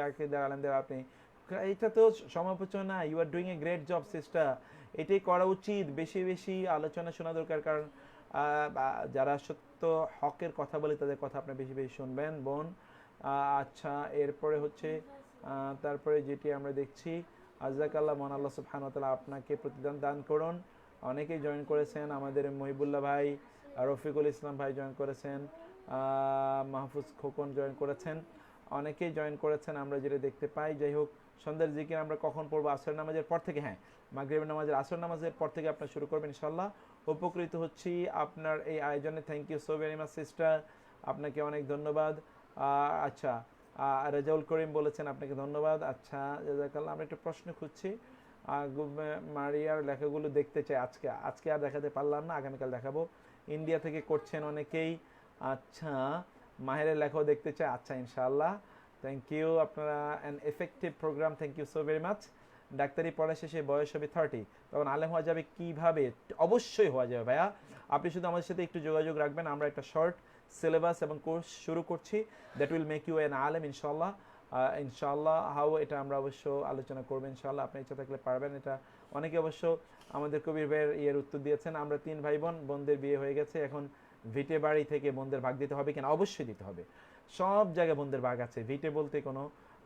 আকিদা আলেমদের, আপনি, এটা তো সমালোচনা। You are doing a great job sister, এটাই করা উচিত। বেশি বেশি আলোচনা শোনা দরকার, কারণ যারা সত্য হকের কথা বলে তাদের কথা আপনি বেশি বেশি শুনবেন বোন। আচ্ছা, এরপরে হচ্ছে তারপরে যেটি আমরা দেখছি, আজাকাল্লাহ, মহান আল্লাহ সুবহানাহু ওয়া তাআলা আপনাকে প্রতিদান দান করুন। অনেকেই জয়েন করেছেন, আমাদের মহিবুল্লাহ ভাই, রফিকুল ইসলাম ভাই জয়েন করেছেন, মাহফুজ খোকন জয়েন করেছেন, অনেকেই জয়েন করেছেন আমরা যেটা দেখতে পাই। যাই হোক, সন্ধ্যার জিকির আমরা কখন পড়বো? আসর নামাজের পর থেকে। হ্যাঁ, মাগরিবের নামাজের, আসর নামাজের পর থেকে আপনার শুরু করবেন ইনশাআল্লাহ। উপকৃত হচ্ছি আপনার এই আয়োজনে, thank you so very much sister, আপনাকে অনেক ধন্যবাদ। আচ্ছা, রেজাউল করিম বলেছেন, আপনাকে ধন্যবাদ। আচ্ছা, জাযাকাল্লাহ। আমরা একটা প্রশ্ন খুঁজছি, মারিয়ার লেখাগুলো দেখতে চাই। আজকে আর দেখাতে পারলাম না, আগামীকাল দেখাবো। ইন্ডিয়া থেকে করছেন অনেকেই। আচ্ছা, মাহেরের লেখাও দেখতে চাই। আচ্ছা, ইনশাআল্লাহ, থ্যাংক ইউ। আপনারা an effective programme, thank you so very much. ডাক্তারি পড়া শেষে বয়স হবে 30, তখন আলেম হওয়া যাবে কিভাবে? অবশ্যই হওয়া যাবে ভাইয়া, আপনি শুধু আমাদের সাথে একটু যোগাযোগ রাখবেন। আমরা একটা শর্ট সিলেবাস এবং কোর্স শুরু করছি, that will make you an আলেম ইনশাআল্লাহ। ইনশাআল্লাহ হাও এটা আমরা অবশ্য আলোচনা করবো ইনশাআল্লাহ, আপনি ইচ্ছা থাকলে পারবেন। এটা অনেকে অবশ্য আমাদের কবির ভাইয়ের ইয়ের উত্তর দিয়েছেন, আমরা 3 ভাই বোন, বোনদের বিয়ে হয়ে গেছে, এখন ভিটে বাড়ি থেকে বোনদের ভাগ দিতে হবে কিনা? অবশ্যই দিতে হবে, সব জায়গায় বোনদের ভাগ আছে, ভিটে বলতে কোনো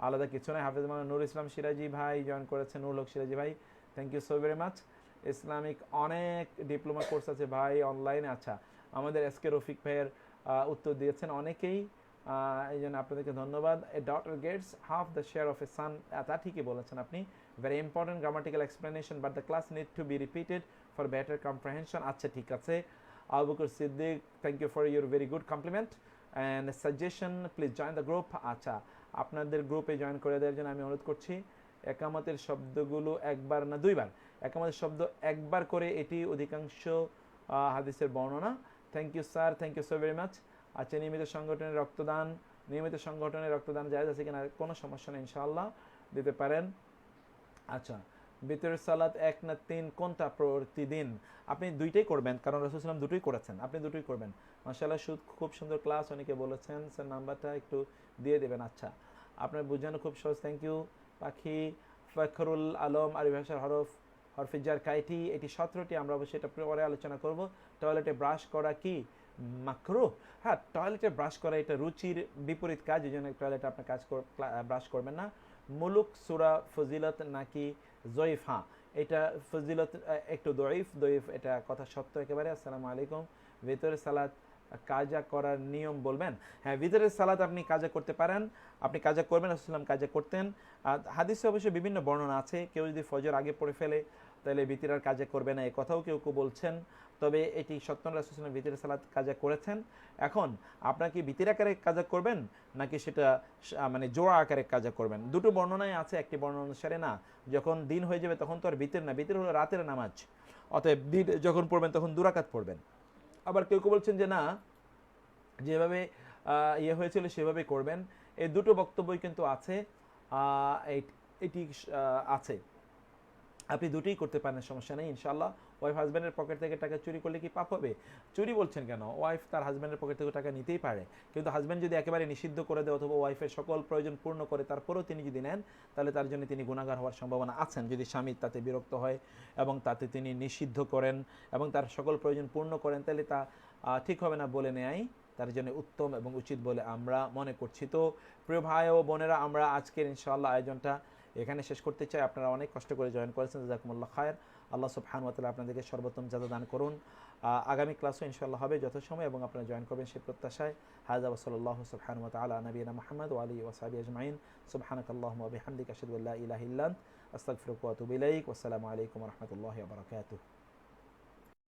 আলাদা কিছু নয়। হাফেজ মাওলানা নুর ইসলাম সিরাজি ভাই জয়েন করেছেন, নুরুল হক সিরাজি ভাই, thank you so very much. Islamic অনেক ডিপ্লোমা কোর্স আছে ভাই অনলাইনে। আচ্ছা, আমাদের এসকে রফিক ভাইয়ের উত্তর দিয়েছেন অনেকেই, এই জন্য আপনাদেরকে ধন্যবাদ। A daughter gets half the share of a son, তা ঠিকই বলেছেন আপনি। Very important grammatical explanation, but the class need to be repeated for better comprehension. আচ্ছা ঠিক আছে। Abu Bakr Siddique, thank you for your very good compliment and suggestion, please join the group. আচ্ছা, আপনাদের গ্রুপে জয়েন করে দেওয়ার জন্য আমি অনুরোধ করছি। একামতের শব্দগুলো একবার না 2 বার, একামতের শব্দ একবার করে, এটি অধিকাংশ হাদিসের বর্ণনা। Thank you sir, thank you so very much. আচ্ছা, নিয়মিত সংগঠনের রক্তদান জায়েজ আছে কিনা? কোনো সমস্যা নেই, ইনশাআল্লাহ দিতে পারেন। আচ্ছা, ভিতরের সালাত 1 না 3 কোনটা প্রতিদিন? আপনি দুইটাই করবেন, কারণ রাসূল সাল্লাল্লাহু আলাইহি ওয়াসাল্লাম দুটোই করেছেন, আপনি দুটোই করবেন। মাশাআল্লাহ, খুব সুন্দর ক্লাস, অনেকে বলেছেন। স্যার নাম্বারটা একটু দিয়ে দেবেন। আচ্ছা, আপনার বোঝানো খুব সহজ, থ্যাংক ইউ। পাখি ফখরুল আলম, আরবি ভাষার হরফিজার কাইটি, এটি 17টি, আমরা অবশ্যই এটা পরে আলোচনা করব। টয়লেটে ব্রাশ করা কি মাকরুহ? হ্যাঁ, টয়লেটে ব্রাশ করা এটা রুচির বিপরীত কাজ, এই জন্য টয়লেটে আপনার ব্রাশ করবেন না। মুলুক সূরা ফজিলত নাকি জয়ীফ? হ্যাঁ, এটা ফজিলত একটু দয়ীফ, এটা কথা সত্য একেবারে। আসসালামু আলাইকুম। ভিতরের সালাত কাজা করার নিয়ম বলবেন? হ্যাঁ, ভিতরের সালাত আপনি কাজা করতে পারেন, আপনি কাজা করবেন, রাসূলুল্লাহ সাল্লাল্লাহু আলাইহি ওয়াসাল্লাম কাজা করতেন। হাদিসে অবশ্য বিভিন্ন বর্ণনা আছে, কেউ যদি ফজর আগে পড়ে ফেলে তাহলে ভিতরে আর কাজা করবে না, এই কথাও কেউ বলছেন। তবে এটি সত্য, রাসূলুল্লাহ সাল্লাল্লাহু আলাইহি ওয়াসাল্লাম ভিতরের সালাত কাজা করেছেন। এখন আপনার কি ভিতর আকারে কাজা করবেন নাকি সেটা মানে জোড়া আকারে কাজা করবেন? দুটো বর্ণনায় আছে, একটি বর্ণনা অনুসারে না, যখন দিন হয়ে যাবে তখন তো আর ভিতর না, ভিতর হলো রাতের নামাজ, অতএব দিন যখন পড়বেন তখন 2 রাকাত পড়বেন। আবার কেউ বলছেন যে না, যেভাবে ইয়ে হয়েছিল সেভাবে করবেন। এই দুটো বক্তব্যই কিন্তু আছে, এটি আছে, আপনি দুটোই করতে পারেন, সমস্যা নেই ইনশাআল্লাহ। ওয়াইফ হাজব্যান্ডের পকেট থেকে টাকা চুরি করলে কি পাপ হবে? চুরি বলছেন কেন? ওয়াইফ তার হাজব্যান্ডের পকেট থেকে টাকা নিতেই পারে, কিন্তু হাজব্যান্ড যদি একেবারে নিষিদ্ধ করে দেয় অথবা ওয়াইফের সকল প্রয়োজন পূর্ণ করে তারপরেও তিনি যদি নেন, তাহলে তার জন্য তিনি গুনাহগার হওয়ার সম্ভাবনা আছেন। যদি স্বামী তাতে বিরক্ত হয় এবং তাতে তিনি নিষিদ্ধ করেন এবং তার সকল প্রয়োজন পূর্ণ করেন, তাহলে তা ঠিক হবে না বলে নেয় তার জন্য উত্তম এবং উচিত বলে আমরা মনে করছি। তো প্রিয় ভাই ও বোনেরা, আমরা আজকের ইনশাআল্লাহ আয়োজনটা এখানে শেষ করতে চাই। আপনারা অনেক কষ্ট করে জয়েন করেছেন, জাযাকুমুল্লাহ খায়ের। আল্লাহ সুবহানাহু ওয়া তাআলা আপনাদেরকে সর্বোত্তম জাযা দান করুন। আগামী ক্লাসও ইনশাআল্লাহ হবে যথাসময় এবং আপনারা জয়েন করবেন সেই প্রত্যাশায়। হাযা ওয়া সাল্লাল্লাহু সুবহানাহু ওয়া তাআলা আলা নবিয়িনা মুহাম্মদ ওয়া আলিহি ওয়া সাহবিহি আজমাইন। সুবহানাকাল্লাহুম্মা ওয়া বিহামদিকা আশহাদু আল্লা ইলাহা ইল্লা আনতা আস্তাগফিরুকা ওয়া আতুবু ইলাইক। ওয়াসসালামু আলাইকুম ওয়া রাহমাতুল্লাহি ওয়া বারাকাতুহু।